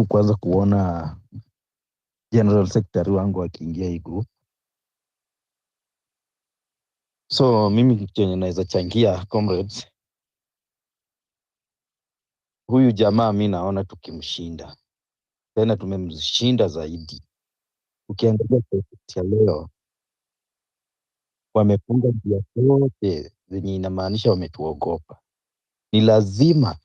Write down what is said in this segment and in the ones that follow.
kwanza kuona General Secretary wangu akiingia hii group. So mimi chenye naweza changia comrades, huyu jamaa mi naona tukimshinda, tena tumemshinda zaidi. Ukiangalia ya leo wamefunga njia zote zenye inamaanisha wametuogopa. Ni lazima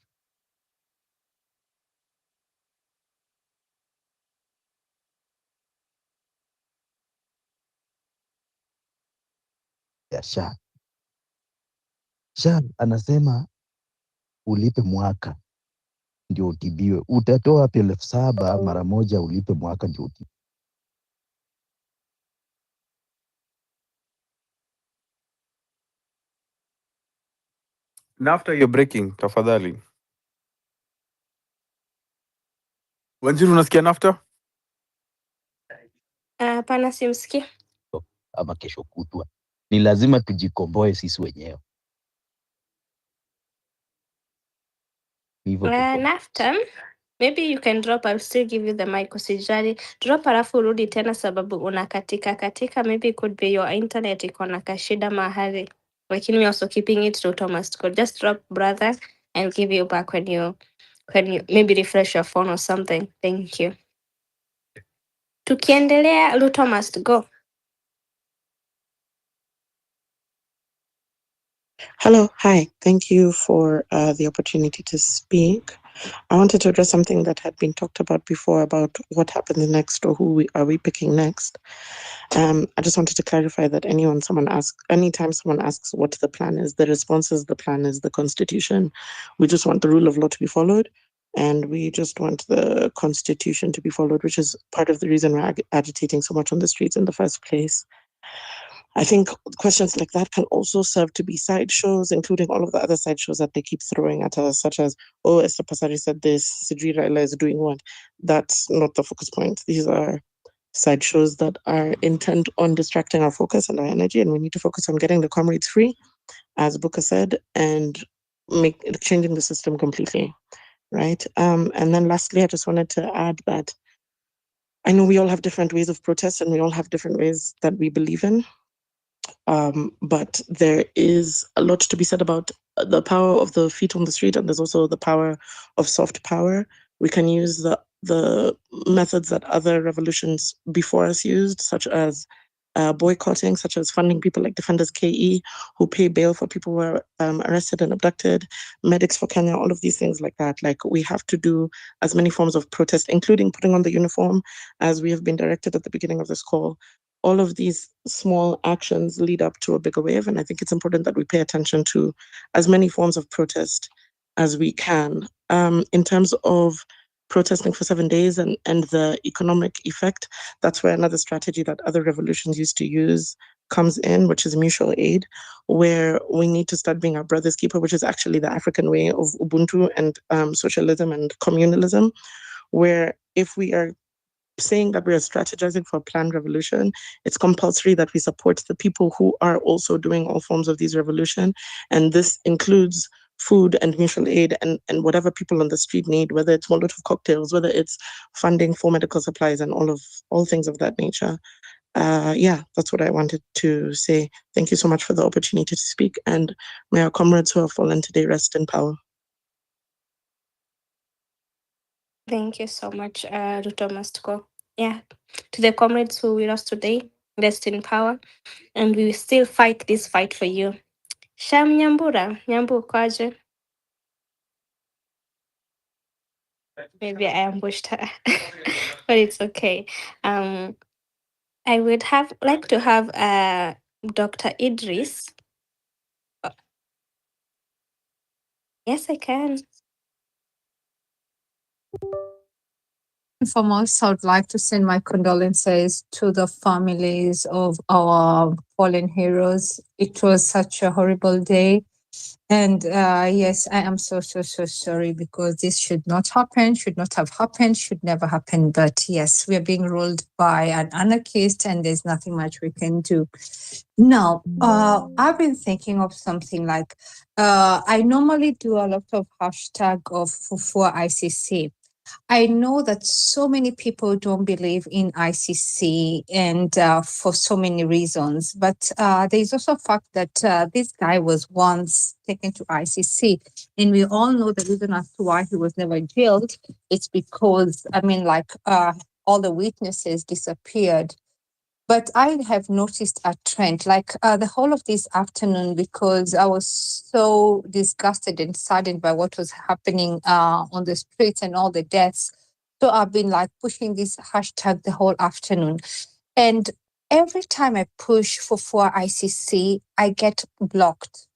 ya SHA anasema ulipe mwaka ndio utibiwe. Utatoa wapi 7,000 mara moja ulipe mwaka ndio utibiwe? Na after you're breaking, tafadhali. Wanjiru, unasikia nafta? Hapana, simsikia. Ama kesho kutwa ni lazima tujikomboe sisi wenyewe. Nafta, maybe you can drop. I'll still give you the mic. Usijali, drop alafu urudi tena sababu unakatika. Maybe it could be your internet iko na kashida mahali, lakini we also keeping it to automatic. Just drop brother and give you back when you maybe refresh your phone or something. Thank you. Tukiendelea, Luto must go. Hello, hi. Thank you for the opportunity to speak. I wanted to address something that had been talked about before about what happens next or who are we picking next. I just wanted to clarify that anytime someone asks what the plan is, the response is the plan is the Constitution. We just want the rule of law to be followed, and we just want the Constitution to be followed, which is part of the reason we're agitating so much on the streets in the first place. I think questions like that can also serve to be sideshows, including all of the other sideshows that they keep throwing at us, such as, oh, Esther Pasari said this, Sidri Raila is doing what. That's not the focus point. These are sideshows that are intent on distracting our focus and our energy, and we need to focus on getting the comrades free, as Buka said, and changing the system completely, right? And then lastly, I just wanted to add that I know we all have different ways of protest and we all have different ways that we believe in. But there is a lot to be said about the power of the feet on the street, and there's also the power of soft power. We can use the methods that other revolutions before us used, such as boycotting, such as funding people like Defenders KE, who pay bail for people who are arrested and abducted, Medics for Kenya, all of these things like that. Like, we have to do as many forms of protest, including putting on the uniform, as we have been directed at the beginning of this call. All of these small actions lead up to a bigger wave, and I think it's important that we pay attention to as many forms of protest as we can. In terms of protesting for 7 days and the economic effect, that's where another strategy that other revolutions used to use comes in, which is mutual aid, where we need to start being our brother's keeper, which is actually the African way of Ubuntu and socialism and communalism, where if we are saying that we are strategizing for a planned revolution, it's compulsory that we support the people who are also doing all forms of these revolution. And this includes food and mutual aid and whatever people on the street need, whether it's Molotov cocktails, whether it's funding for medical supplies and all things of that nature. Yeah, that's what I wanted to say. Thank you so much for the opportunity to speak, and may our comrades who have fallen today rest in power. Thank you so much, Ruto Mastko. Yeah, to the comrades who with us today, rest in power, and we will still fight this fight for you. Sham Nyambura, Nyambu kwaje? Maybe I ambushed her, but it's okay. I would like to have Dr. Idris. Yes, I can. Foremost, I would like to send my condolences to the families of our fallen heroes. It was such a horrible day. And yes, I am so sorry, because this should not have happened, should never happen. But yes, we are being ruled by an anarchist, and there's nothing much we can do. Now, I've been thinking of something like, I normally do a lot of hashtag of for ICC. I know that so many people don't believe in ICC and for so many reasons, but there's also a fact that this guy was once taken to ICC, and we all know the reason as to why he was never jailed. It's because, I mean, like all the witnesses disappeared. But I have noticed a trend, like the whole of this afternoon, because I was so disgusted and saddened by what was happening on the streets and all the deaths. So I've been like pushing this hashtag the whole afternoon. And every time I push for ICC, I get blocked.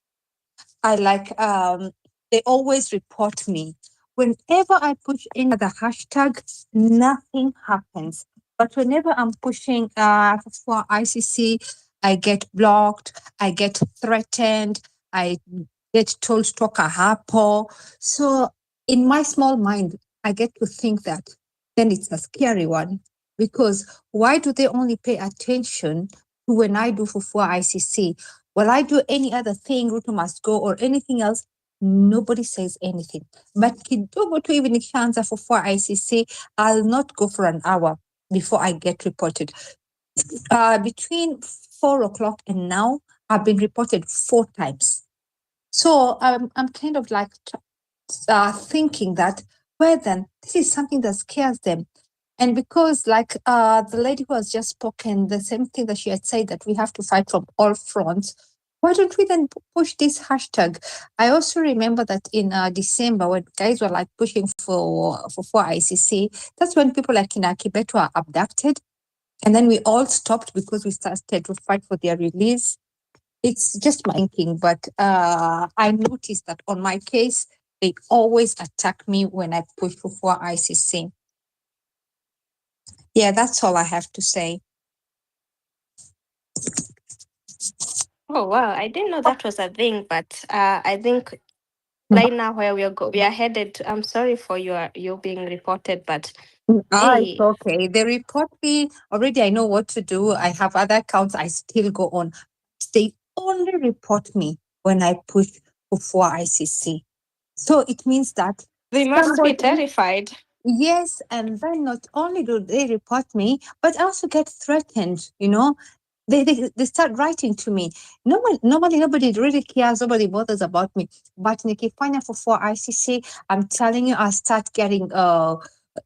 I like they always report me. Whenever I push any other hashtag, nothing happens. But whenever I'm pushing for ICC, I get blocked, I get threatened, I get told toka hapo. So in my small mind, I get to think that then it's a scary one. Because why do they only pay attention to when I do for ICC? Will I do any other thing, Ruto must go or anything else? Nobody says anything. But kidogo tu even nikishaanza for ICC, I'll not go for an hour before I get reported. Between 4 o'clock and now, I've been reported 4 times. So I'm kind of like thinking that, well, then this is something that scares them. And because, like the lady who has just spoken, the same thing that she had said, that we have to fight from all fronts. Why don't we then push this hashtag? I also remember that in December, when guys were like pushing for ICC, that's when people like Inaki Kibet were abducted. And then we all stopped because we started to fight for their release. It's just my thinking, but I noticed that on my case, they always attack me when I push for ICC. Yeah, that's all I have to say. Oh wow, I didn't know that was a thing, but I think right now where we are headed. I'm sorry for you being reported, but It's hey, okay. They report me already. I know what to do. I have other accounts. I still go on. They only report me when I push for ICC. So it means that they must be somebody, terrified. yes, and then not only do they report me, but I also get threatened. You know, they start writing to me. Normally nobody really cares. Nobody bothers about me. But nikifanya for ICC, I'm telling you, I start getting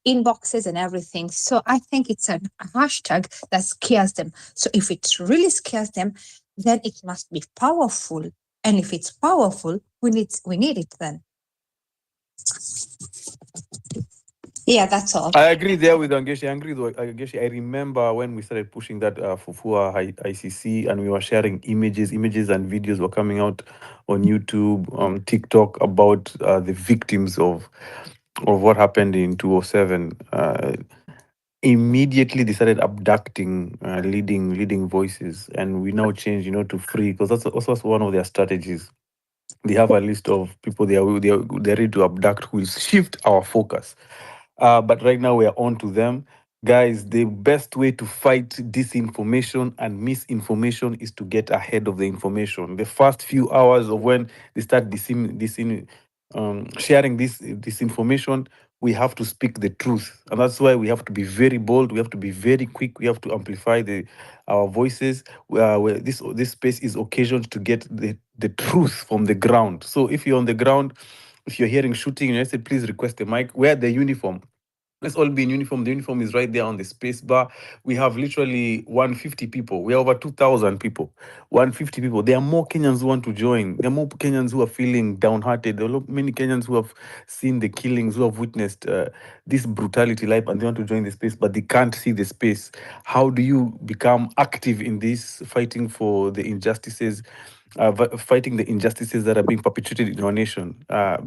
inboxes and everything. So I think it's a hashtag that scares them. So if it really scares them, then it must be powerful. And if it's powerful, we need it then. Yeah, that's all. I agree there with Angeshi. I agree with Angeshi. I remember when we started pushing that Fufua ICC, and we were sharing images and videos were coming out on YouTube, TikTok, about the victims of what happened in 2007. Immediately they started abducting leading voices, and we now change, to free, because that's also one of their strategies. They have a list of people they're ready to abduct, who will shift our focus. But right now we are on to them. Guys, the best way to fight disinformation and misinformation is to get ahead of the information. The first few hours of when they start sharing this information, we have to speak the truth, and that's why we have to be very bold. We have to be very quick. We have to amplify our voices. Where this space is occasioned to get the truth from the ground. So if you're on the ground, if you're hearing shooting, I say please request a mic. Wear the uniform. Let's all be in uniform. The uniform is right there on the space bar. We have literally 150 people. We are over 2,000 people. 150 people. There are more Kenyans who want to join. There are more Kenyans who are feeling downhearted. There are many Kenyans who have seen the killings, who have witnessed this brutality life, and they want to join the space, but they can't see the space. How do you become active in this, fighting for the injustices? Fighting the injustices that are being perpetrated in our nation.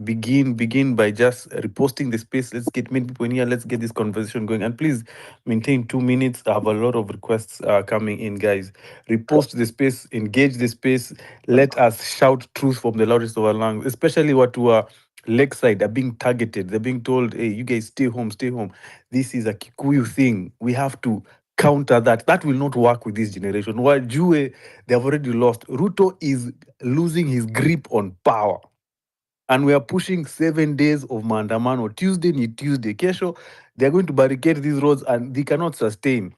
Begin by just reposting the space. Let's get many people in here. Let's get this conversation going. And please maintain 2 minutes. I have a lot of requests coming in, guys. Repost the space, engage the space. Let us shout truth from the loudest of our lungs, especially what who are Lakeside are being targeted. They're being told, hey, you guys stay home, stay home. This is a Kikuyu thing. We have to counter that. That will not work with this generation. While Jue, they have already lost. Ruto is losing his grip on power. And we are pushing 7 days of maandamano. Tuesday ni Tuesday. Kesho, they are going to barricade these roads and they cannot sustain.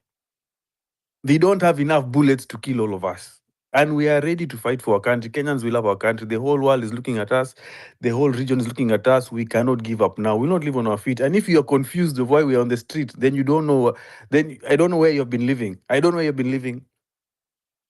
They don't have enough bullets to kill all of us. And we are ready to fight for our country. Kenyans will love our country. The whole world is looking at us. The whole region is looking at us. We cannot give up now. We'll not live on our feet. And if you're confused of why we're on the street, then you don't know. Then I don't know where you've been living. I don't know where you've been living.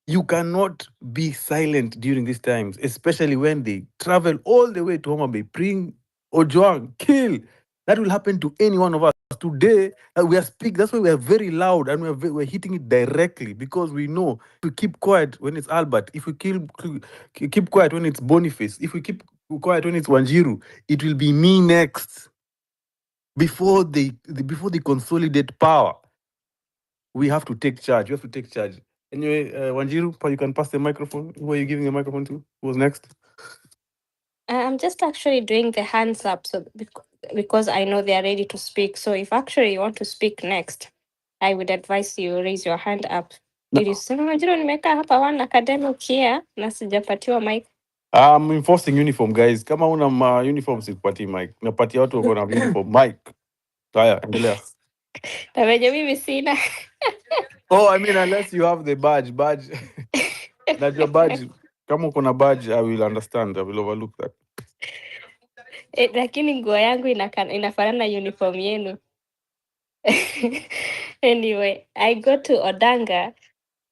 You cannot be silent during these times, especially when they travel all the way to Homa Bay, bring Ojwang, kill. That will happen to any one of us. Today, we are speaking. That's why we are very loud and we're hitting it directly, because we know if we keep quiet when it's Albert, if we keep quiet when it's Boniface, if we keep quiet when it's Wanjiru, it will be me next. Before they consolidate power, we have to take charge. We have to take charge. Anyway, Wanjiru, you can pass the microphone. Who are you giving the microphone to? Who was next? I'm just actually doing the hands up, so because I know they are ready to speak. So if actually you want to speak next, I would advise you raise your hand up. Nilisema Wanjiru, nimekaa hapa one academic here na sijapatiwa mic. I'm enforcing uniform, guys. Kama una uniform sikupatii mic. Napatia watu wako na uniform mic. Haya, endelea. Na venye mimi sina. Oh, I mean, unless you have the badge. That your badge. Kama uko na badge, I will understand. I will overlook that. Lakini nguo yangu inafanana na uniform yenu. Anyway, I go to Odanga,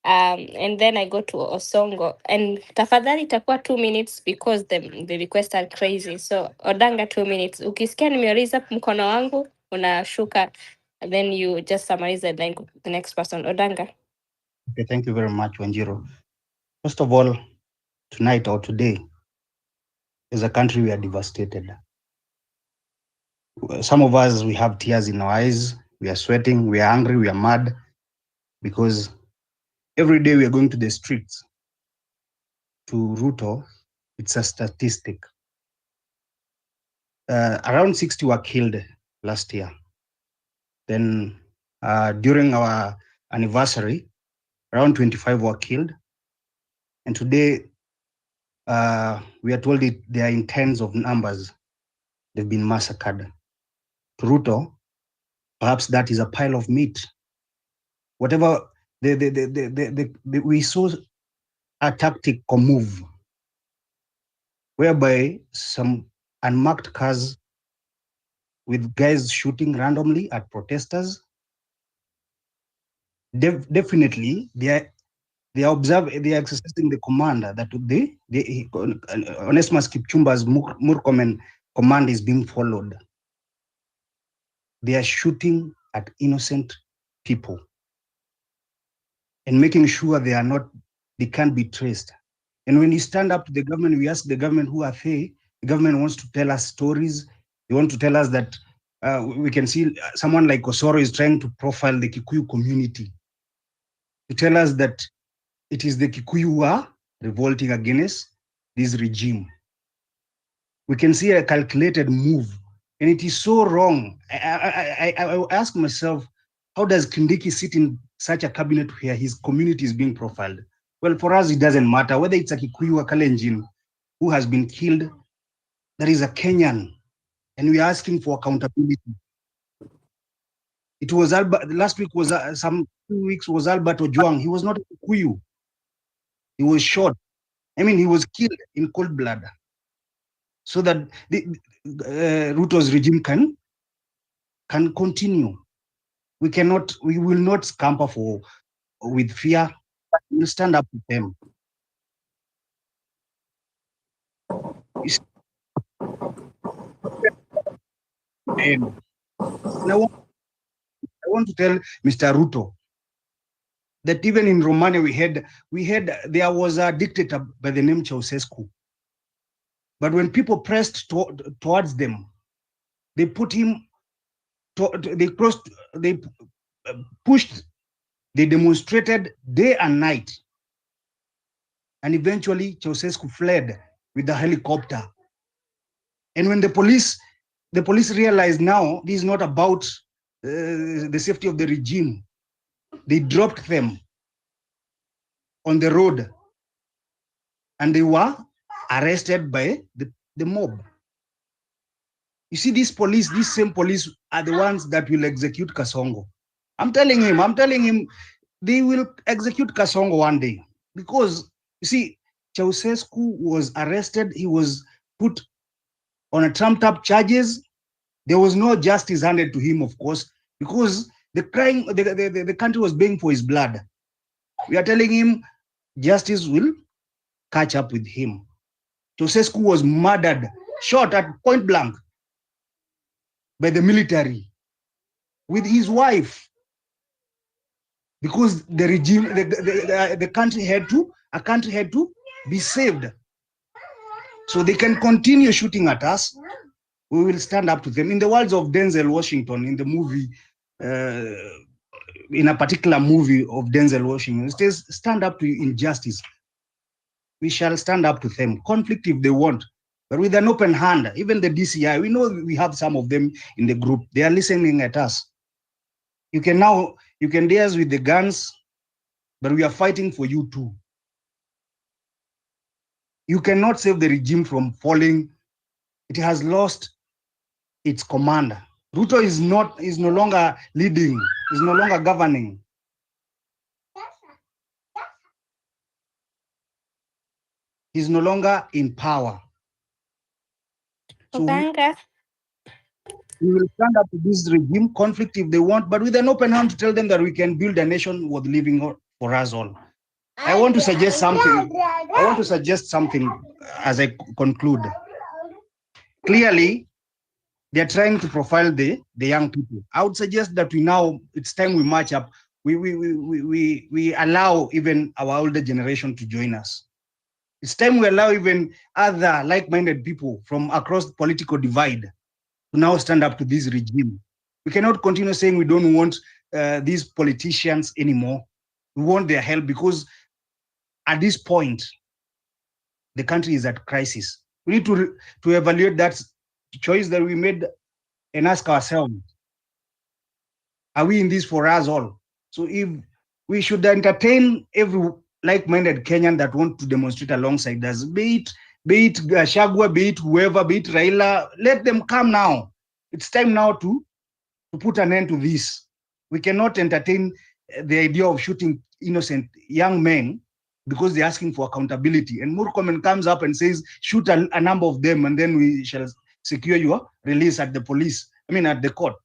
and then I go to Osongo, and tafadhali itakuwa 2 minutes because the requests are crazy. So Odanga 2 minutes. Ukisikia nimeraise up mkono wangu, unashuka, and then you just summarize the next person. Odanga. Okay, thank you very much, Wanjiru. First of all, tonight or today, as a country, we are devastated. Some of us, we have tears in our eyes, we are sweating, we are angry, we are mad, because every day we are going to the streets. To Ruto, it's a statistic. Around 60 were killed last year. Then during our anniversary, around 25 were killed. And today, we are told they are in tens of numbers. They've been massacred. To Ruto, perhaps that is a pile of meat. Whatever we saw a tactical move whereby some unmarked cars with guys shooting randomly at protesters. Definitely, they are exercising the command that Onesmus Kipchumba's Murkomen command is being followed. They are shooting at innocent people and making sure they can't be traced. And when you stand up to the government, we ask the government, who are they? The government wants to tell us stories. They want to tell us that we can see someone like Osoro is trying to profile the Kikuyu community, to tell us that it is the Kikuyu who are revolting against this regime. We can see a calculated move, and it is so wrong. I ask myself, how does Kindiki sit in such a cabinet where his community is being profiled? Well, for us, it doesn't matter whether it's a Kikuyu or Kalenjin who has been killed. There is a Kenyan, and we are asking for accountability. It was last week was some 2 weeks was Albert Ojwang. He was not a Kikuyu. He was shot. I mean, he was killed in cold blood, so that the Ruto's regime can continue. We will not scamper with fear. We'll stand up with them. And I want to tell Mr. Ruto that even in Romania there was a dictator by the name Ceausescu. But when people pressed towards them, they put him. They pushed. They demonstrated day and night, and eventually Ceausescu fled with the helicopter. And when the police realized now this is not about the safety of the regime, they dropped them on the road, and they were arrested by the mob. You see, these same police are the ones that will execute Kasongo. I'm telling him, they will execute Kasongo one day. Because, you see, Ceausescu was arrested. He was put on a trumped-up charges. There was no justice handed to him, of course, because the country was begging for his blood. We are telling him justice will catch up with him. Ceausescu was murdered, shot at point blank by the military with his wife, because the regime, the country had to be saved. So they can continue shooting at us. We will stand up to them. In the words of Denzel Washington, in the movie, in a particular movie of Denzel Washington, it says, stand up to injustice. We shall stand up to them. Conflict if they want, but with an open hand. Even the DCI, we know we have some of them in the group. They are listening at us. You can dare us with the guns, but we are fighting for you too. You cannot save the regime from falling. It has lost its commander. Ruto is no longer leading, is no longer governing. He's no longer in power. So we will stand up to this regime, conflict if they want, but with an open hand to tell them that we can build a nation worth living for us all. I want to suggest something as I conclude. Clearly, they're trying to profile the young people. I would suggest that it's time we march up. We allow even our older generation to join us. It's time we allow even other like-minded people from across the political divide to now stand up to this regime. We cannot continue saying we don't want these politicians anymore. We want their help, because at this point, the country is at crisis. We need to evaluate that choice that we made and ask ourselves, are we in this for us all? So if we should entertain every like-minded Kenyan that want to demonstrate alongside us, be it Shagwa, be it whoever, be it Raila, let them come now. It's time now to put an end to this. We cannot entertain the idea of shooting innocent young men because they're asking for accountability. And Murkomen comes up and says, shoot a number of them, and then we shall secure your release at the court.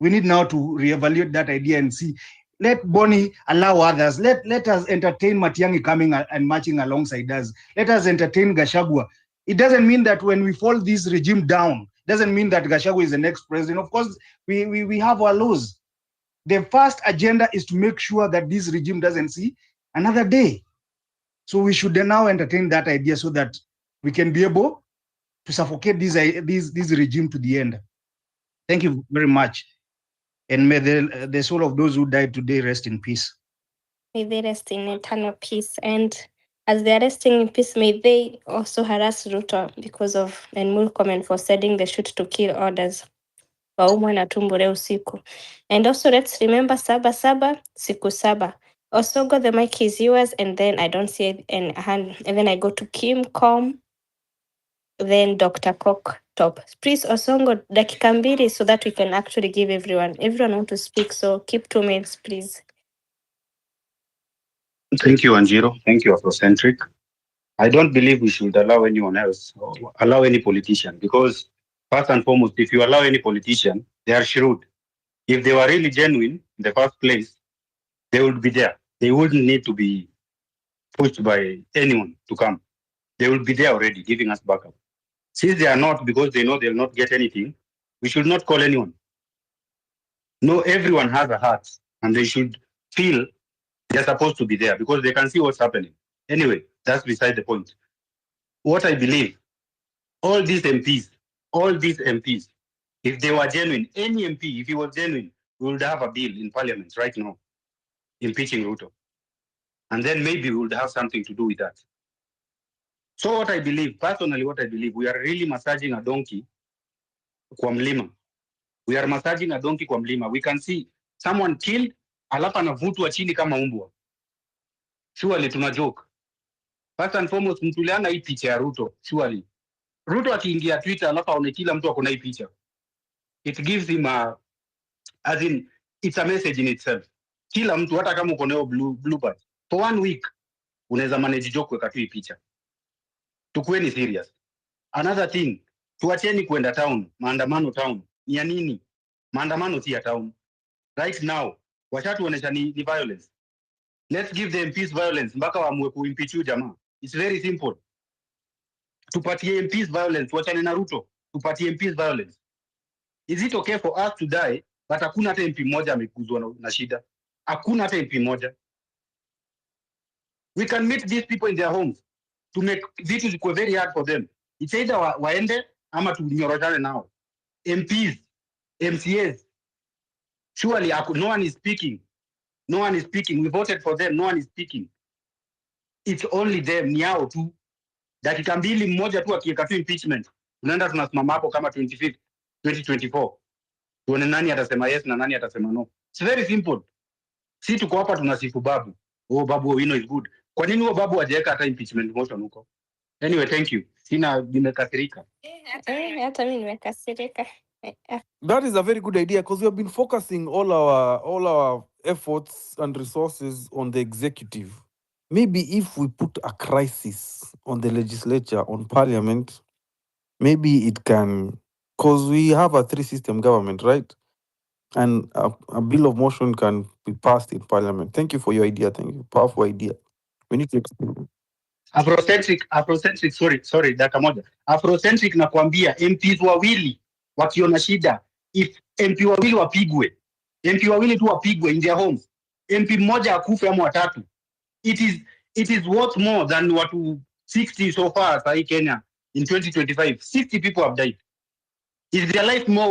We need now to reevaluate that idea and see. Let Bonnie allow others. Let us entertain Matiang'i coming and marching alongside us. Let us entertain Gachagua. It doesn't mean that when we fall this regime down, doesn't mean that Gachagua is the next president. Of course, we have our laws. The first agenda is to make sure that this regime doesn't see another day. So we should now entertain that idea so that we can be able to suffocate this regime to the end. Thank you very much. And may the soul of those who died today rest in peace. May they rest in eternal peace. And as they are resting in peace, may they also harass Ruto because of Murkomen for sending the shoot to kill orders. Waumwe na tumbure usiku. And also let's remember Saba Saba, Siku Saba. Osongo, the mic is yours, and then I don't see any hand, and then I go to Kim Com, then Dr. Cock Top. Please, Osongo, dakika mbili so that we can actually give everyone want to speak, so keep 2 minutes, please. Thank you, Anjiro. Thank you, Afrocentric. I don't believe we should allow anyone else, or allow any politician, because first and foremost, if you allow any politician, they are shrewd. If they were really genuine in the first place, they would be there. They wouldn't need to be pushed by anyone to come. They will be there already, giving us backup. Since they are not, because they know they'll not get anything, we should not call anyone. No, everyone has a heart, and they should feel they're supposed to be there because they can see what's happening. Anyway, that's beside the point. What I believe, all these MPs, if they were genuine, any MP, if he was genuine, we would have a bill in parliament right now, impeaching Ruto. And then maybe we would have something to do with that. So what I believe, personally what I believe, we are really massaging a donkey kwa mlima. We are massaging a donkey kwa mlima. We can see someone killed, alafu anavutwa chini kama umbwa. Surely tuna joke. First and foremost, mtuliana hii picha ya Ruto, surely. Ruto akiingia Twitter alafu aone kila mtu ako na hii picha, it gives him a, as in it's a message in itself. Kila mtu hata kama uko na blue band for 1 week unaweza manage joke kuweka tu hii picha. Tukueni serious. Another thing, tuacheni kwenda town, maandamano town. Ni ya nini? Maandamano si ya town. Right now, washatuonesha ni violence. Let's give them peace violence mpaka waamue kuimpeach jamaa. It's very simple. Tupatie peace violence, wachane na Ruto. Tupatie peace violence. Is it okay for us to die but hakuna hata MP moja amekuzwa na shida? Hakuna hata MP moja. We can meet these people in their homes to make vitu zikuwe very hard for them. It's either waende ama tunyoroshane nao. MPs, MCAs, surely no one is speaking. No one is speaking. We voted for them. No one is speaking. It's only them, ni yao tu. Dakika mbili mmoja tu akiweka tu impeachment. Tunaenda tunasimama hapo kama 25th, 2024. Tuone nani atasema yes na nani atasema no. It's very simple. Si tuko hapa tunasifu Babu. Oh, Babu Owino is good. Kwa nini huo Babu hajaweka hata impeachment motion huko? Anyway, thank you. Sina nimekasirika. Hata mimi nimekasirika. That is a very good idea because we have been focusing all our efforts and resources on the executive. Maybe if we put a crisis on the legislature, on parliament, maybe it can, because we have a 3-system government, right? And a bill of motion can be passed in parliament. Thank you for your idea. Thank you. Powerful idea. We need to explain. Afrocentric, sorry, dakika moja. Afrocentric nakwambia MPs wawili wakiona shida, if MP wawili wapigwe, MP wawili tu wapigwe in their homes, MP mmoja akufe ama watatu, it is worth more than watu 60 so far sahi Kenya in 2025. 60 people have died. Is their life more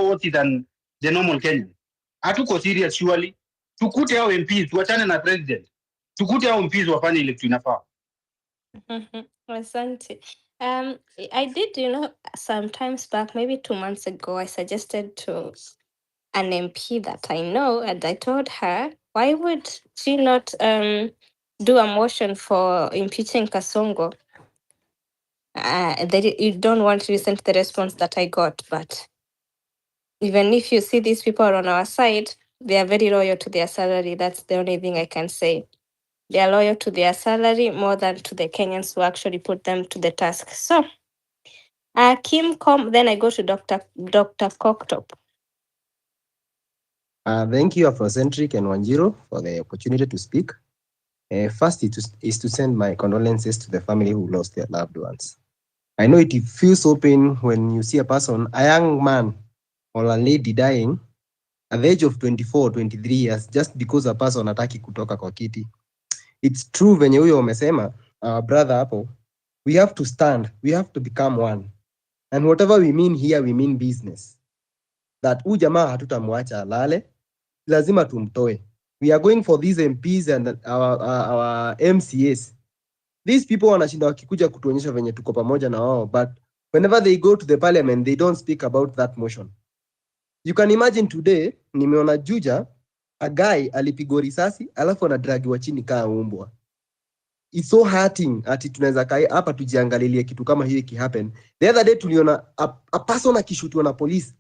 worthy than the normal Kenyan? Hatuko serious surely. Tukute hao MPs, tuachane na president. Tukute hao MPs wafanye ile kitu inafaa. Asante. I did, sometimes back, maybe 2 months ago, I suggested to an MP that I know, and I told her, why would she not do a motion for impeaching Kasongo? You don't want to listen to the response that I got, but even if you see these people are on our side, they are very loyal to their salary. That's the only thing I can say. They are loyal to their salary more than to the Kenyans who actually put them to the task. So, Kim, then I go to Dr. Koktop. Thank you, Afrocentric and Wanjiro, for the opportunity to speak. First is to send my condolences to the family who lost their loved ones. I know it feels so pain when you see a young man or a lady dying at the age of 24, 23 years just because a person hataki kutoka kwa kiti. It's true venye huyo umesema, brother hapo, we have to stand, we have to become one. And whatever we mean here, we mean business. That huyu jamaa hatutamwacha alale, lazima tumtoe. We are going for these MPs and our MCAs. These people wanashinda wakikuja kutuonyesha venye tuko pamoja na wao, but whenever they go to the parliament, they don't speak about that motion. You can imagine today, nimeona Juja, a guy alipigwa risasi, alafu anadragiwa chini kaa umbwa. It's so hurting ati tunaweza kai hapa tujiangalilie kitu kama hiyo kihappen. The other day tuliona a person akishutiwa na police.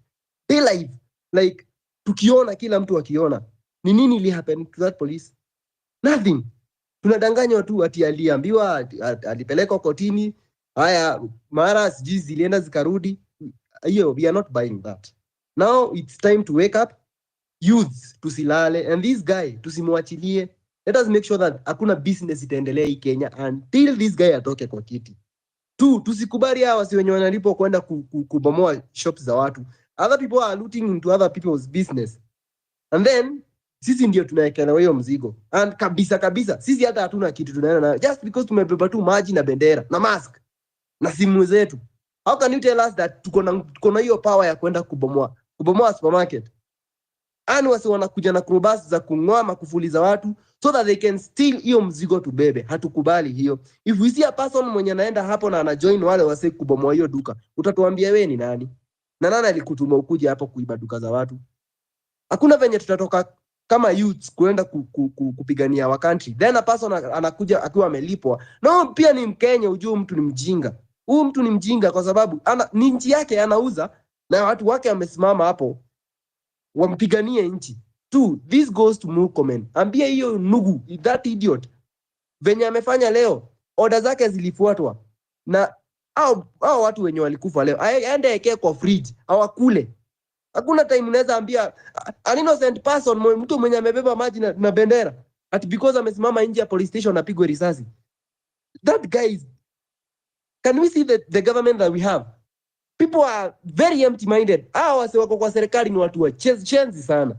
They like tukiona kila mtu akiona. Ni nini ili happen to that police? Nothing. Tunadanganywa tu ati aliambiwa alipelekwa kotini. Haya mara sijui zilienda zikarudi. Hiyo we are not buying that. Now it's time to wake up. Youths tusilale, and this guy tusimwachilie. Let us make sure that hakuna business itaendelea hii Kenya until this guy atoke kwa kiti. Tusikubali hawa wasi wenye wanalipo kwenda kubomoa shops za watu. Other people are looting into other people's business. And then sisi ndio tunaekelewa hiyo mzigo. And kabisa sisi hata hatuna kitu tunaenda nayo just because tumebeba tu maji na bendera na mask na simu zetu. How can you tell us that tuko na hiyo power ya kwenda kubomoa supermarket? Ani wasi wanakuja na krobas za kung'oa makufuli za watu so that they can steal hiyo mzigo tubebe. Hatukubali hiyo. If we see a person mwenye anaenda hapo na anajoin wale wase kubomoa hiyo duka, utatuambia wewe ni nani? Na nani alikutuma ukuje hapo kuiba duka za watu? Hakuna venye tutatoka kama youths kuenda kupigania our country. Then a person anakuja akiwa amelipwa. No, pia ni Mkenya, ujue mtu ni mjinga. Huyu mtu ni mjinga kwa sababu ni nchi yake anauza na watu wake wamesimama hapo wampiganie nchi. Two, this goes to Murkomen. Ambia hiyo nugu, that idiot, venye amefanya leo, order zake zilifuatwa na hao watu wenye walikufa leo aende eke kwa fridge hawakule. Hakuna time unaweza ambia an innocent person, mtu mwenye amebeba maji na bendera, at because amesimama nje ya police station apigwe risasi. That guy is, can we see the government that we have? People are very empty minded. Hao wase wako kwa serikali ni watu wa chenzi sana.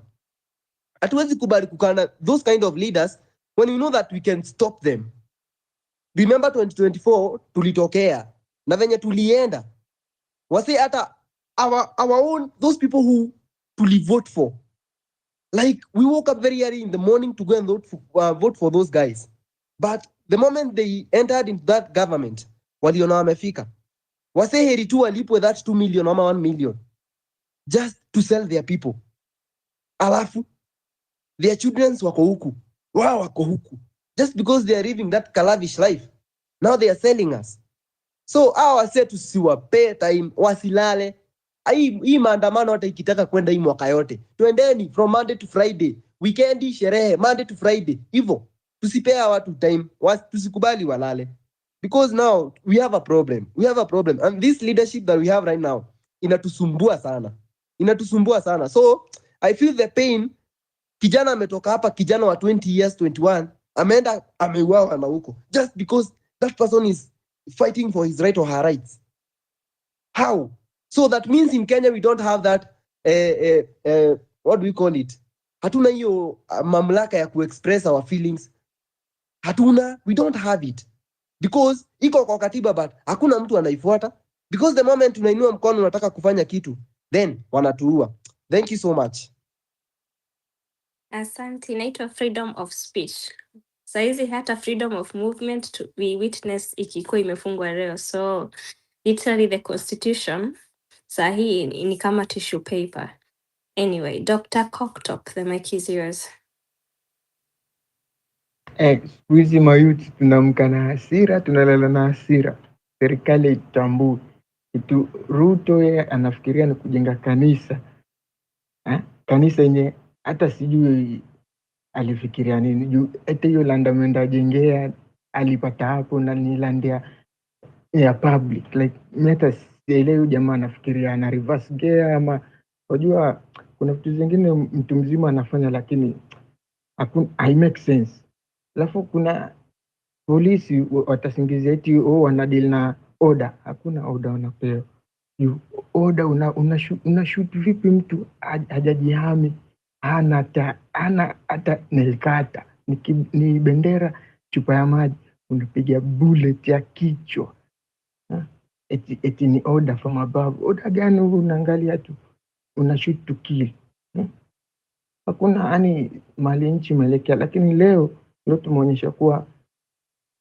Hatuwezi kubali kukana those kind of leaders when we know that we can stop them. Remember 2024 tulitokea na venye tulienda. Wase hata our own, those people who vote for, like we woke up very early in the morning to go and vote for those guys, but the moment they entered into that government waliona wamefika. Wase heri tu walipwe that 2 million ama 1 million just to sell their people, alafu their children wako huku, wao wako huku, just because they are living that lavish life. Now they are selling us. So our say tusiwape time, wasilale. Hii maandamano hata ikitaka kwenda hii mwaka yote, twendeni from Monday to Friday, weekend sherehe Monday to Friday, hivyo tusipea watu time, tusikubali walale, because now we have a problem, and this leadership that we have right now inatusumbua sana. So I feel the pain. Kijana ametoka hapa, kijana wa 20 years 21 ameenda ameuawa na huko just because that person is fighting for his right or her rights. How? So that means in Kenya we don't have that what do we call it? Hatuna hiyo mamlaka ya kuexpress our feelings. We don't have it because iko kwa katiba, but hakuna mtu anaifuata, because the moment tunainua mkono unataka kufanya kitu, then wanatuua. Thank you so much. Asante, inaitwa freedom of speech. Saizi hata freedom of movement we witness ikikuwa imefungwa leo. So literally the constitution sahi ni kama tissue paper. Anyway, Dr. Cocktop, the mic is yours. Siku hizi mayuti tunamka na hasira, tunalala na hasira. Serikali itambue kitu. Ruto yeye anafikiria ni kujenga kanisa. Kanisa yenye hata sijui alifikiria nini. Juu hata hiyo land ameenda jengea alipata hapo na ni land ya public. Like meta sielewi jamaa anafikiria ana reverse gear ama unajua kuna vitu zingine mtu mzima anafanya lakini I make sense. Alafu kuna polisi watasingizia eti wanadeal na order. Hakuna order wanapewa. Order unashoot vipi mtu hajajihami, hana hata nelkata, ni bendera chupa ya maji unapiga bullet ya kichwa. Eti ni order from above. Order gani unaangalia tu unashoot to kill? Hakuna yani mali nchi melekea, lakini leo tumeonyesha kuwa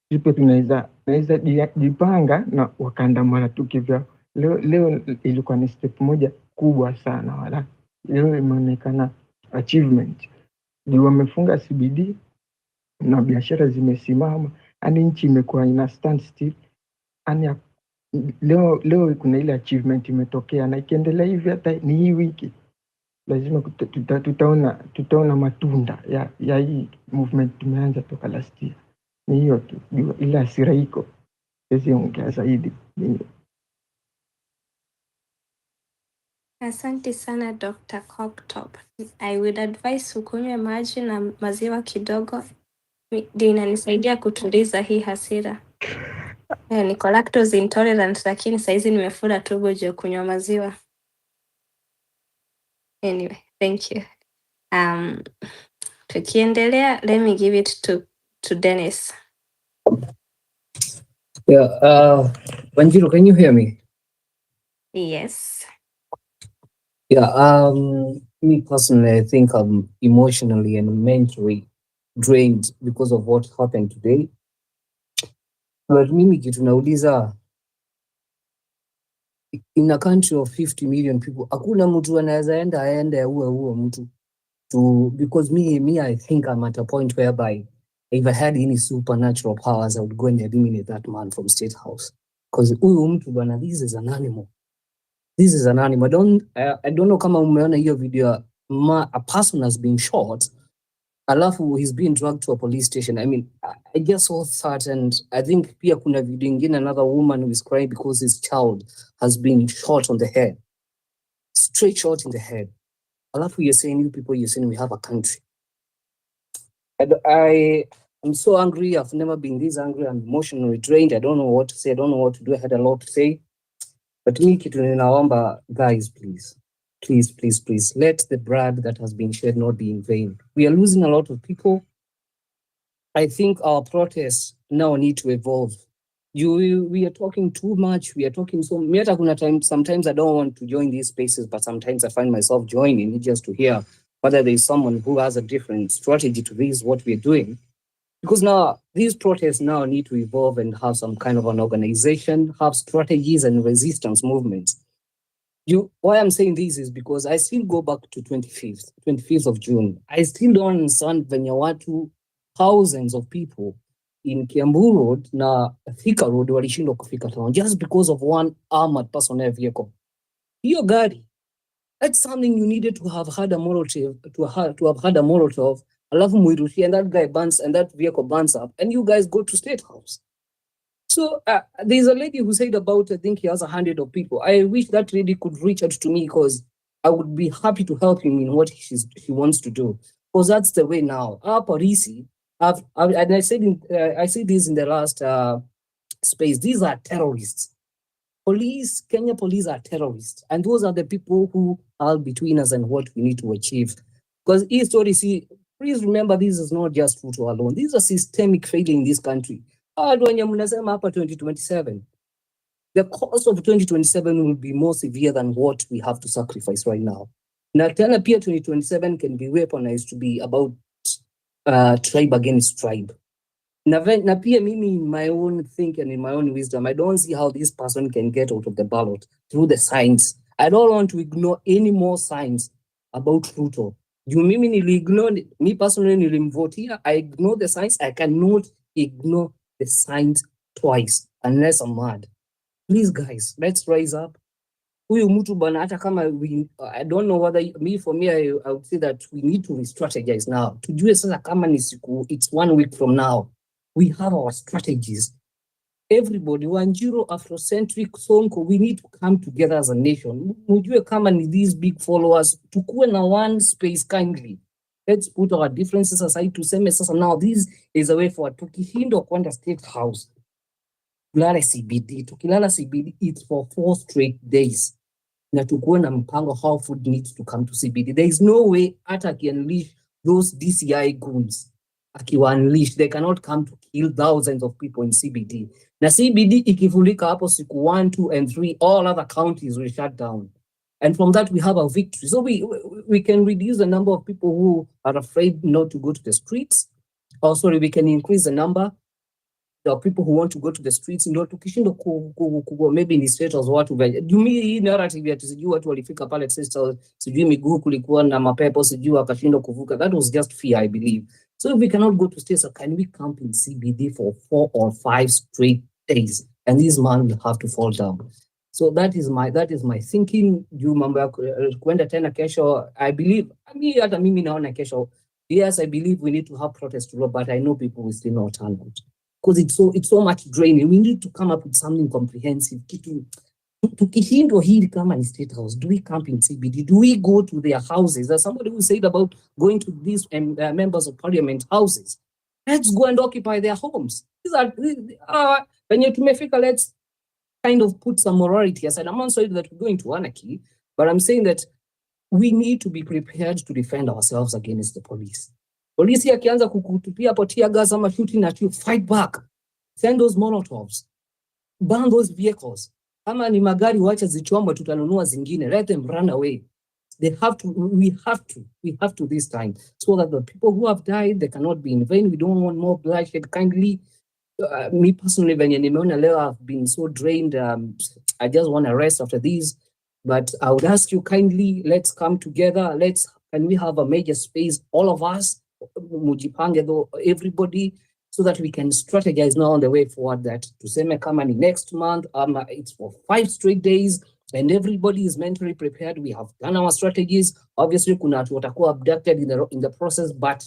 sisi tunaweza jipanga na wakaandamana tukivyo. Leo ilikuwa ni step moja kubwa sana, wala leo imeonekana achievement. Ndio wamefunga CBD na biashara zimesimama, yani nchi imekuwa ina stand still. Yani leo kuna ile achievement imetokea, na ikiendelea hivi hata ni hii wiki lazima tutaona matunda ya hii movement tumeanza toka last year. Ni hiyo tu, ila hasira iko sisi ongea zaidi. Asante sana Dr. Cocktop. I would advise ukunywe maji na maziwa kidogo, ndio inanisaidia kutuliza hii hasira. Niko lactose intolerant lakini saizi nimefura tumbo juu ya kunywa maziwa. Anyway, thank you. Tukiendelea, let me give it to Dennis. Yeah, Wanjiru, can you hear me? Yes. Yeah, me personally, I think I'm emotionally and mentally drained because of what happened today. But mimi kitu nauliza, in a country of 50 million people, hakuna mtu anaweza aende huo mtu to, because me I think I'm at a point whereby if I had any supernatural powers, I would go and eliminate that man from State House. Because huyu mtu bwana, this is an animal. This is an animal. I don't know kama umeona hiyo video, a person has been shot, alafu he's being dragged to a police station. I mean, I just saw that, and I think pia kuna video ingine, another woman who is crying because his child has been shot on the head. Straight shot in the head. Alafu you're saying, you people, you're saying we have a country. I'm so angry. I've never been this angry. I'm emotionally drained. I don't know what to say. I don't know what to do. I had a lot to say. But me, kitu ninaomba, guys, please, let the blood that has been shed not be in vain. We are losing a lot of people. I think our protests now need to evolve. We are talking too much. We are talking so much. Sometimes I don't want to join these spaces, but sometimes I find myself joining just to hear whether there is someone who has a different strategy to this, what we're doing. Because now these protests now need to evolve and have some kind of an organization, have strategies and resistance movements. Why I'm saying this is because I still go back to 25th of June. I still don't understand venye watu, thousands of people in Kiambu Road na Thika Road walishindwa kufika town just because of one armored personnel vehicle. Hiyo gari, that's something you needed to have had a Molotov, alafu muirushia, and that guy burns, and that vehicle burns up, and you guys go to State House. So there's a lady who said about, I think he has 100 of people. I wish that lady could reach out to me, because I would be happy to help him in what she wants to do. Because that's the way now. Our Parisi, and I said this in the last space, these are terrorists. Kenya police are terrorists. And those are the people who are between us and what we need to achieve. Because his story, please remember, this is not just Ruto alone. This is a systemic failure in this country. 2027. The cost of 2027 will be more severe than what we have to sacrifice right now. Na tena pia 2027 can be weaponized to be about tribe against tribe. Na pia mimi, in my own thinking, in my own wisdom, I don't see how this person can get out of the ballot through the signs. I don't want to ignore any more signs about Ruto. Me personally nilimvotia, I ignore the signs. I cannot ignore the signs twice unless I'm mad. Please, guys, let's rise up. Huyu mtu bana, hata kama I don't know whether for me I would say that we need to re-strategize now. Tujue sasa kama ni siku, it's 1 week from now. We have our strategies. Everybody, Wanjiru, Afrocentric, Sonko, we need to come together as a nation. Mujue kama ni these big followers, tukue na one space kindly. Let's put our differences aside, tuseme sasa now this is a way forward. Tukishindwa kwenda State House, tulale CBD. Tukilala CBD, it's for 4 straight days. Na tukue na mpango how food needs to come to CBD. There is no way hata unleash those DCI goons. Unleash, they cannot come to kill thousands of people in CBD. Na CBD ikivulika hapo siku 1, 2, and 3, all other counties will shut down. And from that we have a victory. So we can reduce the number of people who are afraid not to go to the streets. Or sorry, we can increase the number of people who want to go to the streets. Ndio tukishindwa maybe in state of watu hii narrative ya sijui watu walifika pale sasa, sijui miguu kulikuwa na mapepo, sijui wakashindwa kuvuka. That was just fear, I believe. So if we cannot go to states, can we camp in CBD for 4 or 5 straight days? And this man will have to fall down. So that is my thinking. Juu mambo ya kwenda tena kesho, I believe, hata mimi naona kesho. Yes, I believe we need to have protest, but I know people will still not turn out. Because it's so much draining. We need to come up with something comprehensive. Tukishindwa hili kama ni State House, do we camp in CBD? Do we go to their houses? There's somebody who said about going to these members of parliament houses. Let's go and occupy their homes. When tumefika, let's kind of put some morality aside. I'm not saying that we're going to anarchy, but I'm saying that we need to be prepared to defend ourselves against the police. Polisi akianza kukutupia hapo tear gas ama shooting at you, fight back. Send those Molotovs. Burn those vehicles. Kama ni magari wacha zichomwe, tutanunua zingine. Let them run away. We have to this time, so that the people who have died, they cannot be in vain. We don't want more bloodshed. Kindly, me personally, venye nimeona leo, I've been so drained. I just want to rest after this. But I would ask you kindly, let's come together. Can we have a major space, all of us, mujipange though, everybody, so that we can strategize now on the way forward, that tuseme kama ni next month, it's for 5 straight days, and everybody is mentally prepared. We have done our strategies. Obviously, kuna watu watakuwa abducted in the process, but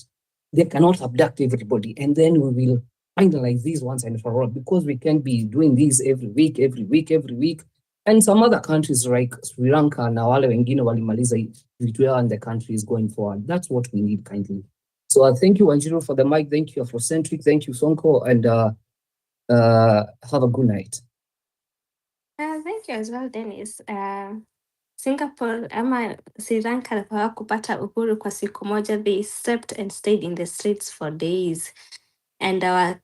they cannot abduct everybody. And then we will finalize these once and for all, because we can't be doing these every week. And some other countries like Sri Lanka na wale wengine walimaliza vitu yao, and the country is going forward. That's what we need kindly. So thank you, Wanjiru, for the mic. Thank you, Afrocentric. Thank you, Sonko. And have a good night. Thank you as well, Dennis. Singapore ama Sri Lanka hawakupata uhuru kwa siku moja. They slept and stayed in the streets for days. And our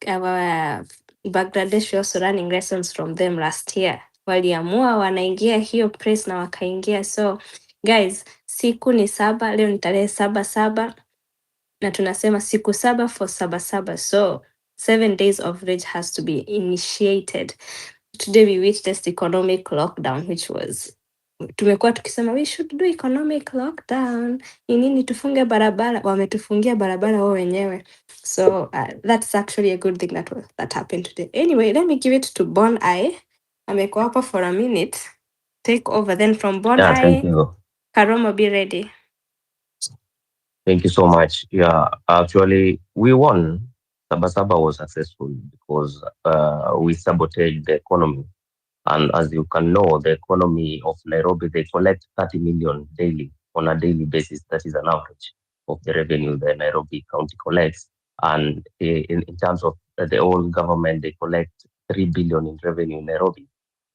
Bangladesh also running lessons from them last year. Waliamua wanaingia hiyo press na wakaingia. So guys, siku ni 7, leo ni tarehe 7/7 na tunasema siku 7 for Saba Saba. So 7 days of rage has to be initiated. Today we witnessed economic lockdown, which was tumekuwa tukisema we should do economic lockdown, ni nini tufunge barabara, wametufungia barabara wao wenyewe. So that's actually a good thing that happened today. Anyway, let me give it to Bon I. Amekuwa hapa for a minute. Take over then from Bon I. Thank you. Karomo, be ready. Thank you so much. Yeah, actually, we won. Saba Saba was successful because we sabotaged the economy. And as you can know, the economy of Nairobi, they collect 30 million daily on a daily basis. That is an average of the revenue the Nairobi County collects. And in terms of the whole government, they collect 3 billion in revenue in Nairobi.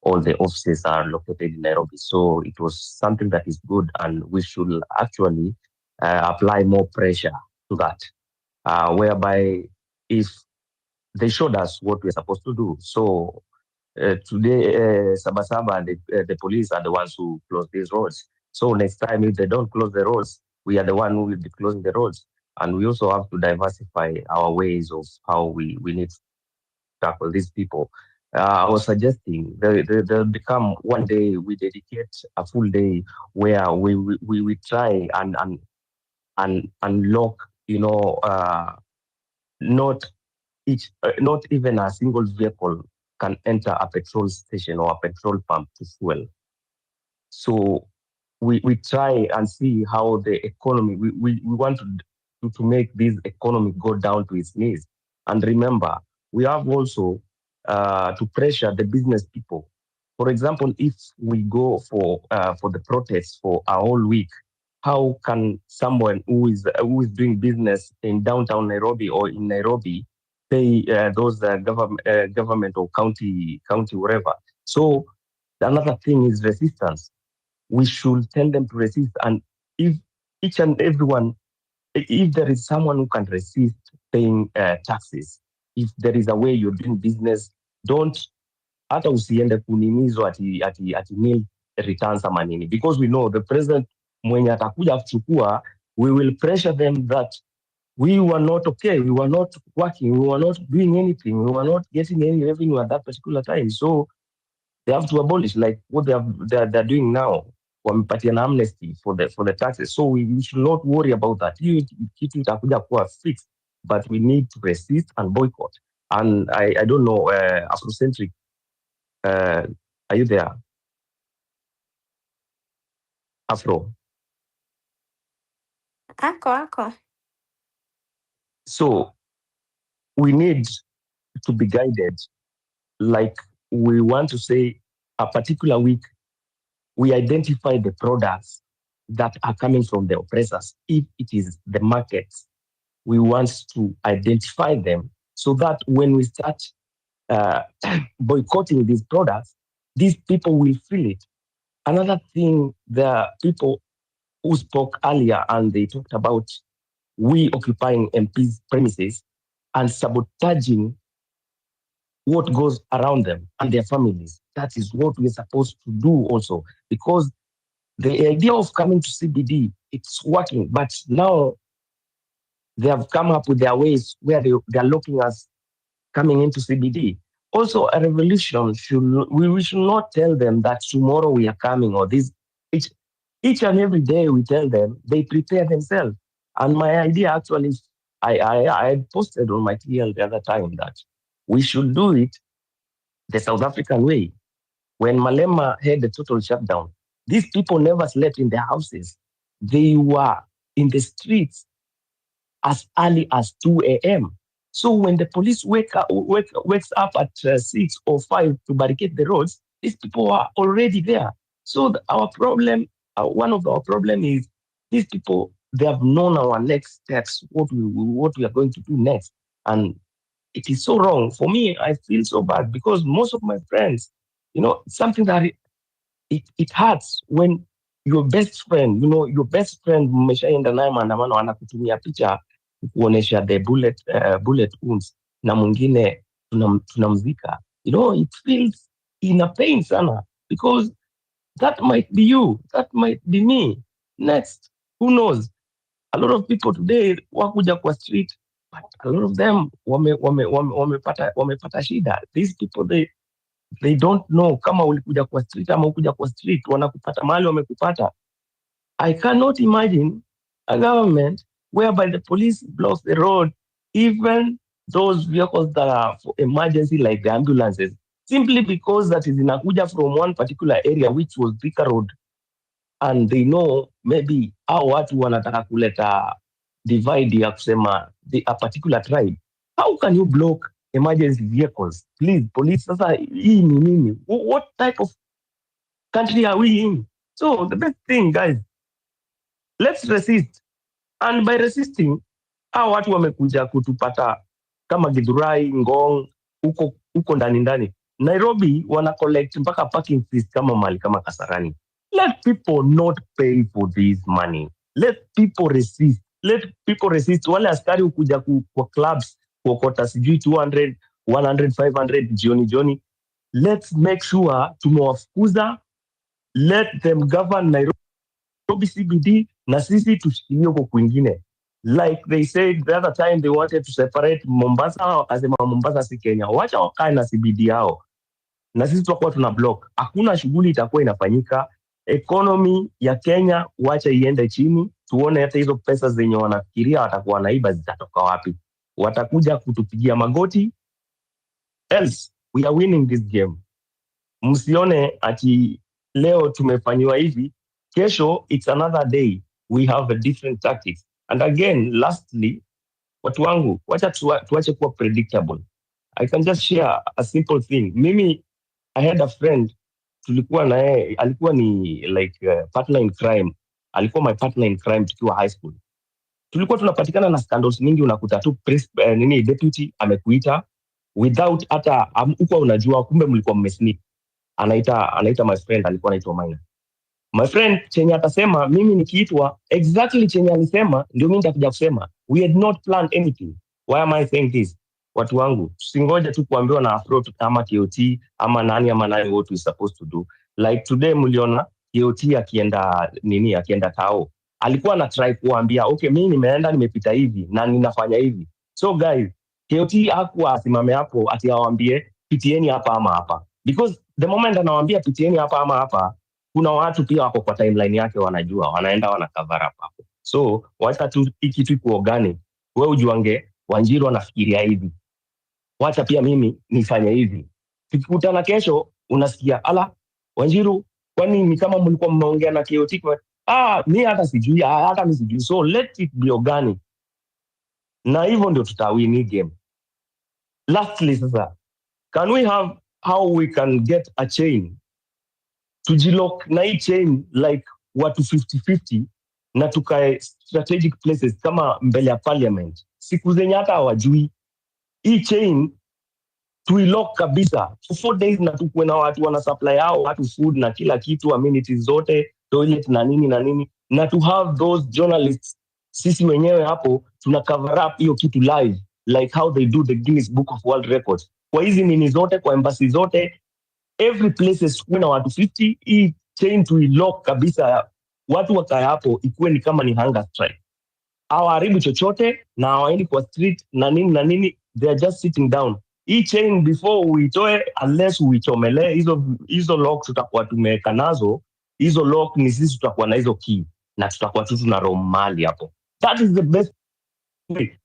All the offices are located in Nairobi. So it was something that is good, and we should actually apply more pressure to that, whereby if they showed us what we're supposed to do. So today, Saba Saba and the police are the ones who close these roads. So next time, if they don't close the roads, we are the one who will be closing the roads. And we also have to diversify our ways of how we need to tackle these people. I was suggesting they'll become one day we dedicate a full day where we try and unlock, not even a single vehicle can enter a petrol station or a petrol pump to fuel. So we try and see how the economy, we want to make this economy go down to its knees. And remember, we have also to pressure the business people. For example, if we go for the protests for a whole week, how can someone who is doing business in downtown Nairobi or in Nairobi pay those government or county whatever? So another thing is resistance. We should tell them to resist, and if each and everyone, if there is someone who can resist paying taxes, if there is a way you're doing business, don't hata usiende kuninizwa ati nil returns ama nini, because we know the president mwenye atakuja kuchukua, we will pressure them that we were not okay, we were not working, we were not doing anything, we were not getting any revenue at that particular time. So they have to abolish like what they're doing now. Wamepatia amnesty for the taxes. So we should not worry about that. Kitu itakuja kuwa fixed, but we need to resist and boycott. And I don't know, Afrocentric, are you there? Afro. Ako. So we need to be guided. Like we want to say a particular week, we identify the products that are coming from the oppressors. If it is the markets, we want to identify them so that when we start boycotting these products, these people will feel it. Another thing, there are people who spoke earlier and they talked about we occupying MP's premises and sabotaging what goes around them and their families. That is what we're supposed to do also, because the idea of coming to CBD, it's working, but now they have come up with their ways where they're looking us coming into CBD. Also, a revolution we should not tell them that tomorrow we are coming or this. Each and every day we tell them, they prepare themselves. And my idea actually, I posted on my TL the other time that we should do it the South African way. When Malema had the total shutdown, these people never slept in their houses. They were in the streets as early as 2 a.m. So when the police wakes up at 6 or 5 to barricade the roads, these people are already there. So our problem, one of our problem is these people, they have known our next steps, what we are going to do next. And it is so wrong. For me, I feel so bad because most of my friends, something that it hurts when your best friend, your best friend mmeshaenda naye maandamano anakutumia picha kuonesha the bullet wounds na mwingine tunamzika. It feels in a pain sana because that might be you, that might be me. Next, who knows? A lot of people today wakuja kwa street, but a lot of them wamepata shida. These people, they don't know kama ulikuja kwa street ama ukuja kwa street, wanakupata mahali wamekupata. I cannot imagine a government whereby the police blocks the road, even those vehicles that are for emergency like the ambulances, simply because that is inakuja from one particular area which was Thika Road, and they know maybe hao watu wanataka kuleta divide ya kusema a particular tribe. How can you block emergency vehicles? Please, police, sasa hii ni nini? What type of country are we in? So the best thing, guys, let's resist. And by resisting, hao watu wamekuja kutupata kama Githurai, Ngong, huko ndani. Nairobi wana collect mpaka parking fees kama mali kama Kasarani. Let people not pay for this money. Let people resist. Let people resist. Wale askari ukuja kwa clubs kuokota sijui 200, 100, 500 jioni. Let's make sure tumewafukuza. Let them govern Nairobi CBD na sisi tushikilie huko kwingine. Like they said the other time they wanted to separate Mombasa, wakasema Mombasa si Kenya. Wacha wakae na CBD yao. Na sisi tutakuwa tuna block. Hakuna shughuli itakuwa inafanyika. Economy ya Kenya wacha iende chini, tuone hata hizo pesa zenye wanafikiria watakuwa wanaiba zitatoka wapi. Watakuja kutupigia magoti, else we are winning this game. Msione ati leo tumefanywa hivi, kesho it's another day, we have a different tactics. And again, lastly, watu wangu, wacha tuache kuwa predictable. I can just share a simple thing. Mimi, I had a friend, tulikuwa na yeye, alikuwa ni like partner in crime. Alikuwa my partner in crime tukiwa high school. Tulikuwa tunapatikana na scandals mingi, unakuta tu deputy amekuita without hata uko unajua, kumbe mlikuwa mmesneak. Anaita my friend, alikuwa anaitwa Maina. My friend chenye atasema, mimi nikiitwa exactly chenye alisema ndio mimi nitakuja kusema. We had not planned anything. Why am I saying this? Watu wangu, tusingoje tu kuambiwa na afro ama KOT ama nani what we supposed to do. Like today mliona KOT akienda tao. Alikuwa na try kuambia, okay, mimi nimeenda nimepita hivi na ninafanya hivi. So guys, KOT hakuwa asimame hapo ati awaambie pitieni hapa ama hapa. Because the moment anawaambia pitieni hapa ama hapa, kuna watu pia wako kwa timeline yake wanajua, wanaenda wanacover up hapo. So wacha tu kitu kuogani. Wewe ujuange Wanjiru anafikiria hivi. Wacha pia mimi nifanye hivi. Tukikutana kesho unasikia ala Wanjiru, kwani ni kama mlikuwa mmeongea na KOT kwa mimi hata sijui, hata mimi sijui. So let it be organic. Na hivyo ndio tutawini game. Lastly sasa, can we have how we can get a chain? Tujilock na hii chain like watu 50-50 na tukae strategic places kama mbele ya parliament. Siku zenye hata hawajui. Hii chain tuilock kabisa. For 4 days na tukuwe na watu wana supply hao watu food na kila kitu, amenities zote, toilet na nini. Na to have those journalists, sisi wenyewe hapo, tuna cover up hiyo kitu live. Like how they do the Guinness Book of World Records. Kwa hizi nini zote, kwa embassy zote, every places kuna watu 50, hii chain tuilock kabisa. Watu wakae hapo, ikuwe ni kama ni hunger strike. Hawaharibu chochote na hawaendi kwa street na nini, they are just sitting down. Hii chain before uitoe, unless uichomele, hizo lock tutakuwa tumeweka nazo, hizo lock ni sisi tutakuwa na hizo key na tutakuwa tu tuna roam mali hapo. That is the best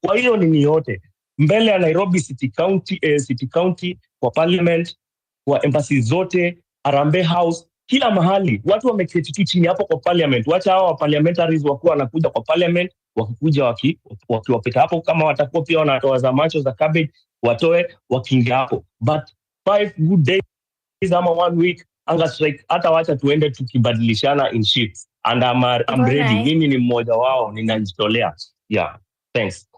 Kwa hiyo nini yote mbele ya Nairobi City County kwa parliament, kwa embassy zote, Harambee House, kila mahali watu wameketi tu chini hapo kwa parliament. Wacha hao parliamentaries wakuwa wanakuja kwa parliament, wakikuja wakiwapita hapo, kama watakuwa pia wanatoa za macho za cabbage watoe wakiingia hapo, but 5 good days ama 1 week anga strike, hata wacha tuende tukibadilishana in shifts, and I'm ready. Mimi ni mmoja wao, ninajitolea. Yeah, thanks.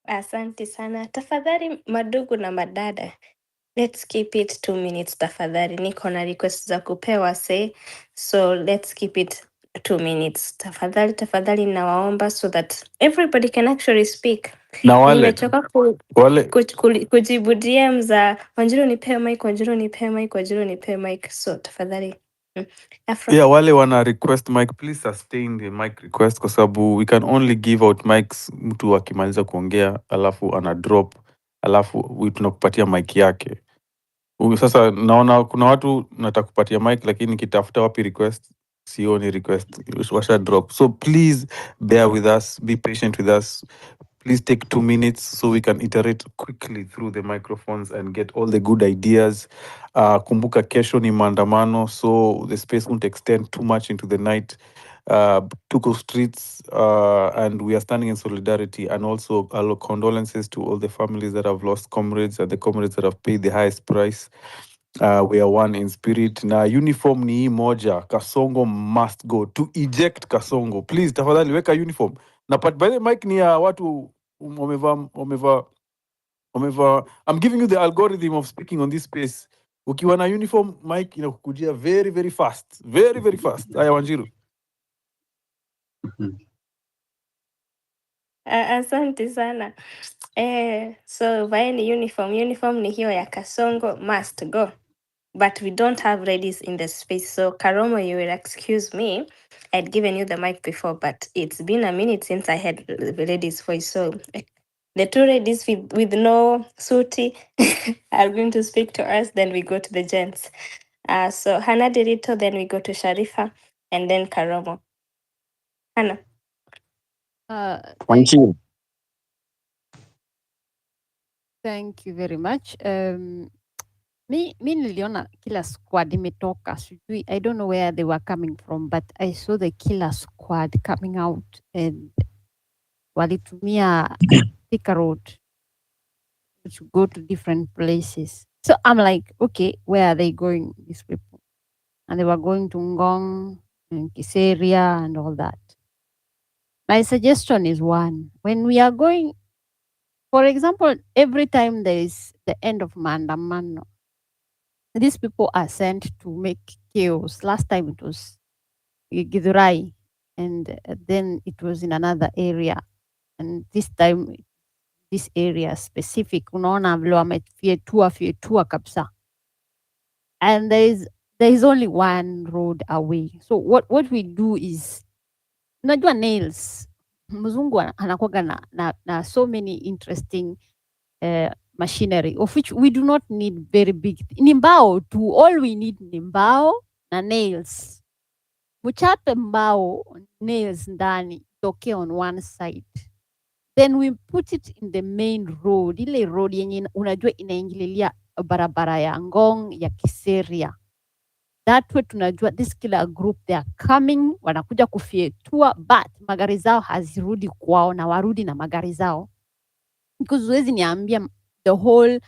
Asante sana. Tafadhali madugu na madada, let's keep it 2 minutes tafadhali. Niko na request za kupewa say, so let's keep it 2 minutes tafadhali nawaomba, so that everybody can actually speak. Na wale Nimechoka kujibu DM za Wanjiru nipe mic, Wanjiru nipe mic, Wanjiru nipe mic, so tafadhali. Afro. yeah, wale wana request mic, please sustain the mic request kwa sababu we can only give out mics mtu akimaliza kuongea alafu ana drop alafu tunakupatia mic yake. Sasa naona kuna watu nataka kupatia mic lakini nikitafuta wapi request sioni request, washa drop. So please bear with us, be patient with us. Please take 2 minutes so we can iterate quickly through the microphones and get all the good ideas. Kumbuka kesho ni maandamano, so the space won't extend too much into the night. Tuko streets, and we are standing in solidarity, and also our condolences to all the families that have lost comrades and the comrades that have paid the highest price. We are one in spirit. Na uniform ni hii moja, Kasongo must go. To eject Kasongo, please tafadhali weka uniform. Na by the mic ni ya watu wamevaa. I'm giving you the algorithm of speaking on this space. Ukiwa na uniform, mic inakukujia very very fast. Very very fast. Aya Wanjiru. Asante sana. So vaeni uniform. Uniform ni hiyo ya Kasongo must go. But we don't have ladies in the space. So Karomo, you will excuse me. I'd given you the mic before, but it's been a minute since I had the ladies' voice. So the two ladies with no suti are going to speak to us. Then we go to the gents. So Hannah Dirito, then we go to Sharifa, and then Karomo. Hannah. Thank you. Thank you very much. Mi niliona kila squad imetoka, sijui, I don't know where they were coming from, but I saw the killer squad coming out and walitumia Thika Road to go to different places. So I'm like, okay, where are they going, these people? And they were going to Ngong and Kiseria and all that. My suggestion is one, when we are going, for example, every time there is the end of Maandamano, these people are sent to make chaos. Last time it was Githurai, and then it was in another area. And this time, this area specific, unaona vile wamefyetua kabisa. And there is only one road away. So what we do is, unajua nails, mzungu anakuwaga na so many interesting machinery, of which we do not need very big. Ni mbao tu, all we need ni mbao na nails. Muchape mbao, nails ndani, toke on one side. Then we put it in the main road, ile road yenye unajua inaingililia barabara ya Ngong ya Kiseria. That way tunajua this killer group, they are coming, wanakuja kufyetua, but magari zao hazirudi kwao na warudi na magari zao. Because huwezi niambia the whole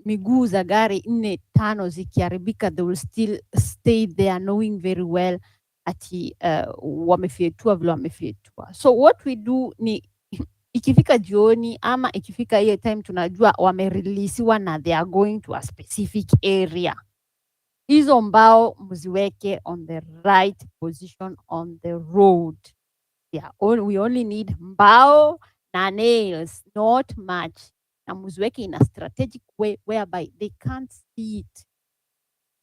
miguu za gari 4-5 zikiharibika, they will still stay there knowing very well ati wamefyetua vile wamefyetua. So what we do ni ikifika jioni ama ikifika hiyo time tunajua wamereleasiwa na they are going to a specific area, hizo mbao mziweke on the right position on the road. Yeah, we only need mbao na nails, not much. Na mziweke in a strategic way whereby they can't see it.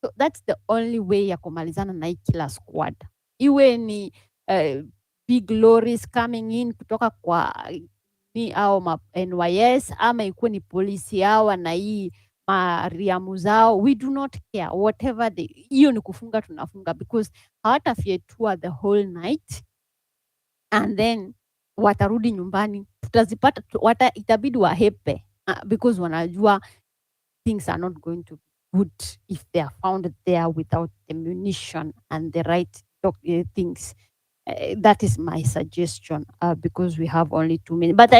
So that's the only way ya kumalizana na hii kila squad. Iwe ni big lorries coming in kutoka kwa ni au NYS ama ikuwe ni polisi hawa na hii mariamu zao, we do not care whatever hiyo ni kufunga tunafunga, because hawatafyetua the whole night and then watarudi nyumbani tutazipata itabidi wahepe because wanajua things are not going to be good if they are found there without the munition and the right things. That is my suggestion because we have only 2 minutes. But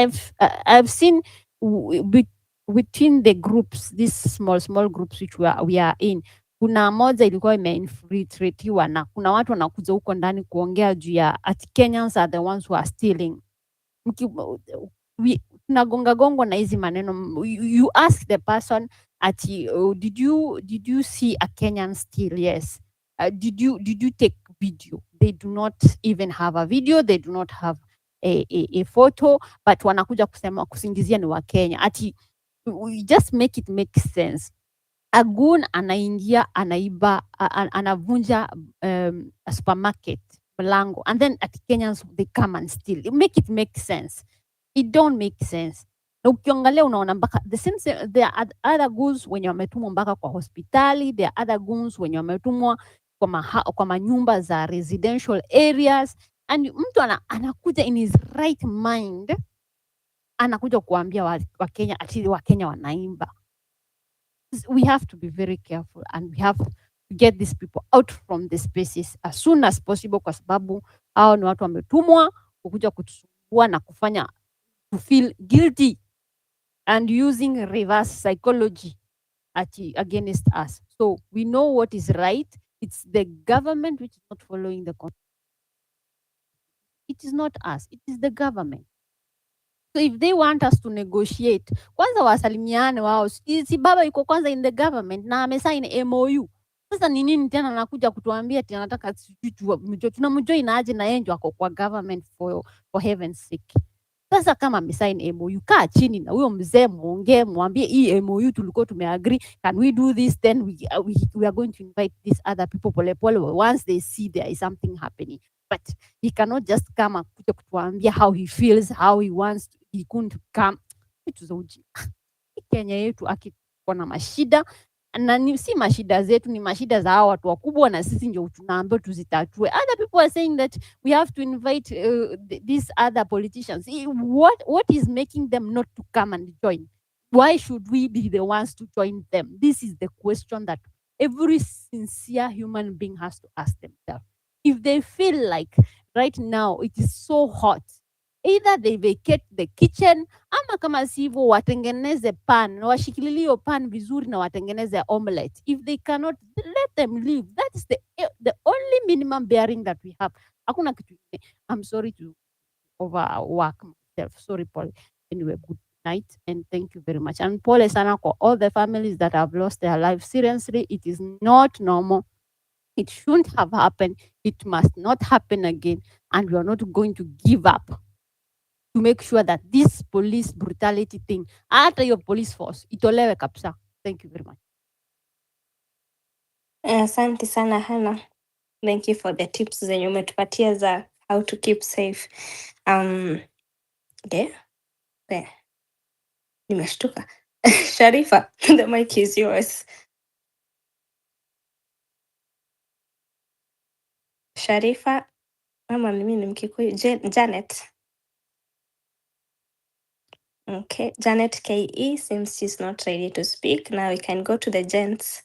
I've seen within the groups, these small groups which we are in, kuna moja ilikuwa imeinfiltratiwa na kuna watu wanakuja huko ndani kuongea juu ya ati Kenyans are the ones who are stealing. Tunagonga gongo na hizi maneno. You ask the person ati did you see a Kenyan steal? Yes. Did you take video? They do not even have a video. They do not have a photo, but wanakuja kusema kusingizia ni wa Kenya. Ati we just make it make sense. A goon anaingia anaiba anavunja a supermarket mlango, and then at Kenyans they come and steal. Make it make sense. It don't make sense. Na ukiangalia unaona mpaka the same there are other goons wenye wametumwa mpaka kwa hospitali, there are other goons wenye wametumwa kwa manyumba za residential areas, and mtu anakuja in his right mind anakuja kuambia Wakenya ati Wakenya wanaimba. We have to be very careful and we have to get these people out from the spaces as soon as possible, kwa sababu hao ni watu wametumwa kukuja kutusumbua na kufanya to feel guilty and using reverse psychology against us. So we know what is right. It's the government which is not following the constitution. It is not us, it is the government. So if they want us to negotiate, kwanza wasalimiane wao. Si baba yuko kwanza in the government na amesign MOU. Sasa ni nini tena anakuja kutuambia ati anataka tunamjoin aje na yeye ndio ako kwa government for heaven's sake. Sasa kama amesign MOU, kaa chini na huyo mzee muongee, mwambie hii MOU tulikuwa tumeagree, can we do this, then we are going to invite these other people pole once they see there is something happening. But he cannot just come and kutuambia how he feels, how he wants to, he couldn't come. Vitu za ujinga. Kenya yetu akikuwa na mashida na si mashida zetu, ni mashida za hao watu wakubwa, na sisi ndio tunaambiwa tuzitatue. Other people are saying that we have to invite these other politicians. What is making them not to come and join? Why should we be the ones to join them? This is the question that every sincere human being has to ask themselves. If they feel like right now it is so hot, either they vacate the kitchen, ama kama sivyo watengeneze pan, washikililie pan vizuri na watengeneze omelette. If they cannot, let them leave. That is the only minimum bearing that we have. Hakuna kitu kingine. I'm sorry to overwork myself. Sorry, Paul. Anyway, good night and thank you very much. And pole sana kwa all the families that have lost their lives. Seriously, it is not normal. It shouldn't have happened. It must not happen again. And we are not going to give up to make sure that this police brutality thing, hata your police force, itolewe kabisa. Thank you very much. Asante sana Hannah. Thank you for the tips zenye umetupatia za how to keep safe. Nimeshtuka. Sharifa, the mic is yours. Sharifa, mama mimi ni Mkikuyu. Janet. Okay, Janet KE seems she's not ready to speak. Now we can go to the gents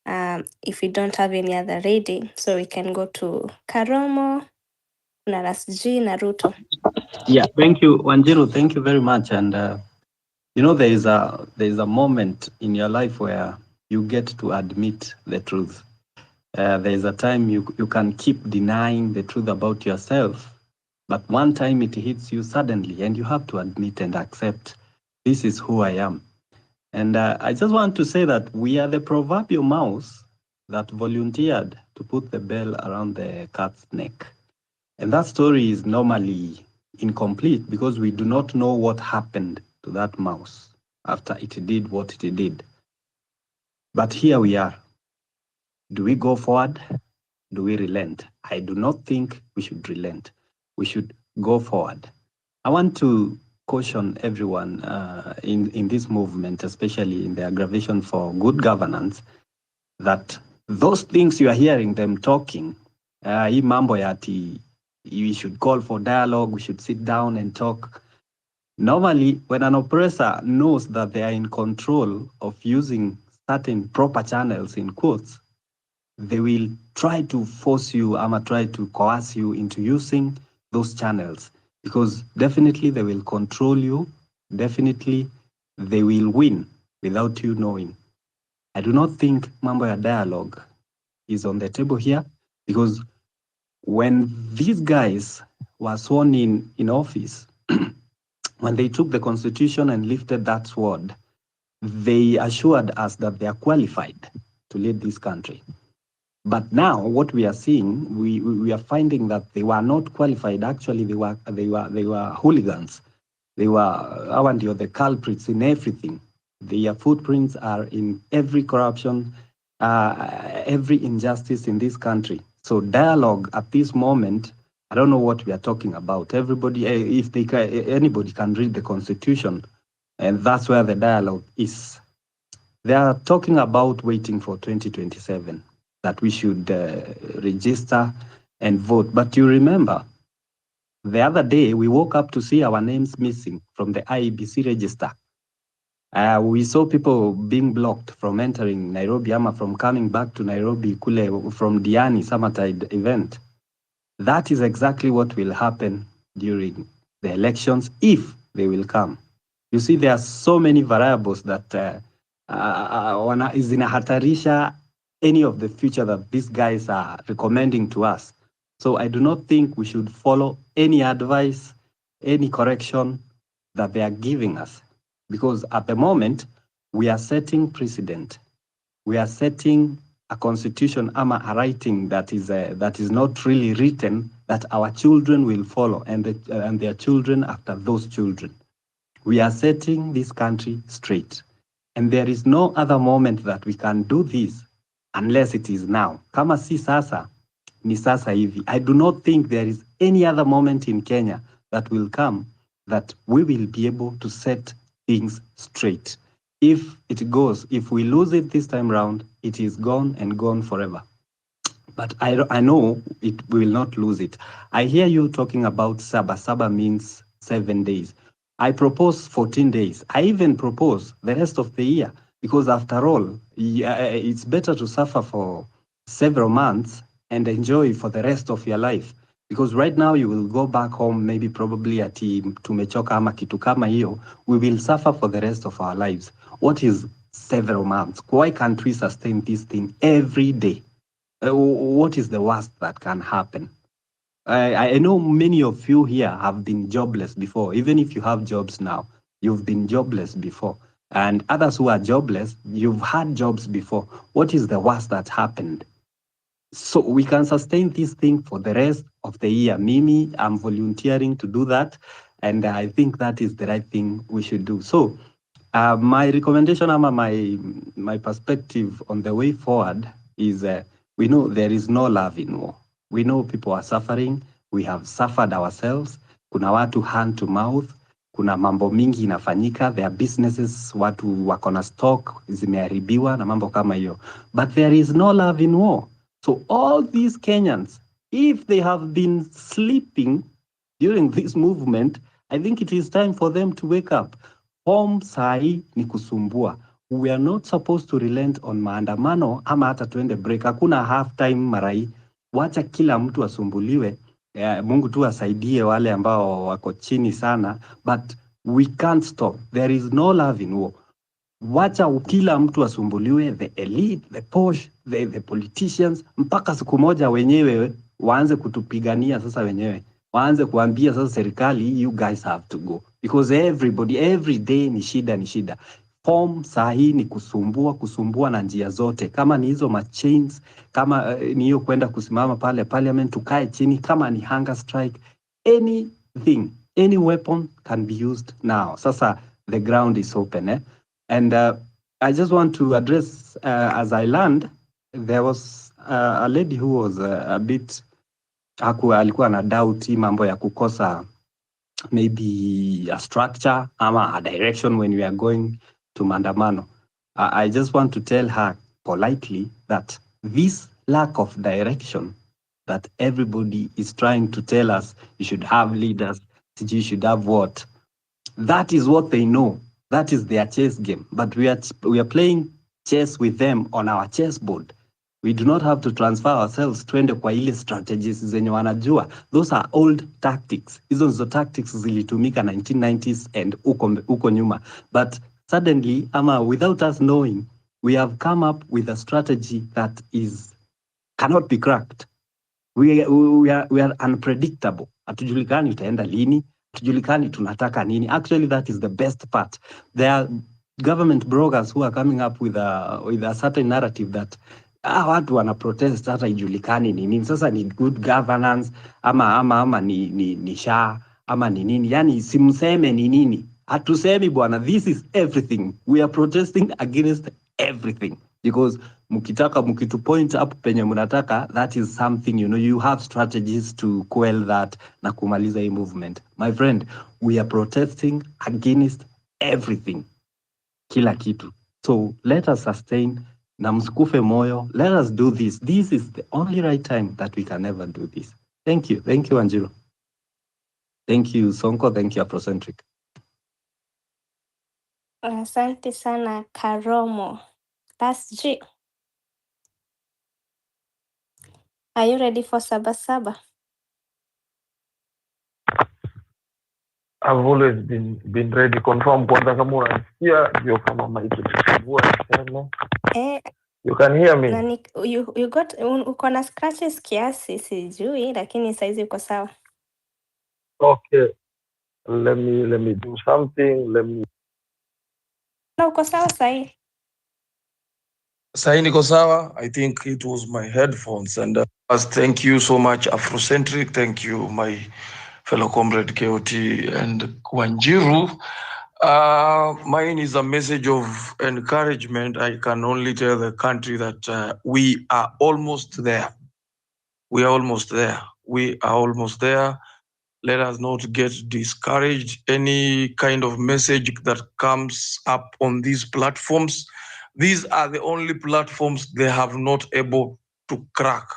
if we don't have any other ready. So we can go to Karomo, Narasji, Naruto. Yeah, thank you, Wanjiru. Thank you very much. And you know, there is a moment in your life where you get to admit the truth. There is a time you can keep denying the truth about yourself, but one time it hits you suddenly, and you have to admit and accept, this is who I am. And I just want to say that we are the proverbial mouse that volunteered to put the bell around the cat's neck. And that story is normally incomplete because we do not know what happened to that mouse after it did what it did. But here we are. Do we go forward? Do we relent? I do not think we should relent. We should go forward. I want to caution everyone in this movement, especially in the aggravation for good governance, that those things you are hearing them talking, hii mambo ya ati we should call for dialogue, we should sit down and talk. Normally, when an oppressor knows that they are in control of using certain proper channels in quotes, they will try to force you or try to coerce you into using those channels, because definitely they will control you. Definitely they will win without you knowing. I do not think mambo ya dialogue is on the table here, because when these guys were sworn in office, when they took the constitution and lifted that sword, they assured us that they are qualified to lead this country. But now what we are seeing, we are finding that they were not qualified. Actually, they were hooligans. They were the culprits in everything. Their footprints are in every corruption, every injustice in this country. So dialogue at this moment, I don't know what we are talking about. Everybody, if they can, anybody can read the constitution, and that's where the dialogue is. They are talking about waiting for 2027, that we should register and vote. But you remember, the other day we woke up to see our names missing from the IEBC register. We saw people being blocked from entering Nairobi, ama from coming back to Nairobi kule from Diani Summertide event. That is exactly what will happen during the elections, if they will come. You see, there are so many variables that zinahatarisha any of the future that these guys are recommending to us. So I do not think we should follow any advice, any correction that they are giving us, because at the moment we are setting precedent. We are setting a constitution, ama a writing that is not really written, that our children will follow, and their children after those children. We are setting this country straight, and there is no other moment that we can do this unless it is now. Kama si sasa, ni sasa hivi. I do not think there is any other moment in Kenya that will come that we will be able to set things straight. If we lose it this time round, it is gone and gone forever. But I know we will not lose it. I hear you talking about Saba. Saba means 7 days. I propose 14 days. I even propose the rest of the year, because after all, it's better to suffer for several months and enjoy for the rest of your life. Because right now you will go back home, maybe probably ati tumechoka ama kitu kama hiyo. We will suffer for the rest of our lives. What is several months? Why can't we sustain this thing every day? What is the worst that can happen? I know many of you here have been jobless before. Even if you have jobs now, you've been jobless before. And others who are jobless, you've had jobs before. What is the worst that happened? So we can sustain this thing for the rest of the year. Mimi, I'm volunteering to do that. And I think that is the right thing we should do. So my recommendation, my perspective on the way forward is we know there is no love in war. We know people are suffering. We have suffered ourselves. Kuna watu hand to mouth. Kuna mambo mingi inafanyika. There are businesses, watu wako na stock zimeharibiwa na mambo kama hiyo. But there is no love in war. So all these Kenyans, if they have been sleeping during this movement, I think it is time for them to wake up. Home sahi ni kusumbua. We are not supposed to relent on maandamano ama hata tuende break. Hakuna half time marai. Wacha kila mtu asumbuliwe. Mungu tu asaidie wale ambao wako chini sana. But we can't stop. There is no love in war. Wacha kila mtu asumbuliwe, the elite, the posh, the politicians, mpaka siku moja wenyewe waanze kutupigania sasa wenyewe. Waanze kuambia sasa serikali, you guys have to go. Because everybody, every day ni shida. Form sahi ni kusumbua na njia zote. Kama ni hizo chains, kama ni hiyo kwenda kusimama pale parliament, tukae chini, kama ni hunger strike, anything, any weapon can be used now. Sasa the ground is open. And I just want to address, as I learned, there was a lady who was a bit, alikuwa na doubt mambo ya kukosa maybe a structure ama a direction when we are going to maandamano. I just want to tell her politely that this lack of direction that everybody is trying to tell us, you should have leaders, you should have what? That is what they know. That is their chess game. But we are playing chess with them on our chessboard. We do not have to transfer ourselves twende kwa ile strategies zenye wanajua. Those are old tactics. Hizo ndizo tactics zilitumika 1990s and uko nyuma. But suddenly, without us knowing, we have come up with a strategy that cannot be cracked. We are unpredictable. Hatujulikani itaenda lini, hatujulikani tunataka nini. Actually, that is the best part. There are government bloggers who are coming up with a certain narrative that watu wana protest hata ijulikani ni nini. Sasa ni good governance ama ni sha ama ni nini. Yani simseme ni nini. Hatusemi bwana, this is everything. We are protesting against everything. Because mukitu point up penye munataka, that is something, you have strategies to quell that na kumaliza hii movement. My friend, we are protesting against everything. Kila kitu. So let us sustain na msikufe moyo. Let us do this. This is the only right time that we can ever do this. Thank you. Thank you, Wanjiru. Thank you, Sonko. Thank you, Afrocentric. Asante sana Karomo. That's G. Are you ready for Saba Saba? I've always been ready. Confirm kwanza kama unasikia, ndio kama mic itasumbua sana. You can hear me? Nani, you got uko na scratches kiasi sijui, lakini saizi uko sawa. Okay. Let me do something. Na uko sawa sahi. Sahi niko sawa. I think it was my headphones. And thank you so much, Afrocentric. Thank you, my fellow comrade KOT and Wanjiru. Mine is a message of encouragement. I can only tell the country that we are almost there. We are almost there. We are almost there. Let us not get discouraged. Any kind of message that comes up on these platforms, these are the only platforms they have not able to crack.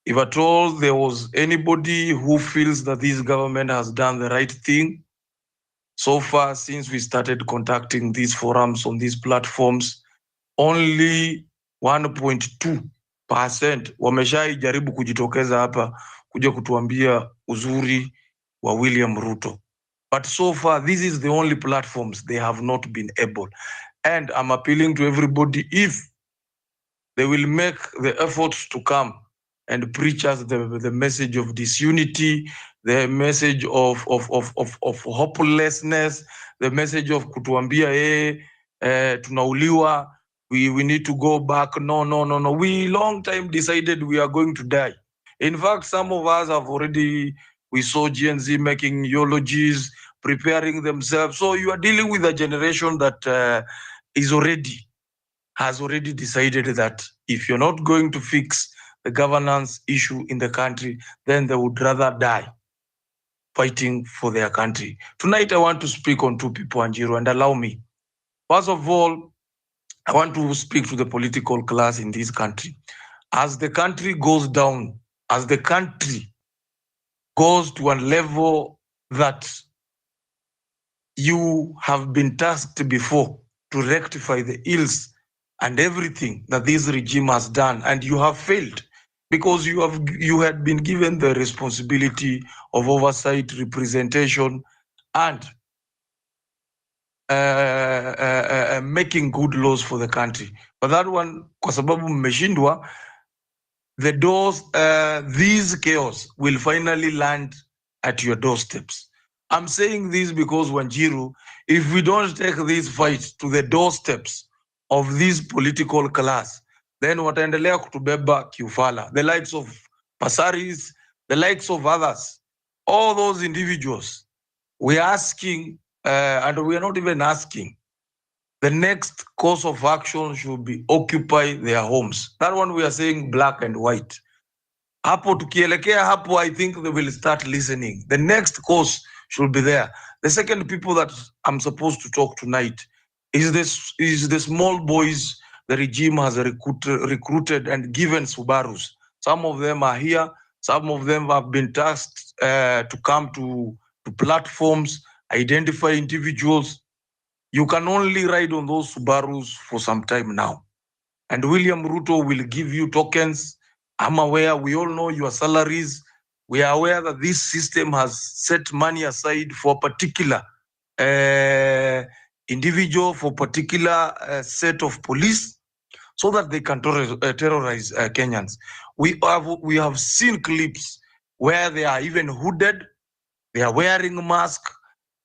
If at all there was anybody who feels that this government has done the right thing, so far since we started contacting these forums on these platforms, only 1.2% wameshaijaribu kujitokeza hapa kuja kutuambia uzuri wa William Ruto. But so far, this is the only platforms they have not been able. And I'm appealing to everybody, if they will make the efforts to come and preach us the message of disunity, the message of hopelessness, the message of kutuambia tunauliwa, we need to go back. No. We long time decided we are going to die. In fact, some of us have already, we saw Gen Z making eulogies, preparing themselves. So you are dealing with a generation that has already decided that if you're not going to fix the governance issue in the country, then they would rather die fighting for their country. Tonight, I want to speak on two people, Anjiro, and allow me. First of all, I want to speak to the political class in this country. As the country goes down, as the country goes to a level that you have been tasked before to rectify the ills and everything that this regime has done, and you have failed because you had been given the responsibility of oversight, representation, and making good laws for the country. But that one, kwa sababu mmeshindwa, the doors, these chaos will finally land at your doorsteps. I'm saying this because, Wanjiru, if we don't take this fight to the doorsteps of this political class, then wataendelea kutubeba kiufala. The likes of Pasaris, the likes of others, all those individuals, we are asking, and we are not even asking, the next course of action should be occupy their homes. That one we are saying black and white. Hapo tukielekea hapo, I think they will start listening. The next course should be there. The second people that I'm supposed to talk tonight is the small boys the regime has recruited and given Subarus. Some of them are here. Some of them have been tasked to come to platforms identify individuals. You can only ride on those Subarus for some time now. And William Ruto will give you tokens. I'm aware, we all know your salaries. We are aware that this system has set money aside for particular individual, for particular set of police, so that they can terrorize Kenyans. We have seen clips where they are even hooded, they are wearing a mask,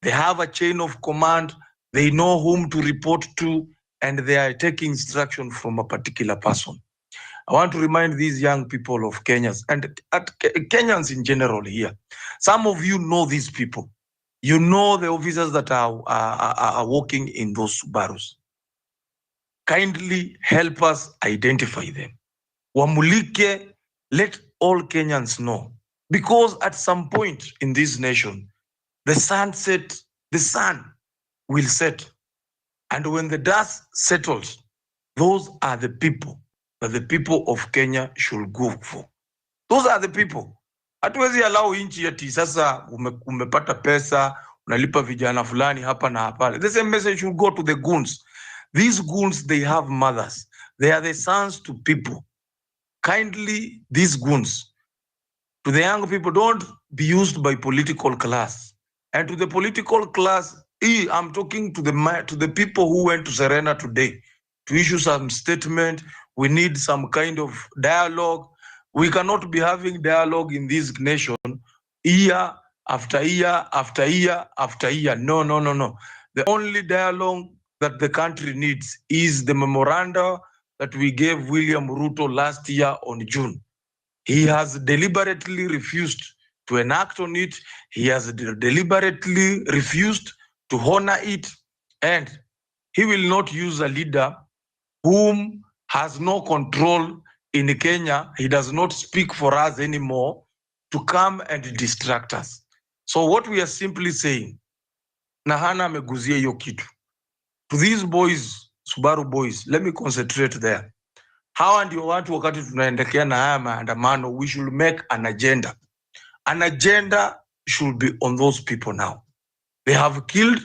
they have a chain of command, they know whom to report to, and they are taking instruction from a particular person. I want to remind these young people of Kenya and Kenyans in general here. Some of you know these people. You know the officers that are working in those Subarus. Kindly help us identify them. Wamulike, let all Kenyans know. Because at some point in this nation, the sun will set. And when the dust settles, those are the people that the people of Kenya should go for. Those are the people. Hatuwezi allow inchi eti sasa umepata pesa, unalipa vijana fulani hapa na hapa. The same message should go to the goons. These goons, they have mothers. They are the sons to people. Kindly, these goons, to the young people, don't be used by political class. And to the political class, I'm talking to the people who went to Serena today to issue some statement. We need some kind of dialogue. We cannot be having dialogue in this nation year after year after year after year. No. The only dialogue that the country needs is the memoranda that we gave William Ruto last year on June. He has deliberately refused to enact on it. He has deliberately refused to honor it. And he will not use a leader whom has no control in Kenya. He does not speak for us anymore to come and distract us. So what we are simply saying, Nahana ameguzia hiyo kitu. To these boys, Subaru boys, let me concentrate there. Hawa ndio watu wakati tunaendelea na haya maandamano, we should make an agenda. An agenda should be on those people now. They have killed,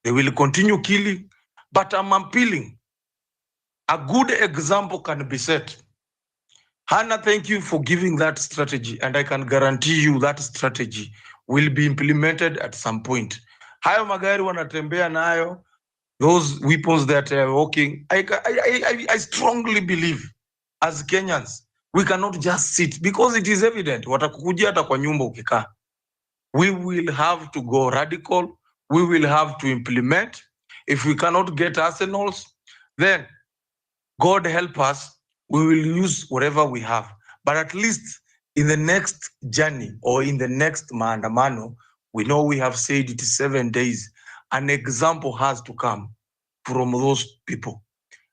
they will continue killing, but I'm appealing. A good example can be set. Hannah, thank you for giving that strategy, and I can guarantee you that strategy will be implemented at some point. Hayo magari wanatembea nayo, those weapons that are walking, I strongly believe as Kenyans, we cannot just sit because it is evident watakukujia hata kwa nyumba ukikaa. We will have to go radical. We will have to implement. If we cannot get arsenals, then God help us, we will use whatever we have. But at least in the next journey or in the next maandamano, we know we have said it is 7 days. An example has to come from those people.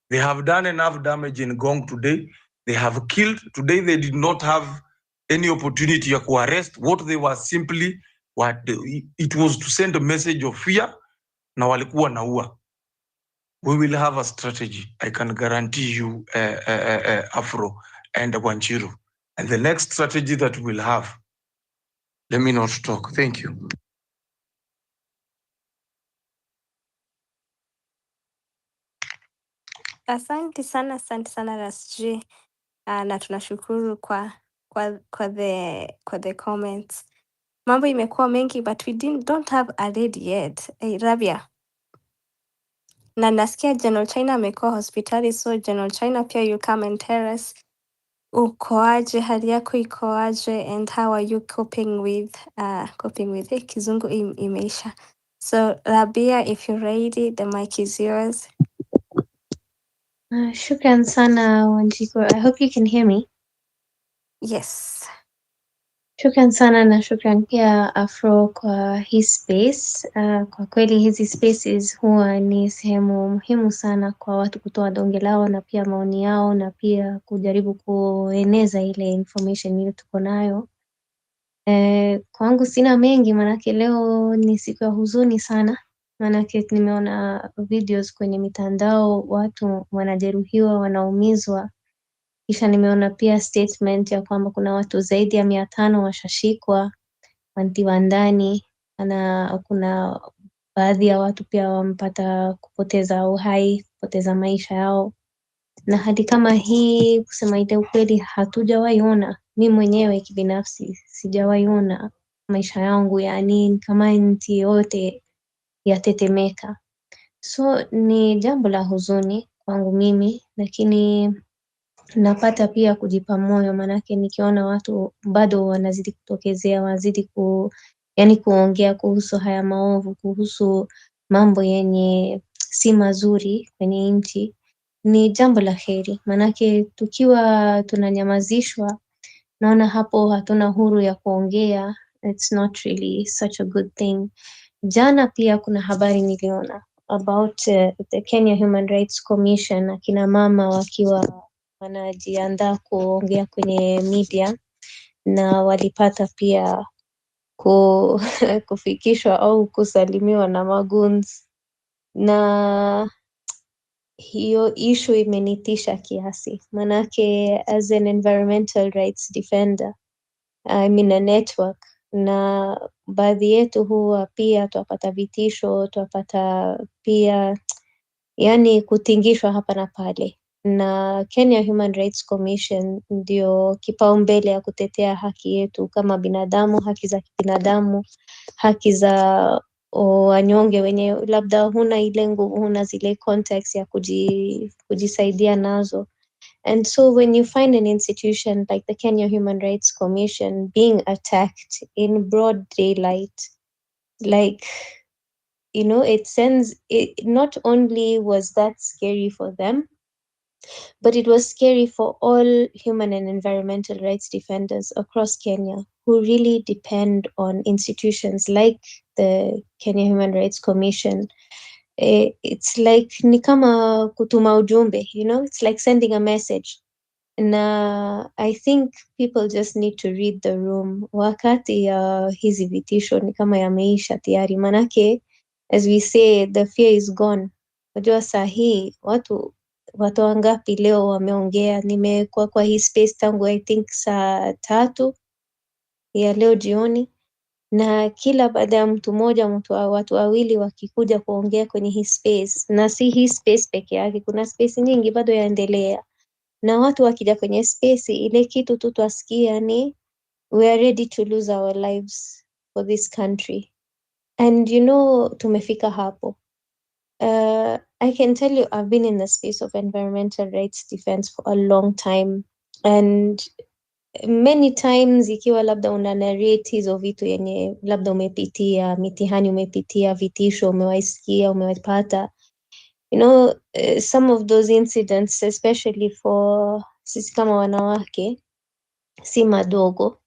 They have done enough damage in Gong today. They have killed. Today they did not have any opportunity to arrest. What they were simply, it was to send a message of fear. Na walikuwa naua. We will have a strategy. I can guarantee you, Afro and Wanjiru. And the next strategy that we'll have, let me not talk. Thank you. Asante sana Rasji. Na tunashukuru kwa the comments. Mambo imekuwa mengi, but we don't have a lady yet. Hey, Rabia. Na nasikia General China amekuwa hospitali, so General China pia you come and tell us ukoaje, hali yako ikoaje, and how are you coping with kizungu imeisha. So Rabia, if you're ready, the mic is yours. Shukran sana Wanjiku. I hope you can hear me. Yes. Shukran sana na shukran pia Afro kwa hii space. Kwa kweli hizi spaces huwa ni sehemu muhimu sana kwa watu kutoa donge lao na pia maoni yao na pia kujaribu kueneza ile information ile tuko nayo. Kwangu sina mengi manake leo ni siku ya huzuni sana. Manake nimeona videos kwenye mitandao, watu wanajeruhiwa, wanaumizwa. Kisha nimeona pia statement ya kwamba kuna watu zaidi ya 500 washashikwa, wantiwa ndani, kuna baadhi ya watu pia wamepata kupoteza uhai, kupoteza maisha yao. Na hali kama hii, kusema ile ukweli, hatujawahi ona. Mimi mwenyewe kibinafsi sijawahi ona maisha yangu, yani kama nchi yote yatetemeka. So ni jambo la huzuni kwangu mimi, lakini napata pia kujipa moyo, manake nikiona watu bado wanazidi kutokezea, wanazidi yani kuongea kuhusu haya maovu, kuhusu mambo yenye si mazuri kwenye nchi, ni jambo la heri. Manake tukiwa tunanyamazishwa, naona hapo hatuna huru ya kuongea. It's not really such a good thing. Jana pia kuna habari niliona about the Kenya Human Rights Commission, akina mama wakiwa wanajiandaa kuongea kwenye media, na walipata pia kufikishwa au kusalimiwa na magoons, na hiyo issue imenitisha kiasi, manake as an environmental rights defender, I mean a network, na baadhi yetu huwa pia twapata vitisho, twapata pia yani kutingishwa hapa na pale, na Kenya Human Rights Commission ndio kipaumbele ya kutetea haki yetu kama binadamu, haki za kibinadamu, haki za wanyonge wenye labda huna ile nguvu, huna zile contacts ya kujisaidia nazo. And so when you find an institution like the Kenya Human Rights Commission being attacked in broad daylight, like, you know, not only was that scary for them, but it was scary for all human and environmental rights defenders across Kenya who really depend on institutions like the Kenya Human Rights Commission. It's like ni kama kutuma ujumbe, you know, it's like sending a message. Na I think people just need to read the room. Wakati ya hizi vitisho ni kama yameisha tayari, manake as we say, the fear is gone. Unajua saa hii watu wangapi leo wameongea? Nimekuwa kwa hii space tangu I think saa 3 ya leo jioni, na kila baada ya mtu mmoja watu wawili wakikuja kuongea kwenye hii space, na si hii space peke yake, kuna space nyingi bado yaendelea, na watu wakija kwenye space ile kitu tu twasikia ni we are ready to lose our lives for this country. And you know, tumefika hapo. I can tell you, I've been in the space of environmental rights defense for a long time, and many times ikiwa labda una narrate hizo vitu yenye labda umepitia, mitihani umepitia, vitisho umewaisikia, umewapata, you know, some of those incidents, especially for sisi kama wanawake, si madogo.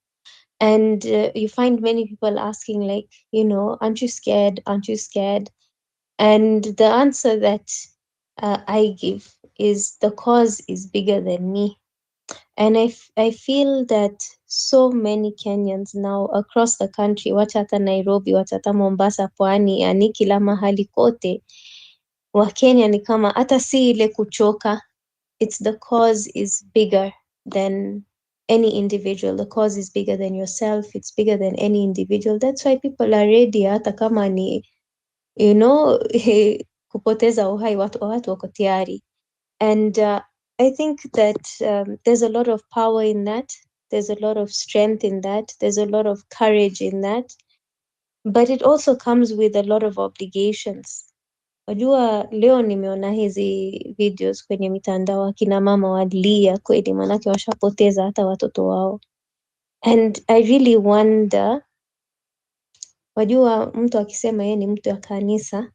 And you find many people asking like, you know, aren't you scared? Aren't you scared? And the answer that I give is the cause is bigger than me. And I feel that so many Kenyans now across the country, wacha hata Nairobi, wacha hata Mombasa, Pwani, yani kila mahali kote, Wakenya ni kama hata si ile kuchoka. It's the cause is bigger than any individual. The cause is bigger than yourself. It's bigger than any individual. That's why people are ready, hata kama ni, you know, kupoteza uhai, watu wako tayari. And I think that there's a lot of power in that. There's a lot of strength in that. There's a lot of courage in that. But it also comes with a lot of obligations. Wajua leo nimeona hizi videos kwenye mitandao, akina mama walia kweli, manake washapoteza hata watoto wao. And I really wonder, wajua mtu akisema yeye ni mtu wa kanisa,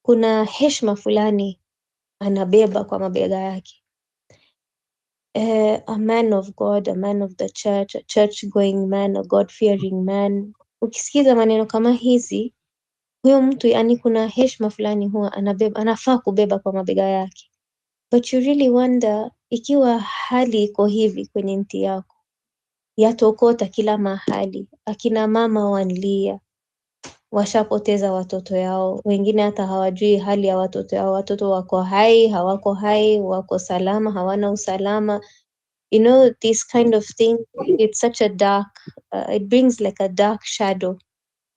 kuna heshima fulani anabeba kwa mabega yake. A man of God, a man of the church, a church-going man, a God-fearing man. Ukisikiza maneno kama hizi, huyo mtu yani kuna heshima fulani huwa anafaa kubeba kwa mabega yake. But you really wonder, ikiwa hali iko hivi kwenye nchi yako, yatokota kila mahali, akina mama wanlia, washapoteza watoto yao, wengine hata hawajui hali ya watoto yao, watoto wako hai, hawako hai, wako salama, hawana usalama. You know, this kind of thing, it's such a dark, it brings like a dark shadow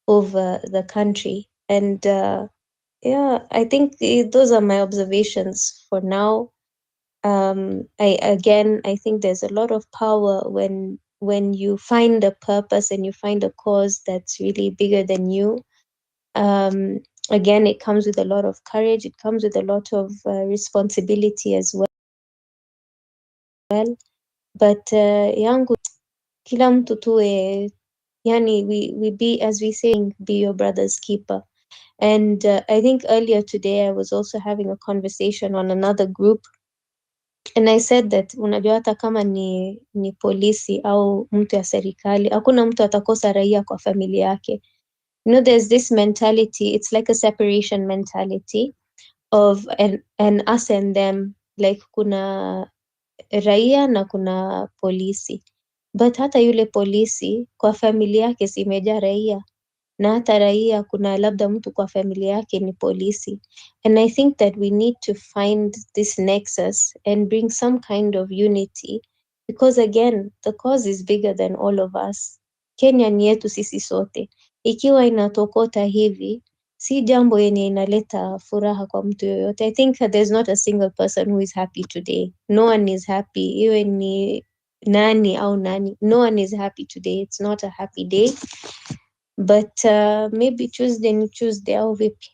over the country. And yeah, I think those are my observations for now. I think there's a lot of power when you find a purpose and you find a cause that's really bigger than you. Again, it comes with a lot of courage. It comes with a lot of responsibility as well. But yangu kila mtu tuwe, yani we be, as we saying, be your brother's keeper. And I think earlier today I was also having a conversation on another group, and I said that unajua hata kama ni polisi au mtu ya serikali, hakuna mtu atakosa raia kwa familia yake. You know, there's this mentality, it's like a separation mentality of an us and them, like kuna raia na kuna polisi, but hata yule polisi kwa familia yake si imejaa raia, na hata raia kuna labda mtu kwa familia yake ni polisi. And I think that we need to find this nexus and bring some kind of unity, because again, the cause is bigger than all of us. Kenya ni yetu sisi sote. Ikiwa inatokota hivi, si jambo yenye inaleta furaha kwa mtu yoyote. I think there's not a single person who is happy today. No one is happy. Iwe ni nani au nani. No one is happy today. It's not a happy day. But maybe Tuesday ni Tuesday au vipi.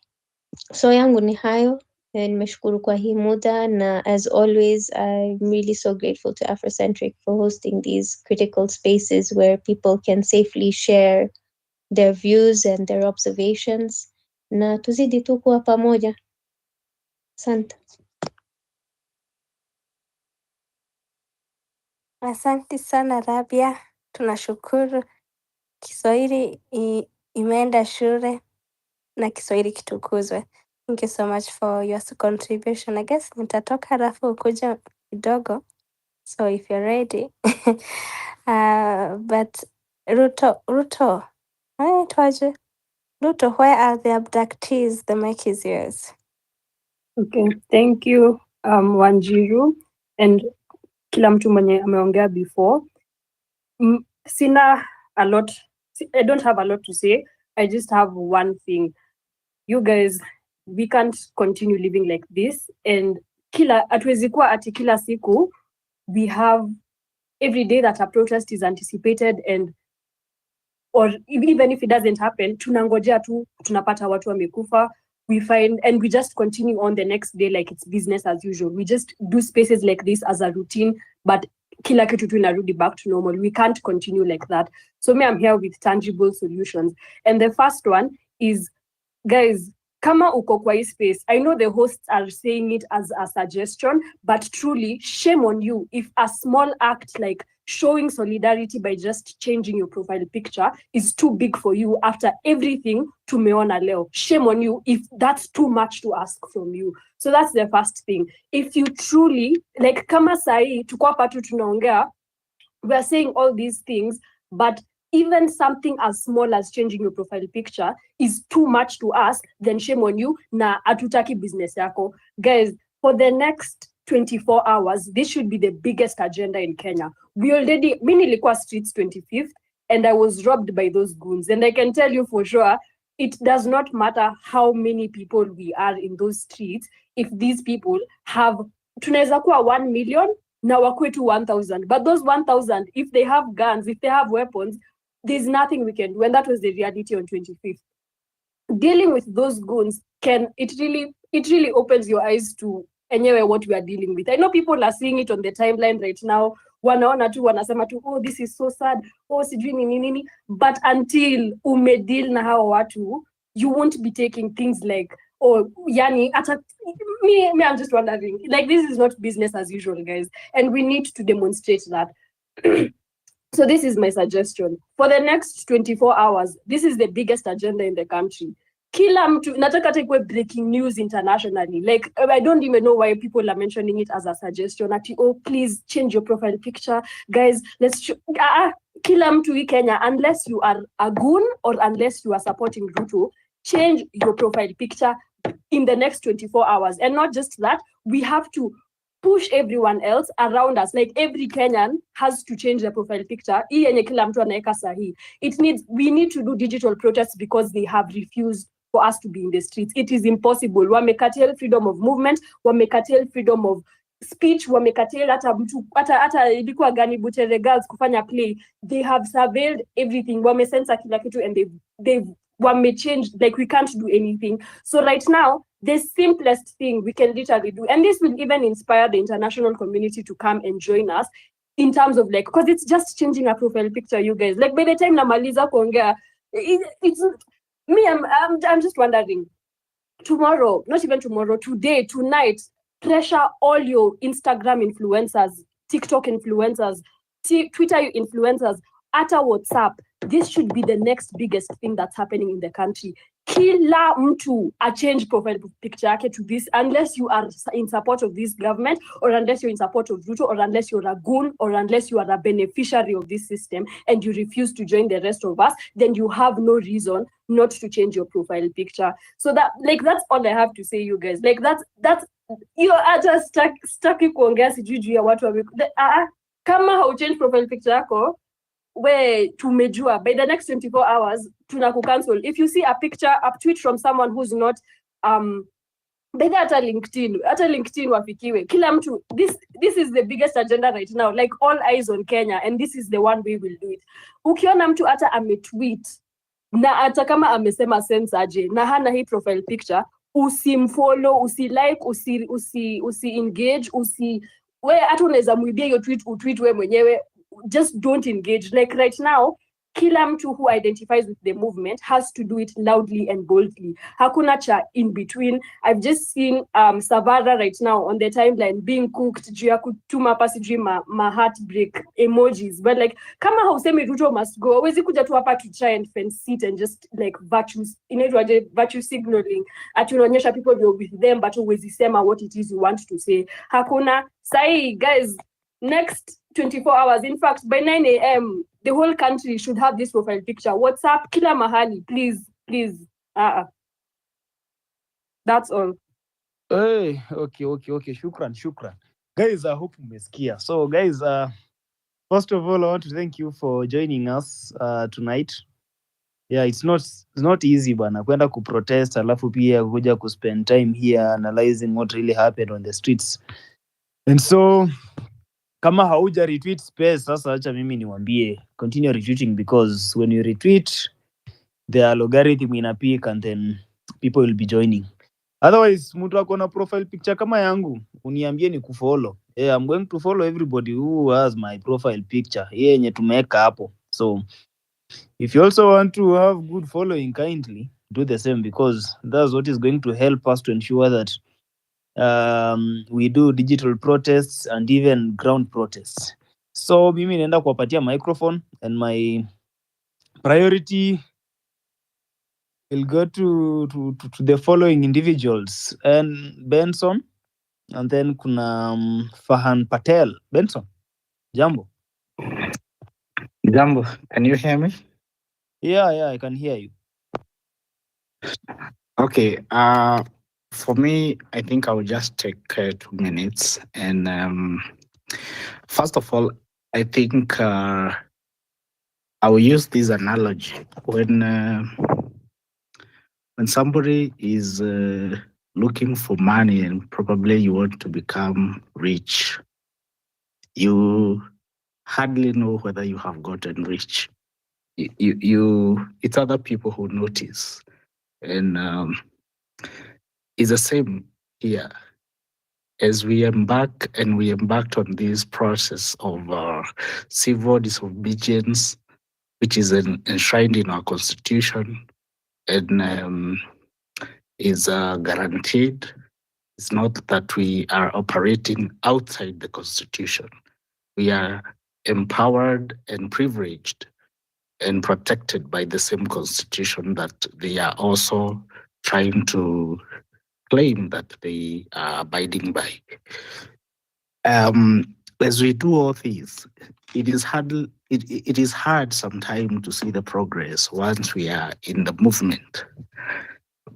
So yangu ni hayo. Nimeshukuru kwa hii muda, na as always I'm really so grateful to Afrocentric for hosting these critical spaces where people can safely share their views and their observations, na tuzidi tu kuwa pamoja. Asante. Asante sana Rabia, tunashukuru. Kiswahili imeenda shule na Kiswahili kitukuzwe. Thank you so much for your contribution. I guess nitatoka halafu ukuja kidogo, so if you're ready. But Ruto, twaje? Ruto, where are the abductees? The mic is yours. Okay, thank you Wanjiru and kila mtu mwenye ameongea before. Sina a lot, I don't have a lot to say. I just have one thing. You guys, we can't continue living like this, and hatuwezi kuwa ati kila siku we have every day that a protest is anticipated, and or even if it doesn't happen, tunangojea tu tunapata watu wamekufa, we find, and we just continue on the next day like it's business as usual. We just do spaces like this as a routine, but kila kitu tu inarudi back to normal. We can't continue like that. So I'm here with tangible solutions. And the first one is, guys, kama uko kwa hii space, I know the hosts are saying it as a suggestion, but truly, shame on you if a small act like showing solidarity by just changing your profile picture is too big for you after everything tumeona leo. Shame on you if that's too much to ask from you. So that's the first thing. If you truly, like kama sahi, tuko hapa tu tunaongea, we are saying all these things, but even something as small as changing your profile picture is too much to ask, then shame on you, na atutaki business yako. Guys, for the next 24 hours, this should be the biggest agenda in Kenya. We already, mimi nilikuwa streets 25th, and I was robbed by those goons. And I can tell you for sure, it does not matter how many people we are in those streets, if these people have, tunaweza kuwa 1 million, na wakwe to 1,000. But those 1,000, if they have guns, if they have weapons, there's nothing we can do. And that was the reality on 25th. Dealing with those goons it really opens your eyes to anyway what we are dealing with. I know people are seeing it on the timeline right now. Wanaona tu, wanasema tu, oh, this is so sad. Oh, sijui nini. But until umedeal na hao watu, you won't be taking things like, oh, yani, me, I'm just wondering, like, this is not business as usual, guys. And we need to demonstrate that. So this is my suggestion. For the next 24 hours, this is the biggest agenda in the country. Kila mtu, nataka tekwe breaking news internationally. Like, I don't even know why people are mentioning it as a suggestion. Ati, oh, please change your profile picture. Guys, let's kila mtu in Kenya, unless you are a goon or unless you are supporting Ruto, change your profile picture in the next 24 hours. And not just that, we have to push everyone else around us. Like every Kenyan has to change their profile picture. We need to do digital protests because they have refused for us to be in the streets. It is impossible. Wamekatiel freedom of movement, wamekatiel freedom of speech, wamekatiel hata ilikuwa gani Butere girls kufanya play. They have surveilled everything, wamesensor kila kitu, and they've wamechanged, like we can't do anything. So right now, the simplest thing we can literally do, and this will even inspire the international community to come and join us, in terms of like, because it's just changing a profile picture, you guys. Like by the time namaliza kuongea, it's me. I'm just wondering. Tomorrow, not even tomorrow, today, tonight, pressure all your Instagram influencers, TikTok influencers, Twitter influencers, ata WhatsApp. This should be the next biggest thing that's happening in the country. Kila mtu a change profile picture yake to this, unless you are in support of this government, or unless you're in support of Ruto, or unless you're a goon, or unless you are a beneficiary of this system and you refuse to join the rest of us, then you have no reason not to change your profile picture. So that, like, that's all I have to say, you guys. Like that's you are just stuck kuongea sijui juu ya watu kama hauchange profile picture yako, we tumejua by the next 24 hours tunakucancel. If you see a picture, a tweet from someone who's not by the hata LinkedIn wafikiwe kila mtu. This is the biggest agenda right now, like all eyes on Kenya, and this is the one way we'll do it. Ukiona mtu hata ametweet na hata kama amesema sense aje na hana hii profile picture, usimfollow, usilike, usi engage, we hata unaweza muibia hiyo tweet we mwenyewe. Just don't engage. Like right now, kila mtu who identifies with the movement has to do it loudly and boldly. Hakuna cha in between. I've just seen Savara right now on the timeline being cooked juu ya kutuma pasi juu ma heartbreak emojis. But like, kama hausemi Ruto must go, wezi kuja tu hapa to try and fence it and just like virtue signaling. Ati unaonyesha people you're with them, but huwezi sema what it is you want to say. Hakuna. Sai, guys, next 24 hours, in fact, by 9 a.m., the whole country should have this profile picture. WhatsApp, kila mahali, please. That's all. Hey, okay. Shukran. Guys, I hope umesikia. So, guys, first of all, I want to thank you for joining us tonight. Yeah, it's not easy bana kwenda kuprotest alafu pia kuja kuspend time here analyzing what really happened on the streets. And so kama hauja retweet space, sasa acha mimi niwaambie continue retweeting, because when you retweet the algorithm ina peak and then people will be joining. Otherwise mtu ako na profile picture kama yangu uniambie ni kufollow. Yeah, I'm going to follow everybody who has my profile picture yenye tumeweka hapo. So if you also want to have good following, kindly do the same, because that's what is going to help us to ensure that we do digital protests and even ground protests. So mimi naenda kuwapatia microphone, and my priority will go to the following individuals, and Benson, and then kuna Fahan Patel. Benson, jambo. Jambo, can you hear me? Yeah, I can hear you. Okay, for me, I think I will just take 2 minutes. And first of all, I think I will use this analogy. When somebody is looking for money and probably you want to become rich, you hardly know whether you have gotten rich. It's other people who notice. And it's the same here. As we embarked on this process of civil disobedience, which is enshrined in our constitution and is guaranteed. It's not that we are operating outside the constitution. We are empowered and privileged and protected by the same constitution that they are also trying to claim that they are abiding by. As we do all these, it is hard sometimes to see the progress once we are in the movement.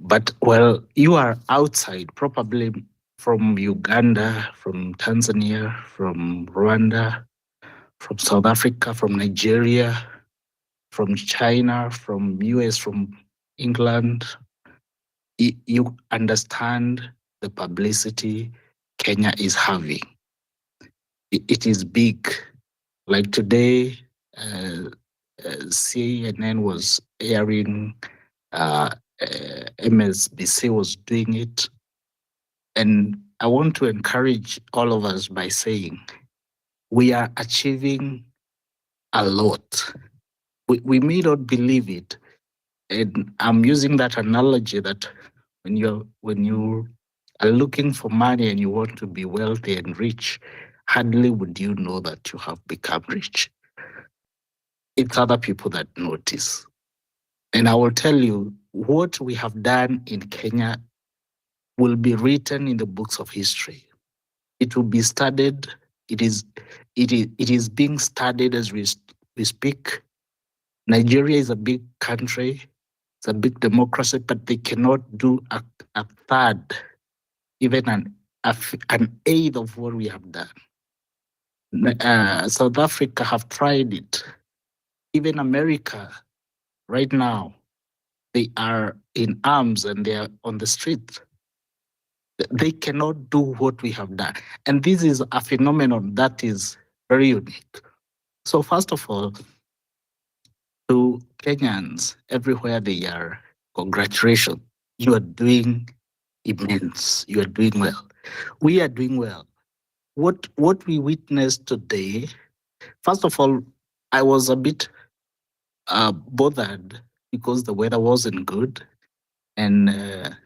But well, you are outside, probably from Uganda, from Tanzania, from Rwanda, from South Africa, from Nigeria, from China, from US, from England, you understand the publicity Kenya is having. It is big. Like today, CNN was airing, MSBC was doing it. And I want to encourage all of us by saying we are achieving a lot. We may not believe it. And I'm using that analogy that when you are looking for money and you want to be wealthy and rich, hardly would you know that you have become rich. It's other people that notice. And I will tell you, what we have done in Kenya will be written in the books of history. It will be studied. It is being studied as we speak. Nigeria is a big country. It's a big democracy, but they cannot do a third, even an eighth of what we have done. South Africa have tried it. Even America, right now, they are in arms and they are on the street. They cannot do what we have done. And this is a phenomenon that is very unique. So first of all, to Kenyans, everywhere they are, congratulations. You are doing immense. You are doing well. We are doing well. What we witnessed today, first of all, I was a bit bothered because the weather wasn't good, and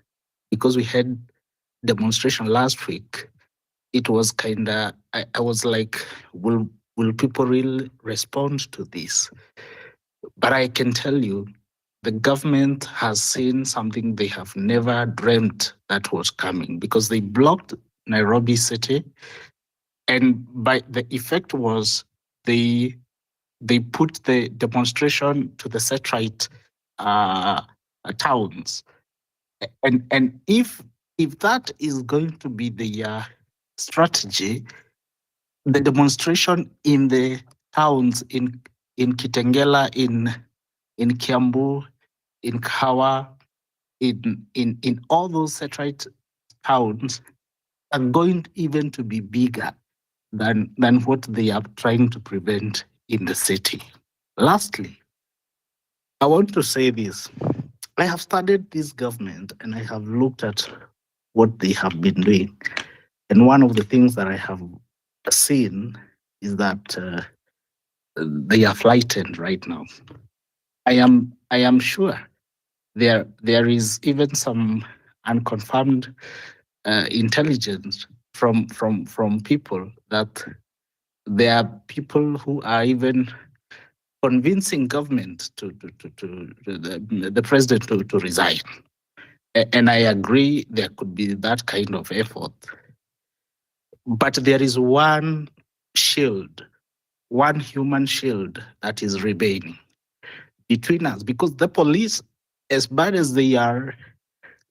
because we had demonstration last week, it was kinda. I was like, will people really respond to this? But I can tell you, the government has seen something they have never dreamt that was coming, because they blocked Nairobi city, and by the effect was they put the demonstration to the satellite towns, and if that is going to be the strategy, the demonstration in the towns in Kitengela, in Kiambu, in Kawa, in all those satellite towns are going even to be bigger than what they are trying to prevent in the city. Lastly, I want to say this. I have studied this government and I have looked at what they have been doing. And one of the things that I have seen is that they are frightened right now. I am sure there is even some unconfirmed intelligence from people that there are people who are even convincing government to the president to resign. And I agree there could be that kind of effort. But there is one shield, one human shield that is remaining between us, because the police, as bad as they are,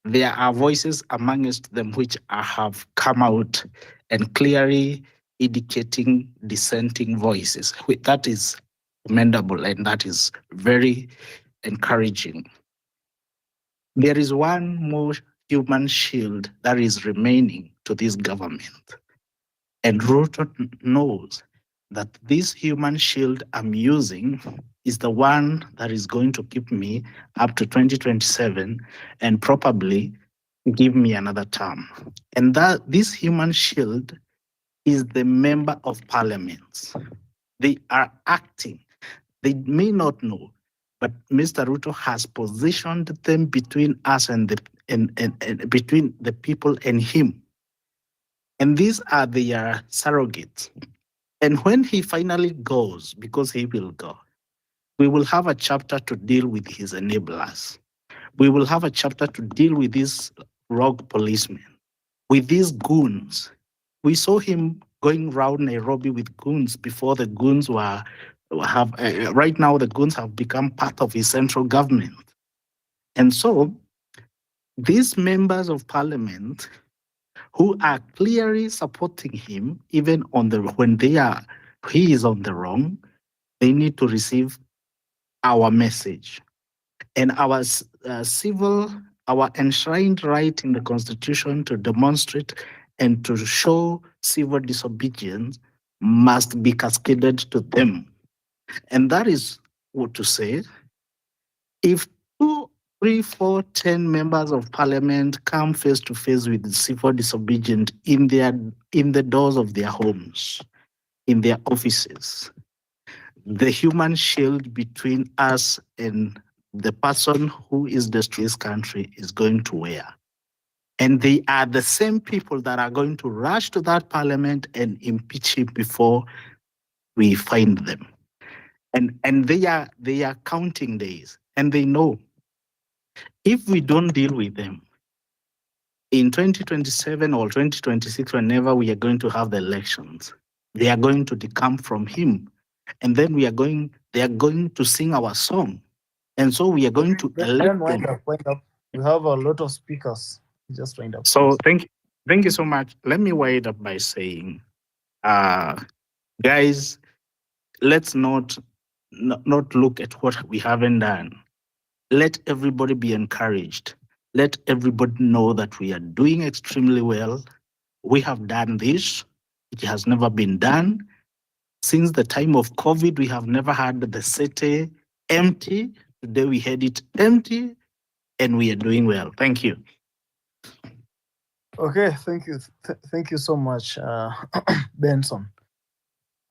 there are voices amongst them which have come out and clearly indicating dissenting voices. That is commendable and that is very encouraging. There is one more human shield that is remaining to this government. And Ruto knows that this human shield I'm using is the one that is going to keep me up to 2027 and probably give me another term. And that this human shield is the member of parliaments. They are acting. They may not know, but Mr. Ruto has positioned them between us and between the people and him. And these are their surrogates. And when he finally goes, because he will go, we will have a chapter to deal with his enablers. We will have a chapter to deal with these rogue policemen, with these goons. We saw him going around Nairobi with goons before the goons right now the goons have become part of his central government. And so these members of parliament who are clearly supporting him, even when he is on the wrong, they need to receive our message. And our our enshrined right in the Constitution to demonstrate and to show civil disobedience must be cascaded to them. And that is what to say. If 2, 3, 4, 10 members of parliament come face to face with civil disobedience in the doors of their homes, in their offices, the human shield between us and the person who is destroying this country is going to wear. And they are the same people that are going to rush to that parliament and impeach him before we find them. And they are counting days, and they know if we don't deal with them in 2027 or 2026, whenever we are going to have the elections, they are going to decamp from him, and then they are going to sing our song, and so we are going to elect Wind them. up. You have a lot of speakers. Just wind up. So thank you so much. Let me wind up by saying, guys, let's not look at what we haven't done. Let everybody be encouraged. Let everybody know that we are doing extremely well. We have done this. It has never been done. Since the time of COVID, we have never had the city empty. Today we had it empty, and we are doing well. Thank you. Okay, thank you. Thank you so much, Benson.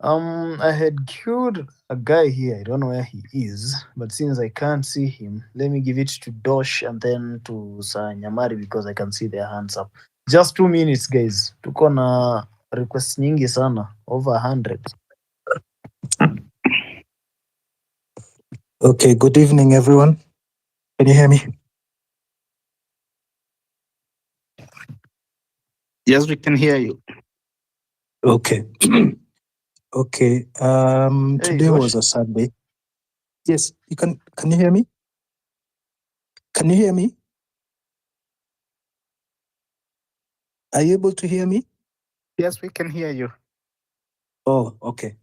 I had queued a guy here. I don't know where he is, but since I can't see him, let me give it to Dosh and then to Sanyamari because I can see their hands up. Just 2 minutes, guys. Tuko na request nyingi sana, over 100. Okay, good evening, everyone. Can you hear me? Yes, we can hear you. Okay. Okay. Today was a Sunday. Yes, you can you hear me? Can you hear me? Are you able to hear me? Yes, we can hear you. Oh, okay.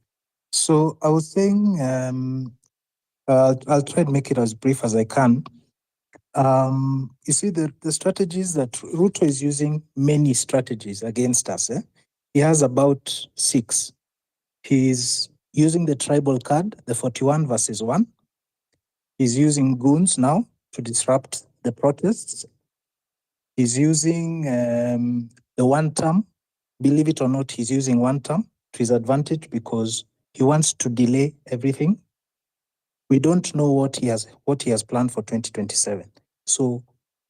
So I was saying, I'll try and make it as brief as I can. You see, the strategies that Ruto is using, many strategies against us. He has about 6. He's using the tribal card, the 41 versus 1. He's using goons now to disrupt the protests. He's using the one term. Believe it or not, he's using one term to his advantage because he wants to delay everything. We don't know what he has planned for 2027. So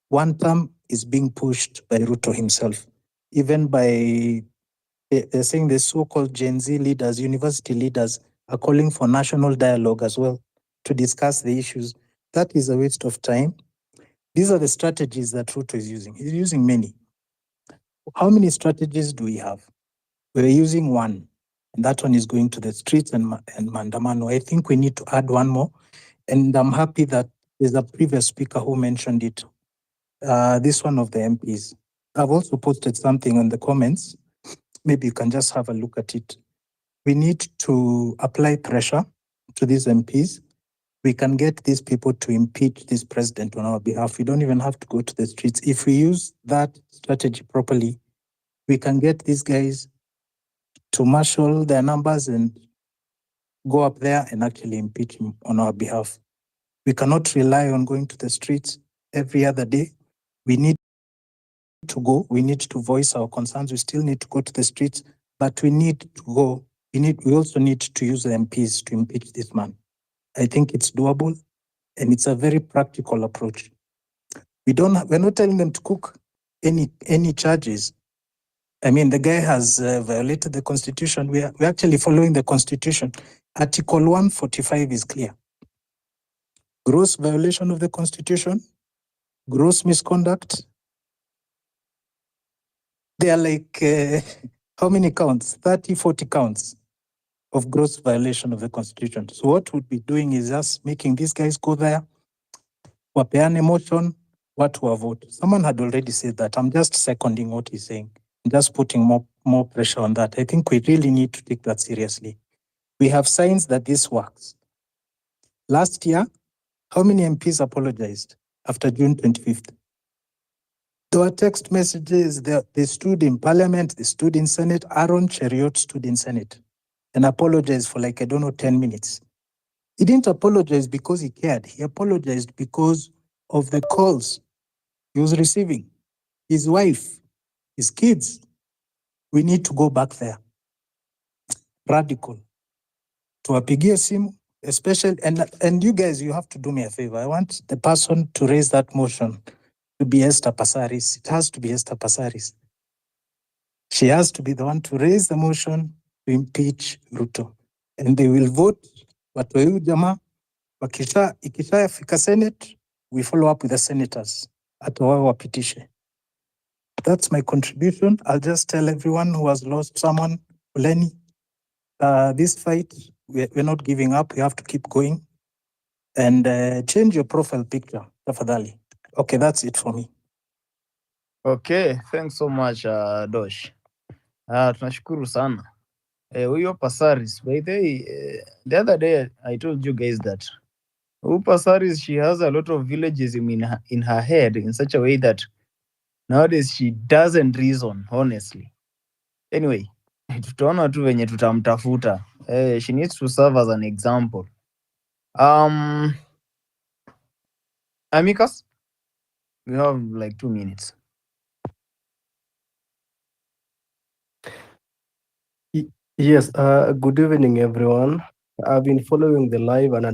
one term is being pushed by Ruto himself, even by they're saying the so-called Gen Z leaders, university leaders are calling for national dialogue as well to discuss the issues. That is a waste of time. These are the strategies that Ruto is using. He's using many. How many strategies do we have? We're using one, and that one is going to the streets and Maandamano. I think we need to add one more, and I'm happy that there's a previous speaker who mentioned it. This one of the MPs. I've also posted something on the comments. Maybe you can just have a look at it. We need to apply pressure to these MPs. We can get these people to impeach this president on our behalf. We don't even have to go to the streets. If we use that strategy properly, we can get these guys to marshal their numbers and go up there and actually impeach him on our behalf. We cannot rely on going to the streets every other day. We need to go. We need to voice our concerns. We still need to go to the streets, but we need to go. We also need to use the MPs to impeach this man. I think it's doable, and it's a very practical approach. We're not telling them to cook any charges. I mean, the guy has violated the Constitution. We're actually following the Constitution. Article 145 is clear. Gross violation of the Constitution, gross misconduct. They are like, how many counts? 30, 40 counts of gross violation of the Constitution. So what we'd be doing is just making these guys go there, wapeane motion, what to vote. Someone had already said that. I'm just seconding what he's saying. I'm just putting more pressure on that. I think we really need to take that seriously. We have signs that this works. Last year, how many MPs apologized after June 25th? There were text messages. They stood in Parliament. They stood in Senate. Aaron Cheriot stood in Senate and apologized for 10 minutes. He didn't apologize because he cared. He apologized because of the calls he was receiving. His wife, his kids. We need to go back there. Radical. Tuwapigie simu, especially, and you guys, you have to do me a favor. I want the person to raise that motion to be Esther Passaris. It has to be Esther Passaris. She has to be the one to raise the motion to impeach Ruto. And they will vote. Watu wa huyu jamaa, ikishafika Senate, we follow up with the senators. Hata wao wapitishe. That's my contribution. I'll just tell everyone who has lost someone, Lenny, this fight, we're not giving up. We have to keep going. And change your profile picture, tafadhali. Okay, that's it for me. Okay, thanks so much, Dosh. Tunashukuru sana. Huyo Passaris, by the other day I told you guys that who Passaris, she has a lot of villagism in her head in such a way that nowadays she doesn't reason, honestly. Anyway, tutaona tu venye tutamtafuta. She needs to serve as an example. Amicus, we have 2 minutes. Yes, good evening, everyone. I've been following the live and I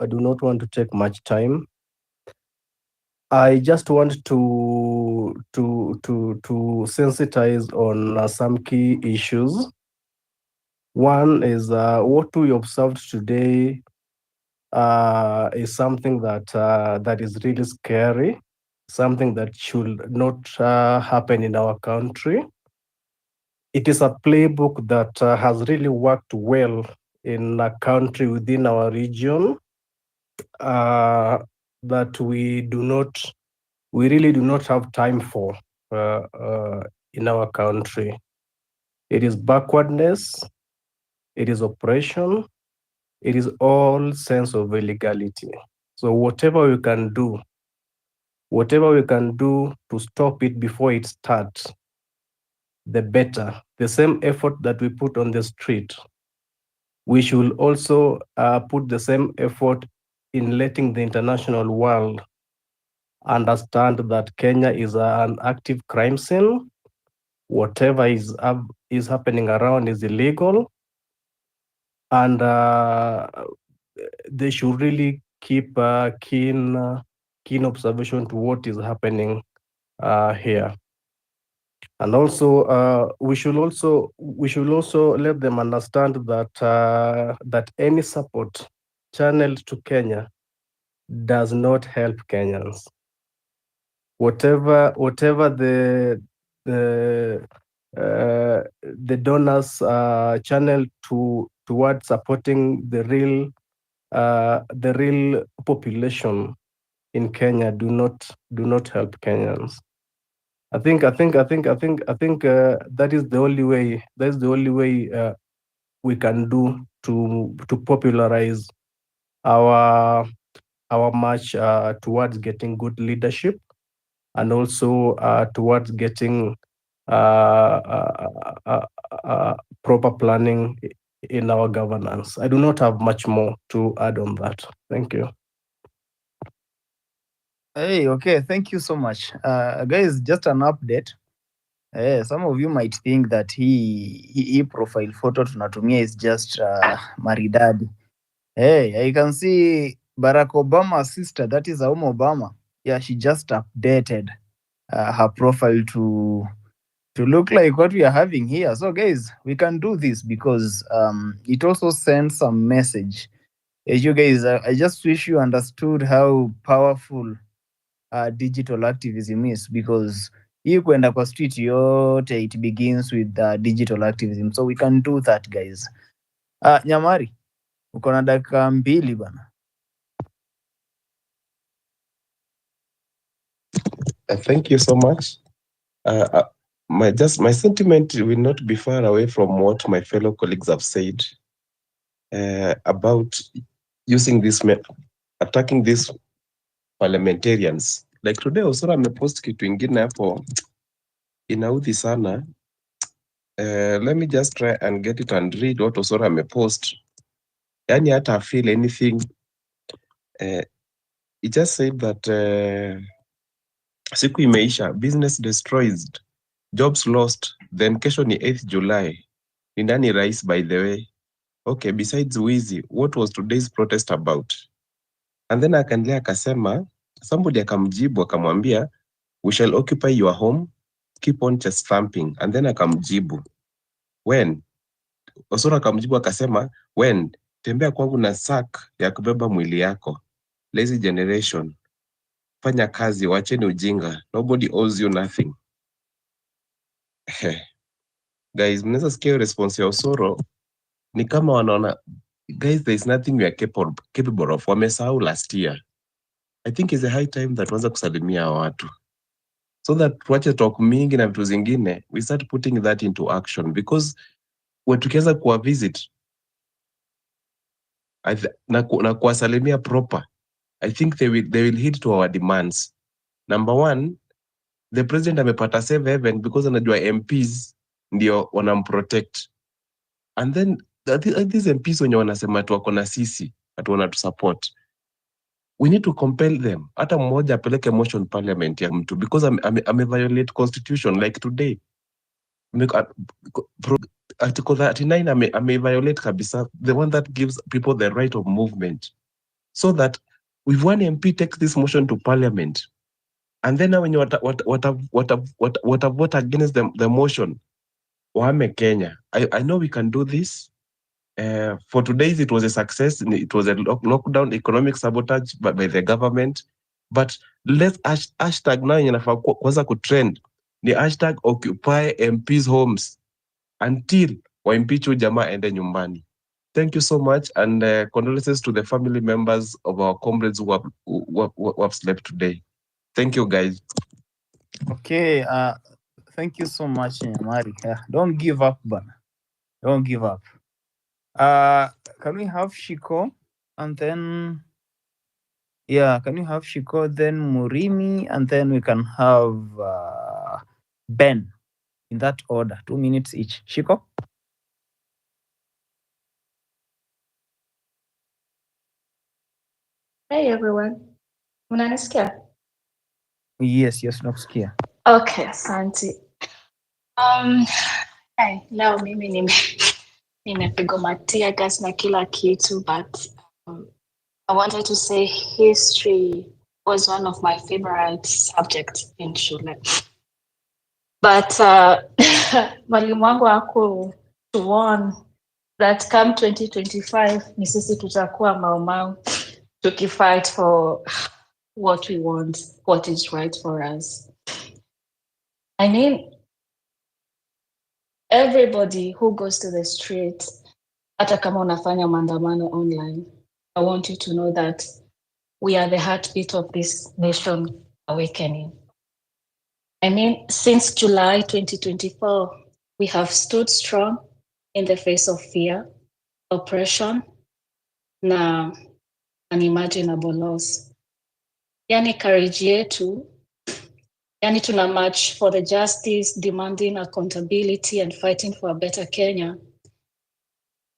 do not want to take much time. I just want to sensitize on some key issues. One is what we observed today is something that is really scary, something that should not happen in our country. It is a playbook that has really worked well in a country within our region that we really do not have time for in our country. It is backwardness, it is oppression, it is all sense of illegality. So whatever we can do to stop it before it starts, the better. The same effort that we put on the street, we should also put the same effort in letting the international world understand that Kenya is an active crime scene. Whatever is happening around is illegal, and they should really keep keen observation to what is happening here. And also, we should also let them understand that any support channeled to Kenya does not help Kenyans. Whatever the donors channel towards supporting the real population in Kenya do not help Kenyans. I think that is the only way. That's the only way we can do to popularize our march towards getting good leadership, and also towards getting proper planning in our governance. I do not have much more to add on that. Thank you. Hey, okay, thank you so much. Guys, just an update. Some of you might think that he profile photo tunatumia is just maridadi. Hey, I can see Barack Obama's sister, that is Obama. Yeah, she just updated her profile to look like what we are having here. So guys, we can do this because it also sends some message. You guys, I just wish you understood how powerful digital activism is, because hii kwenda kwa street yote it begins with digital activism. So we can do that, guys. Nyamari, uko na dakika 2 bana. Thank you so much. My sentiment will not be far away from what my fellow colleagues have said about using attacking these parliamentarians Like today Osoro amepost kitu ingine hapo inaudhi sana. Let me just try and get it and read what Osoro amepost. Yani hata feel anything. He just said that siku imeisha, business destroyed, jobs lost, then kesho ni 8th July. Ni nani rais by the way? Okay, besides wizi, what was today's protest about? And then akaendelea akasema, somebody akamjibu akamwambia, we shall occupy your home, keep on chest thumping. And then akamjibu, when? Osoro akamjibu akasema, when? Tembea kwangu na sack ya kubeba mwili yako. Lazy generation. Fanya kazi, wacheni ujinga. Nobody owes you nothing. Guys, mnaweza sikia response ya Osoro ni kama wanaona, guys, there is nothing we are capable of. Wamesahau last year. I think it's a high time that tuanze kusalimia watu. So that tuache talk mingi na vitu zingine, we start putting that into action, because tukianza kuwa visit na kuwasalimia proper, I think they will heed to our demands. Number one, the president amepata save heaven because anajua MPs ndio wanamprotect. And then these MPs wenye wanasema tu wako na sisi, atu wanatusupport, we need to compel them. Hata mmoja apeleke motion parliament ya mtu because ame violate constitution like today. Article 39 ame violate kabisa, the one that gives people the right of movement. So that if one MP takes this motion to parliament, and then when you what have vote against the motion, wahame Kenya. I know we can do this. For today's it was a success. It was a lockdown, economic sabotage by the government. But let's hashtag now inafaa kwanza kutrend ni hashtag occupy MPs homes until waimpeach jamaa ende nyumbani. Thank you so much, and condolences to the family members of our comrades who have slept today. Thank you, guys. Okay, thank you so much, Mari. Don't give up, bana. Don't give up. Can we have Shiko and then can we have Shiko, then Murimi, and then we can have Ben in that order, 2 minutes each. Shiko? Hey everyone. Unanisikia? Yes, nakusikia. Okay, asante. Leo mimi nimepigwa matia gas na kila kitu, but I wanted to say history was one of my favorite subjects in shule. But mwalimu wangu haku to warn that come 2025 ni sisi tutakuwa Mau tukifight for what we want, what is right for us. I mean, everybody who goes to the street, hata kama unafanya maandamano online, I want you to know that we are the heartbeat of this nation awakening. I mean, since July 2024, we have stood strong in the face of fear, oppression, na unimaginable loss. Yani courage yetu, yani tuna march for the justice, demanding accountability and fighting for a better Kenya.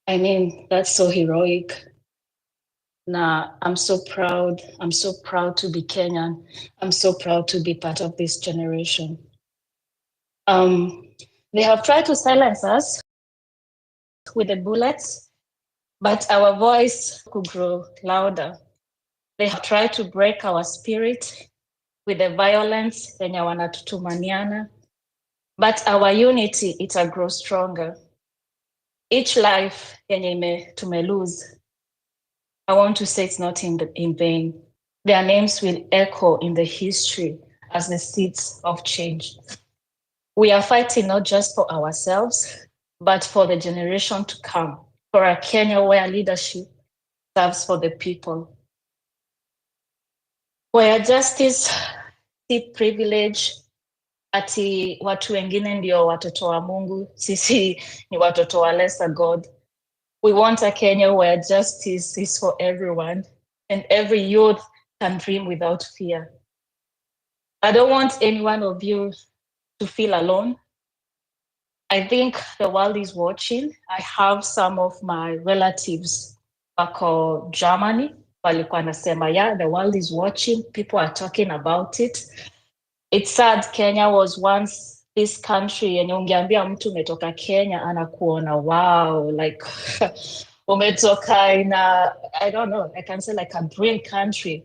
I mean, that's so heroic. Now, I'm so proud. I'm so proud to be Kenyan. I'm so proud to be part of this generation. They have tried to silence us with the bullets, but our voice could grow louder. They have tried to break our spirit with the violence, yenye wanatutumaniana, but our unity, it'll grow stronger. Each life yenye tume lose, I want to say it's not in vain. Their names will echo in the history as the seeds of change. We are fighting not just for ourselves, but for the generation to come, for a Kenya where leadership serves for the people, where justice si privilege, ati watu wengine ndio watoto wa Mungu, sisi ni watoto wa lesser God. We want a Kenya where justice is for everyone and every youth can dream without fear. I don't want any one of you to feel alone. I think the world is watching. I have some of my relatives wako Germany walikuwa nasema, yeah, the world is watching. People are talking about it. It's sad. Kenya was once this country yenye ungeambia mtu umetoka Kenya anakuona wow, like umetoka in a, I don't know, I can say like a dream country.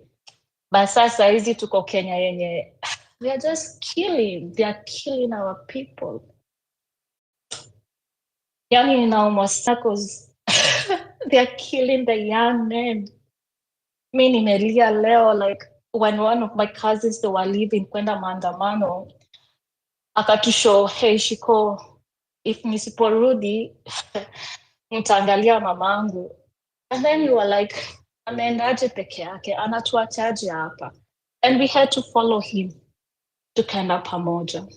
But sasa hizi tuko Kenya yenye they are just killing. They are killing our people. Yani in almost circles, they are killing the young men. Mi nimelia leo, like when one of my cousins, they were leaving kwenda maandamano, akatushow, hey Shiko, if nisiporudi mtaangalia mamangu. And then you were like, ameendaje peke yake, anatuachaje hapa? And we had to follow him tukaenda pamoja.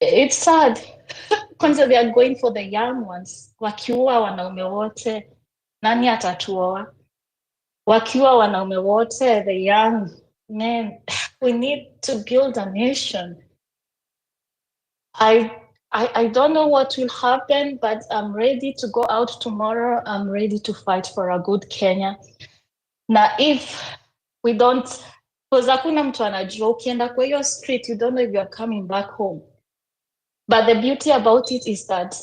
It's sad. Kwanza they are going for the young ones. Wakiua wanaume wote, nani atatuoa? Wakiua wanaume wote, the young men, we need to build a nation. I don't know what will happen, but I'm ready to go out tomorrow. I'm ready to fight for a good Kenya. Now, if we don't, because hakuna mtu anajua, ukienda kwa hiyo street, you don't know if you're coming back home. But the beauty about it is that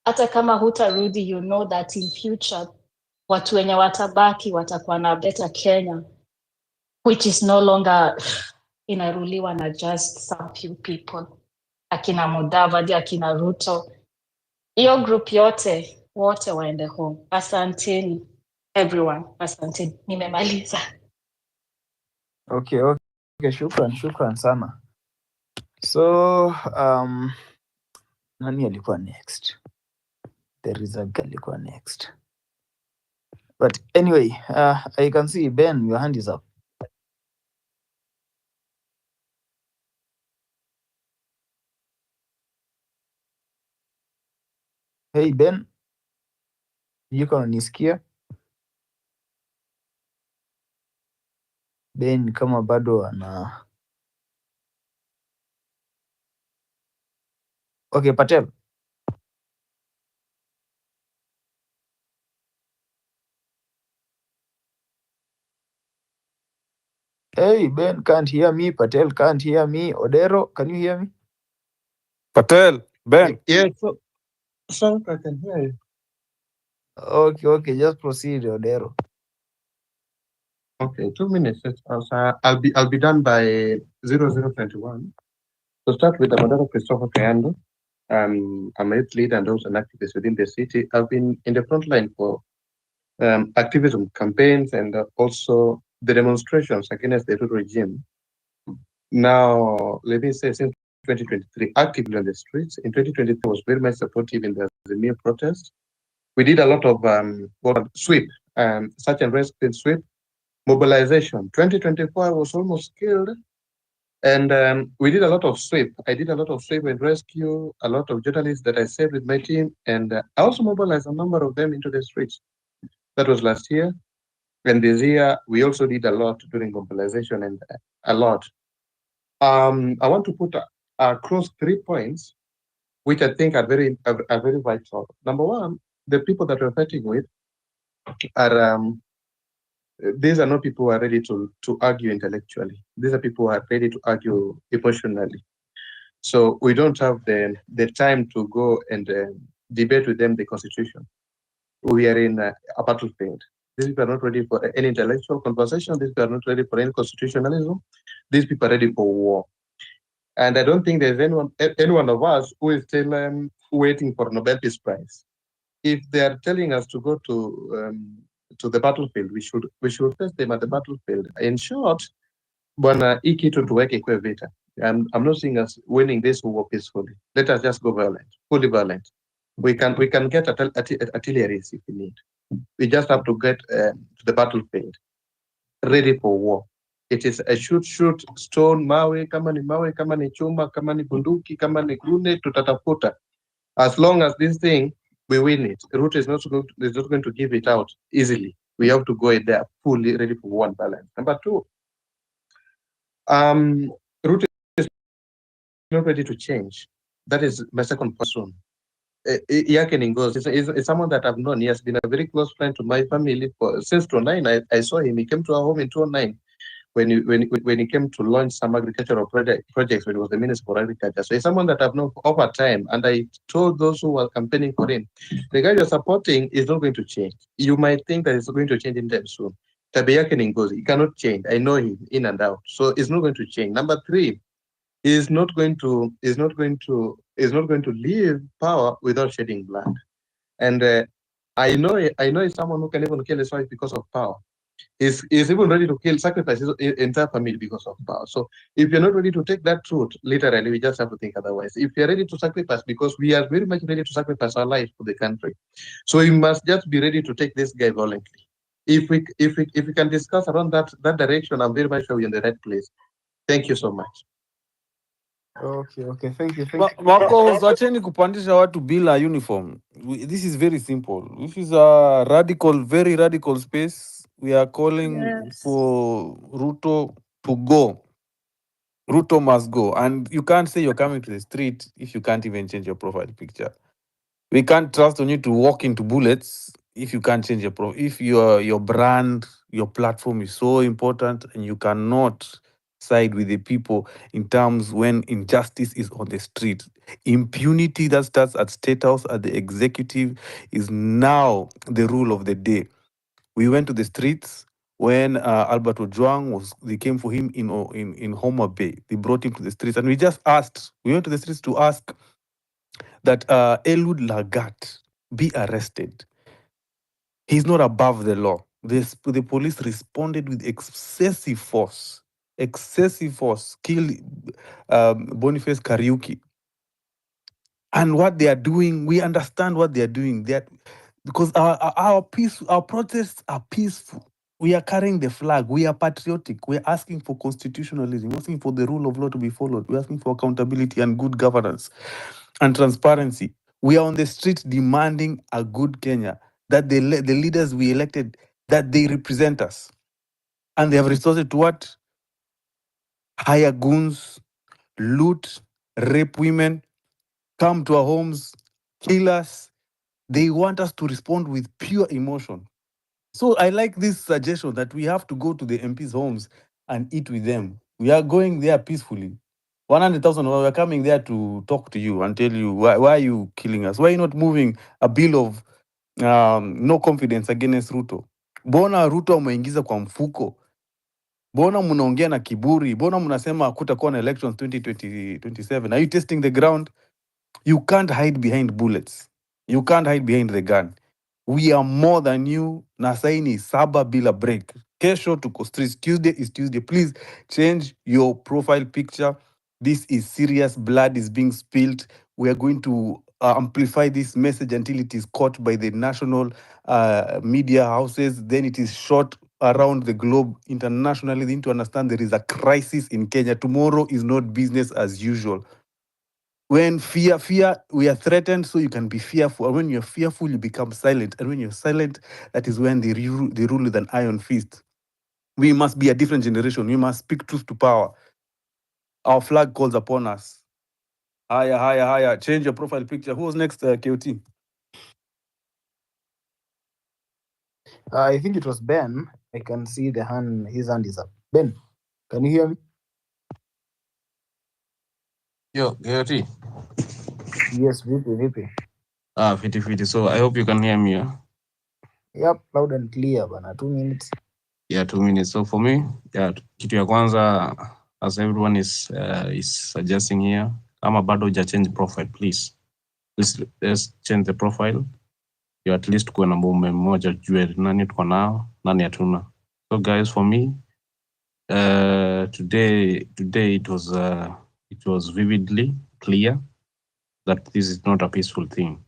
hata kama hutarudi, you know that in future, watu wenye watabaki watakuwa na better Kenya, which is no longer inaruliwa na just some few people. Akina Mudavadi, akina Ruto, hiyo group yote, wote waende home. Asanteni, everyone. Asanteni, nimemaliza. Okay, shukran sana. So nani alikuwa next? There is a girl alikuwa next. But anyway, I can see Ben, your hand is up. Hey Ben, yuko unanisikia? Ben kama bado ana Okay, Patel. Hey Ben can't hear me. Patel can't hear me. Odero, can you hear me? Patel, Ben. Yes, so I can hear you. Okay, just proceed, Odero. Okay, 2 minutes. I'll be done by 0021. To start with, the Madara Christopher Kayando. I'm a youth leader and also an activist within the city. I've been in the front line for activism campaigns and also the demonstrations against the Ruto regime. Now, let me say, since 2023, actively on the streets. In 2023, I was very much supportive in the Azimio protest. We did a lot of sweep, search and rescue sweep, mobilization. 2024, I was almost killed. And we did a lot of sweep. I did a lot of sweep and rescue, a lot of journalists that I saved with my team. And I also mobilized a number of them into the streets. That was last year. And this year, we also did a lot during mobilization and a lot. I want to put across 3 points, which I think are very vital. Number one, the people that we're fighting with are these are not people who are ready to argue intellectually. These are people who are ready to argue emotionally. So we don't have the time to go and debate with them the constitution. We are in a battlefield. These people are not ready for any intellectual conversation. These people are not ready for any constitutionalism. These people are ready for war. And I don't think there's any one of us who is still waiting for a Nobel Peace Prize. If they are telling us to go to the battlefield, we should face them at the battlefield. In short, bwana hii kitu tuweke kwa vita. I'm not seeing us winning this war peacefully. Let us just go violent, fully violent. We can get artillery if we need. We just have to get to the battlefield, ready for war. It is a shoot, stone, mawe, kama ni chuma, kama ni bunduki, kama ni gune, tutatafuta. As long as this thing, we win it. Ruto is not going to give it out easily. We have to go in there fully ready for war and balance. Number two, Ruto is not ready to change. That is my second person. Yakening goes is someone that I've known. He has been a very close friend to my family since 2009. I saw him. He came to our home in 2009 when he came to launch some agricultural projects when he was the Minister for Agriculture. So he's someone that I've known over time. And I told those who were campaigning for him, the guy you're supporting is not going to change. You might think that it's going to change in time soon. Tabeyakening goes, he cannot change. I know him in and out. So it's not going to change. Number three, is not going to leave power without shedding blood. And I know he's someone who can even kill his wife because of power. He's even ready to sacrifice his entire family because of power. So if you're not ready to take that truth, literally, we just have to think otherwise. If you're ready to sacrifice, because we are very much ready to sacrifice our life for the country, so we must just be ready to take this guy violently. If we can discuss around that direction, I'm very much sure we're in the right place. Thank you so much. Okay, thank you. Marcos, acheni kupandisha watu bila uniform. This is very simple. This is a radical, very radical space. We are calling for Ruto to go. Ruto must go. And you can't say you're coming to the street if you can't even change your profile picture. We can't trust on you to walk into bullets if you can't change your profile. If your brand, your platform is so important and you cannot side with the people in terms when injustice is on the street. Impunity that starts at State House, at the executive, is now the rule of the day. We went to the streets when Albert Ojwang they came for him in Homa Bay. They brought him to the streets and we went to the streets to ask that Eliud Lagat be arrested. He's not above the law. The police responded with excessive force, killed Boniface Kariuki. And what they are doing, we understand what they are doing. Because our protests are peaceful. We are carrying the flag. We are patriotic. We are asking for constitutionalism. We're asking for the rule of law to be followed. We're asking for accountability and good governance and transparency. We are on the street demanding a good Kenya, that the leaders we elected, that they represent us. And they have resorted to what? Hire goons, loot, rape women, come to our homes, kill us. They want us to respond with pure emotion. So I like this suggestion that we have to go to the MPs' homes and eat with them. We are going there peacefully. 100,000, we are coming there to talk to you and tell you why are you killing us? Why are you not moving a bill of no confidence against Ruto? Bona Ruto ameingiza kwa mfuko? Bona mnaongea na kiburi? Bona mnasema hakutakuwa na elections 2027? Are you testing the ground? You can't hide behind bullets. You can't hide behind the gun. We are more than you. Na saini saba bila break. Kesho tuko streets. Tuesday is Tuesday. Please change your profile picture. This is serious. Blood is being spilled. We are going to amplify this message until it is caught by the national media houses. Then it is shot around the globe internationally. They need to understand there is a crisis in Kenya. Tomorrow is not business as usual. When fear, we are threatened, so you can be fearful. And when you're fearful, you become silent. And when you're silent, that is when they rule with an iron fist. We must be a different generation. We must speak truth to power. Our flag calls upon us. Higher. Change your profile picture. Who was next, KOT? I think it was Ben. I can see his hand is up. Ben, can you hear me? Yo, KOT. Yes, vipi. Fiti. So I hope you can hear me. Yep, loud and clear, bana. 2 minutes. Yeah, 2 minutes. So for me, kitu ya kwanza, as everyone is suggesting here, kama bado huja change profile, please. Let's change the profile. You at least kuwe na mume mmoja jue nani tuko nao, nani hatuna. So guys, for me, today it was vividly clear that this is not a peaceful thing.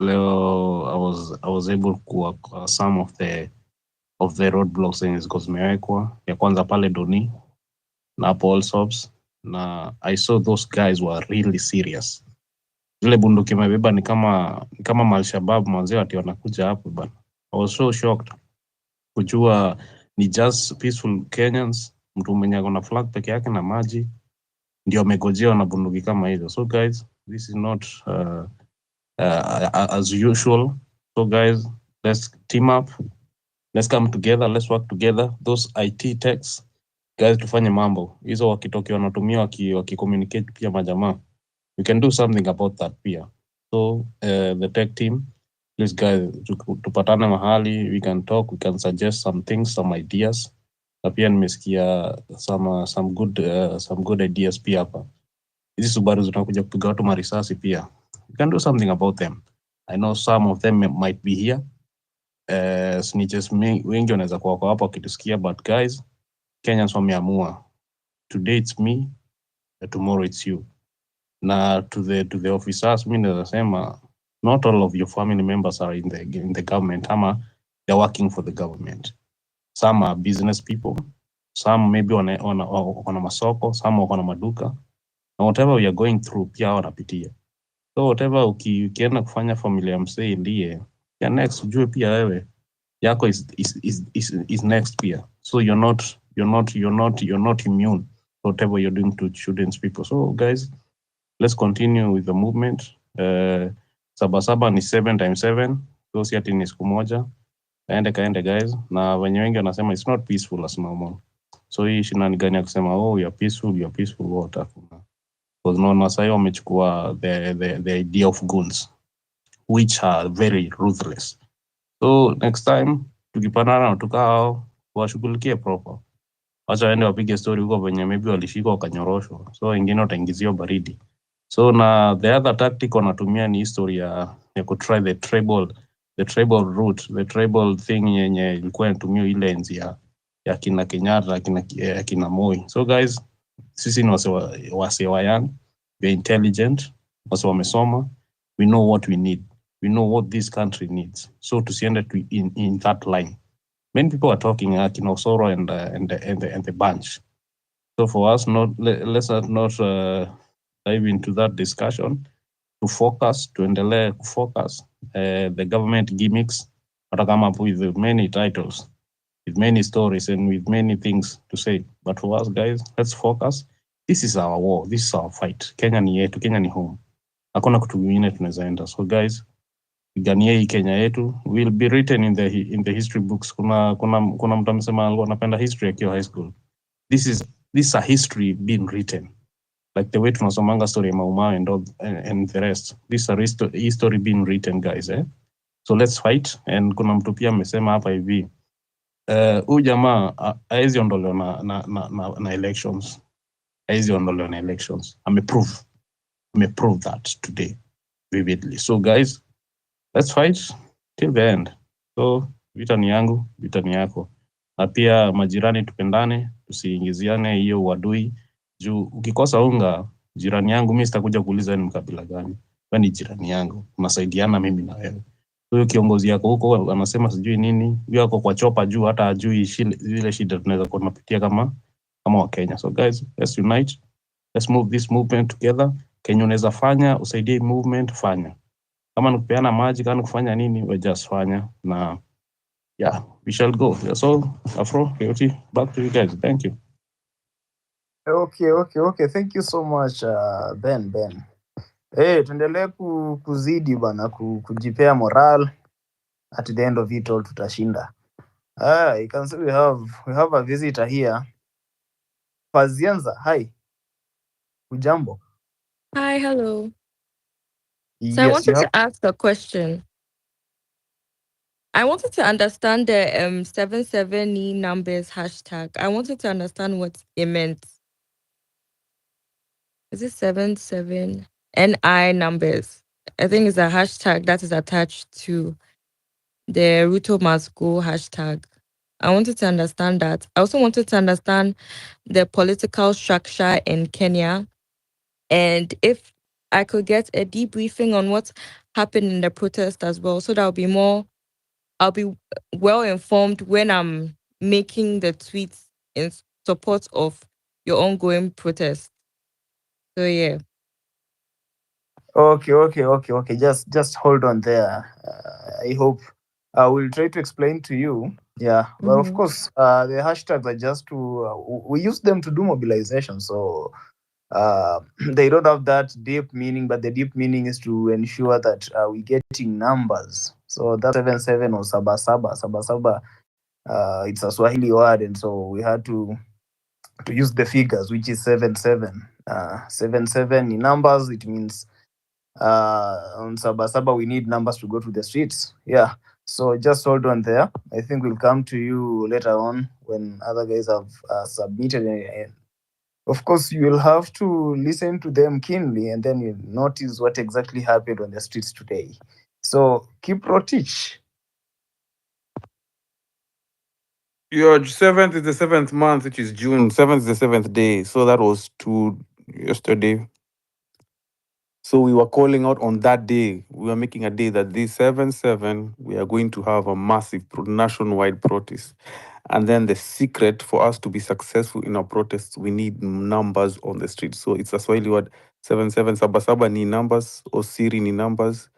Leo I was able to walk some of the roadblocks zenye ziko zimewekwa. Ya kwanza pale Doni na hapo Allsops, na I saw those guys were really serious. Zile bunduki mebeba ni kama Al-Shabaab mwanzeo ati wanakuja hapo bana. I was so shocked kujua ni just peaceful Kenyans mtu mwenye ako na flag peke yake na maji ndio amegojewa na bunduki kama hizo. So guys, this is not as usual. So guys, let's team up, let's come together, let's work together. Those IT techs guys, tufanye mambo hizo, wakitokea wanatumia wakicommunicate pia majamaa, we can do something about that pia. So the tech team, please guys, tupatane mahali, we can talk, we can suggest some things, some ideas, na pia nimesikia some good ideas pia hapa. Hizi Subaru zinakuja kupiga watu marisasi pia, we can do something about them. I know some of them might be here, snitches wengi wanaweza kuwa kwa hapa wakitusikia, but guys, Kenyans wameamua, today it's me, tomorrow it's you. Na to the officers, mimi naweza sema not all of your family members are in the government ama they're working for the government. Some are business people, some maybe wana masoko, some wana maduka, na whatever we are going through pia wanapitia. So whatever ukienda kufanya familia msee ndiye ya next, ujue pia wewe yako is next pia. So you're not immune to whatever you're doing to children's people. So guys, let's continue with the movement. Saba Saba ni 7x7, so si ati ni siku moja. Kaende guys, na wenye wengi wanasema it's not peaceful as normal. So hii shinani gani ya kusema oh you're peaceful what hakuna. Because naona sasa wamechukua the idea of guns which are very ruthless. So next time tukipatana na tukao washughulikie proper. Wacha waende wapige story huko venye maybe walishikwa wakanyoroshwa. So wengine wataingiziwa baridi. So na the other tactic wanatumia ni history ya kutry the tribal route, the tribal thing yenye ilikuwa inatumia ile enzi ya kina Kenyatta, kina Moi. So guys, sisi ni wase wa young, we are intelligent, wase wamesoma, we know what we need. We know what this country needs. So tusiende in that line. Many people are talking kina Osoro and the bunch. So for us, let's not dive into that discussion. To focus, tuendelee kufocus. The government gimmicks wata come up with many titles, with many stories, and with many things to say. But for us guys, let's focus. This is our war. This is our fight. Kenya ni yetu. Kenya ni home. Hakuna kitu kingine tunaweza enda. So guys, pigania hii Kenya yetu. Will be written in the history books. Kuna mtu amesema alikuwa anapenda history akiwa high school. This is a history being written. Like the way tunasomanga story ya Mau and the rest. This is a history being written guys. So let's fight. And kuna mtu pia amesema hapa hivi, huyu jamaa haezi ondolewa na elections. Haezi ondolewa na elections. Ameprove that today vividly. So guys, let's fight till the end. So vita ni yangu, vita ni yako. Na pia majirani tupendane, tusiingiziane hiyo uadui. Juu ukikosa unga, jirani yangu mimi sitakuja kuuliza ni mkabila gani. Wewe ni jirani yangu, tunasaidiana mimi na wewe. Huyo kiongozi yako huko anasema sijui nini, yeye ako kwa chopa juu hata ajui zile shida tunaweza kuwa tunapitia kama wa Kenya. So guys, let's unite. Let's move this movement together. Kenya unaweza fanya, usaidie movement, fanya. Kama ni kupeana maji, kama ni kufanya nini, we just fanya. Na yeah, we shall go. That's all. Afro, Coyote, back to you guys. Thank you. Okay. Thank you so much, Ben. Tuendelee kuzidi bana, kujipea moral. At the end of it all tutashinda. You can see we have a visitor here. Pazienza, hi. Ujambo. Hi, hello. So I Yes, wanted to ask a question. I wanted to understand the 77 numbers hashtag. I wanted to understand what it meant. Is it 77 NI numbers? I think it's a hashtag that is attached to the Ruto Must Go hashtag. I wanted to understand that. I also wanted to understand the political structure in Kenya, and if I could get a debriefing on what happened in the protest as well, so that I'll be well informed when I'm making the tweets in support of your ongoing protest. So yeah. Okay. Just hold on there. I hope I will try to explain to you Yeah, but of course, the hashtags are just to we use them to do mobilization. So they don't have that deep meaning, but the deep meaning is to ensure that we're getting numbers. So that 77 or Saba Saba. Saba Saba, it's a Swahili word, and so we had to use the figures, which is 77. 77 in numbers, it means on Saba Saba we need numbers to go to the streets. Yeah. So just hold on there. I think we'll come to you later on when other guys have submitted. And of course, you will have to listen to them keenly, and then you'll notice what exactly happened on the streets today. So keep Rotich. Your 7th is the 7th month, which is June. 7th is the 7th day. So that was yesterday. So we were calling out on that day. We were making a day that this 7/7, we are going to have a massive nationwide protest. And then the secret for us to be successful in our protests, we need numbers on the street. So it's a Swahili word, 7/7. Saba Saba ni numbers, or Siri ni numbers.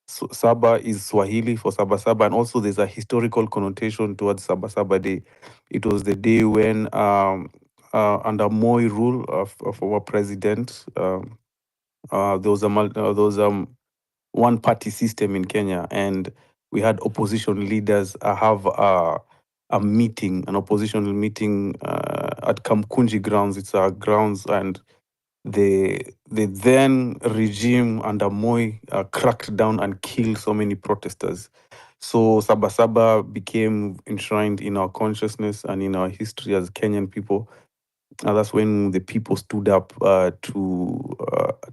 So Saba is Swahili for Saba Saba, and also there's a historical connotation towards Saba Saba Day. It was the day when, under Moi rule of our president, there was one-party system in Kenya, and we had opposition leaders have a meeting, an opposition meeting at Kamkunji grounds. It's our grounds, and the then regime under Moi cracked down and killed so many protesters. So Saba Saba became enshrined in our consciousness and in our history as Kenyan people. And that's when the people stood up to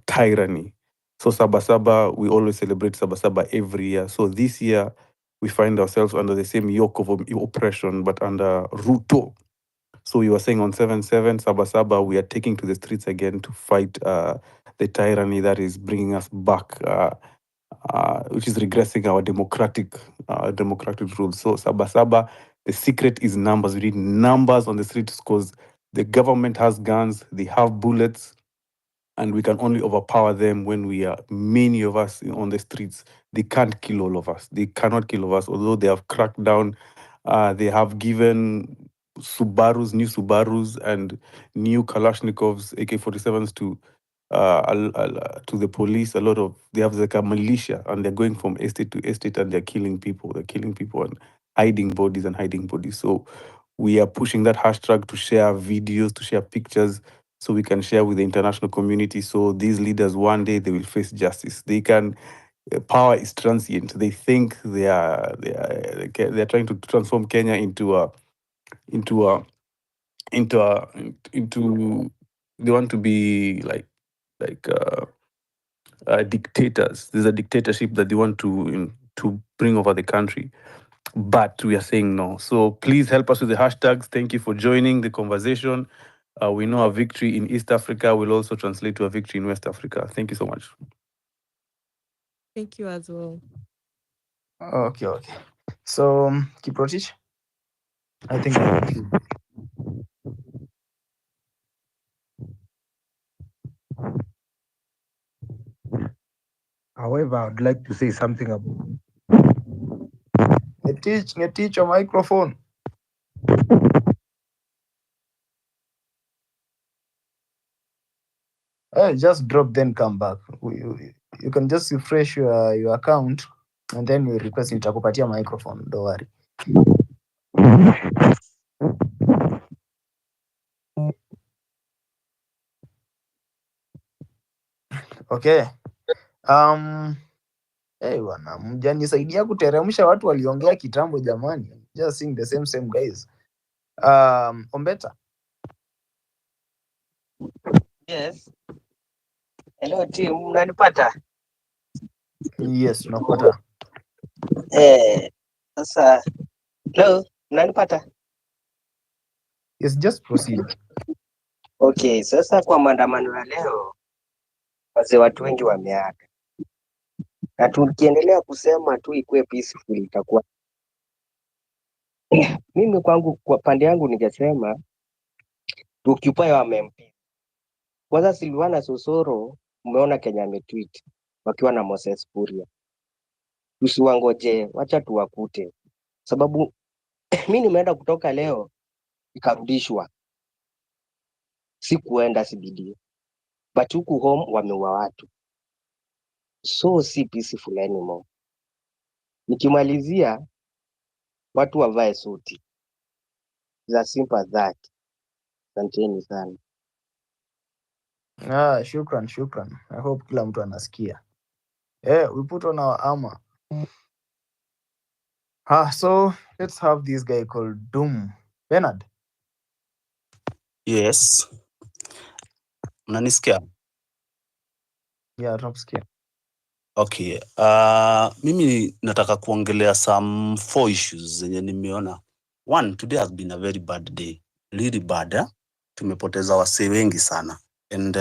tyranny. So Saba Saba, we always celebrate Saba Saba every year. So this year, we find ourselves under the same yoke of oppression, but under Ruto. So you were saying on 7/7, Saba Saba, we are taking to the streets again to fight the tyranny that is bringing us back, which is regressing our democratic rules. So Saba Saba, the secret is numbers. We need numbers on the streets because the government has guns, they have bullets, and we can only overpower them when we are many of us on the streets. They can't kill all of us. They cannot kill all of us, although they have cracked down. They have given new Subarus and new Kalashnikovs, AK-47s to the police. They have like a militia, and they're going from estate to estate, and they're killing people. They're killing people and hiding bodies. So we are pushing that hashtag to share videos, to share pictures, so we can share with the international community. So these leaders, one day they will face justice. They can. Power is transient. They think they're trying to transform Kenya into they want to be like dictators. There's a dictatorship that they want to bring over the country, but we are saying no. So please help us with the hashtags. Thank you for joining the conversation. We know a victory in East Africa will also translate to a victory in West Africa. Thank you so much. Thank you as well. Okay. So Kiprotich, I think However, I would like to say something about Ngetich your microphone. Just drop, then come back. You can just refresh your account, and then you request nitakupatia microphone. Don't worry. Okay. Bwana, mjanisaidia kuteremsha watu waliongea kitambo jamani. Just sing the same guys. Ombeta. Yes. Hello team, mnanipata? Yes, tunakupata. Sasa hello, mnanipata? Yes, just proceed. Okay, sasa kwa maandamano ya leo wazee, watu wengi wameaga, na tukiendelea kusema tu ikuwe peaceful itakuwa. Mimi kwangu, kwa pande yangu ningesema tukiupae wamempi kwanza. Silvana Sosoro, umeona Kenya ametweet wakiwa na Moses Kuria, tusiwangoje, wacha tuwakute, sababu Mi nimeenda kutoka leo nikarudishwa, sikuenda CBD, but huku home wameua watu, so si peaceful anymore. Nikimalizia, watu wavae suti za simple as that. Asanteni sana. Shukran. I hope kila mtu anasikia. We put on our armor. So let's have this guy called Doom. Bernard. Yes. Mnanisikia? Yeah, tunakusikia. Okay. Mimi nataka kuongelea some 4 issues zenye nimeona. One, today has been a very bad day. Really bad, eh? Tumepoteza wasee wengi sana. And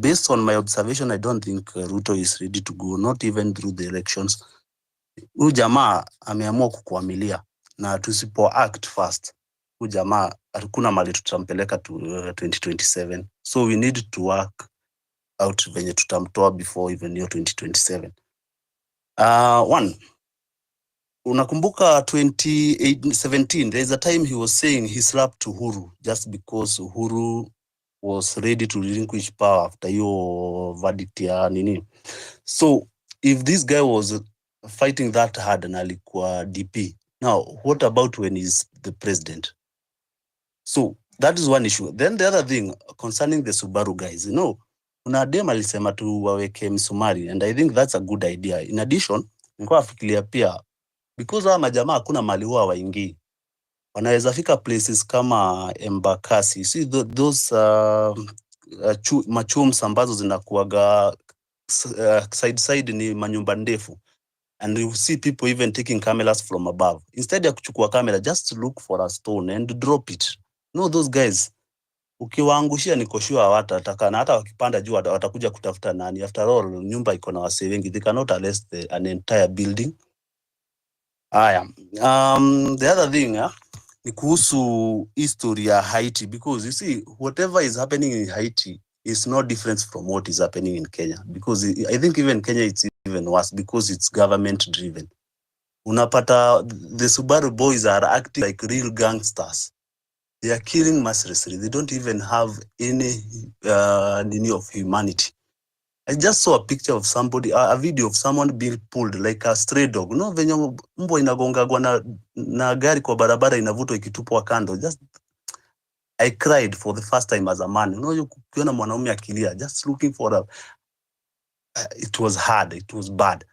based on my observation, I don't think Ruto is ready to go, not even through the elections. Huyu jamaa ameamua kukuamilia na tusipo act fast, huyu jamaa hakuna mali tutampeleka to 2027. So we need to work out venye tutamtoa before even hiyo 2027. One, unakumbuka 2017, there is a time he was saying he slapped Uhuru just because Uhuru was ready to relinquish power after hiyo verdict ya nini. So if this guy was fighting that hard na alikuwa DP, now what about when he's the president? So that is one issue. Then the other thing concerning the Subaru guys, kuna dem alisema tu waweke msumari, and I think that's a good idea. In addition, nilikuwa nafikiria pia, because hawa majamaa hakuna mali huwa waingii, wanaweza fika places kama Embakasi, see those machums ambazo zinakuaga side ni manyumba ndefu, and you see people even taking cameras from above. Instead ya kuchukua camera, just look for a stone and drop it. Those guys, ukiwaangushia niko sure hawatataka, na hata wakipanda juu watakuja kutafuta nani. After all, nyumba iko na wasee wengi, they cannot arrest an entire building. The other thing ni kuhusu history ya Haiti, because you see whatever is happening in Haiti is no different from what is happening in Kenya, because I think even Kenya it's even worse because it's government driven. Unapata the Subaru boys are acting like real gangsters. They are killing mercilessly. They don't even have any need of humanity. I just saw a picture of somebody, a video of someone being pulled like a stray dog. Venye mbwa inagongagwa na gari kwa barabara inavutwa ikitupwa kando. I cried for the first time as a man. Ukiona mwanaume akilia, just looking for it was hard, it was bad.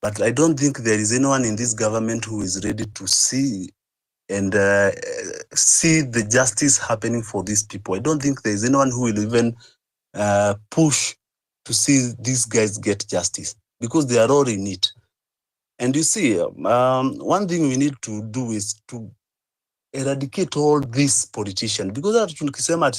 But I don't think there is anyone in this government who is ready to see and see the justice happening for these people. I don't think there is anyone who will even push to see these guys get justice, because they are all in it. And you see, one thing we need to do is to eradicate all these politicians, because tukisema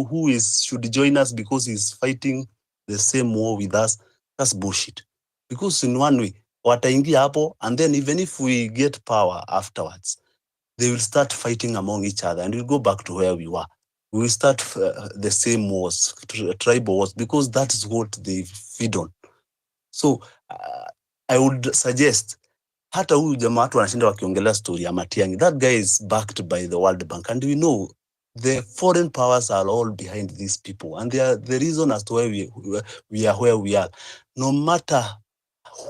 who should join us because he's fighting the same war with us, that's bullshit. Because in one way, wataingia hapo, and then even if we get power afterwards, they will start fighting among each other, and we'll go back to where we were. We will start the same wars, tribal wars, because that is what they feed on. So I would suggest, hata huyu jamaa watu wanashinda wakiongelea story ya Matiang'i, that guy is backed by the World Bank, and we know the foreign powers are all behind these people, and they are the reason as to why we are where we are. No matter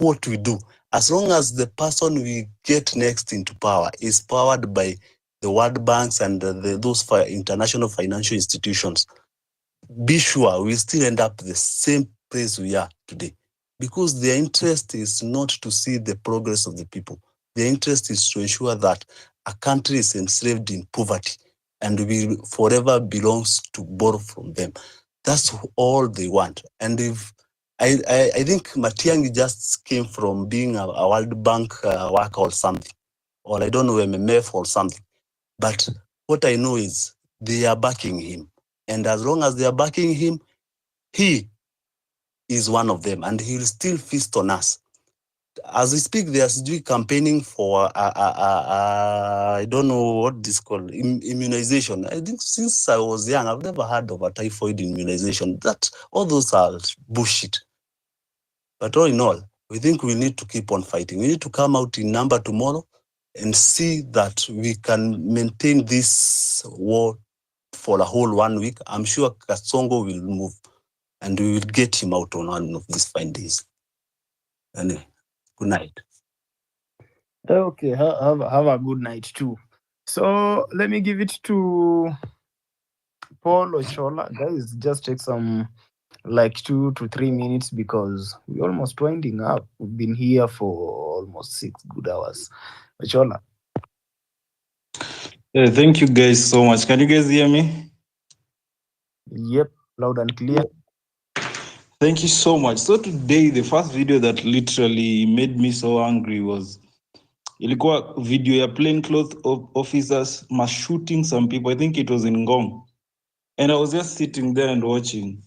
what we do, as long as the person we get next into power is powered by the World Banks and those international financial institutions, be sure we still end up the same place we are today. Because their interest is not to see the progress of the people. Their interest is to ensure that a country is enslaved in poverty and will forever belongs to borrow from them. That's all they want. And if I think Matiang'i just came from being a World Bank worker or something, or I don't know, MMF or something. But what I know is they are backing him. And as long as they are backing him, he is one of them, and he will still feast on us. As we speak, they are campaigning for I don't know what this called, immunization. I think since I was young, I've never heard of a typhoid immunization. All those are bullshit. But all in all, we think we need to keep on fighting. We need to come out in number tomorrow and see that we can maintain this war for a whole 1 week, I'm sure Kasongo will move and we will get him out on one of these fine days. Anyway, good night. Okay, have a good night too. So let me give it to Paul Ochola. Guys, just take some like 2 to 3 minutes because we're almost winding up. We've been here for almost 6 good hours. Ochola. Thank you guys so much. Can you guys hear me? Yep, loud and clear. Thank you so much. So today, the first video that literally made me so angry was ilikuwa video ya plainclothes officers mass shooting some people. I think it was in Ngong. And I was just sitting there and watching.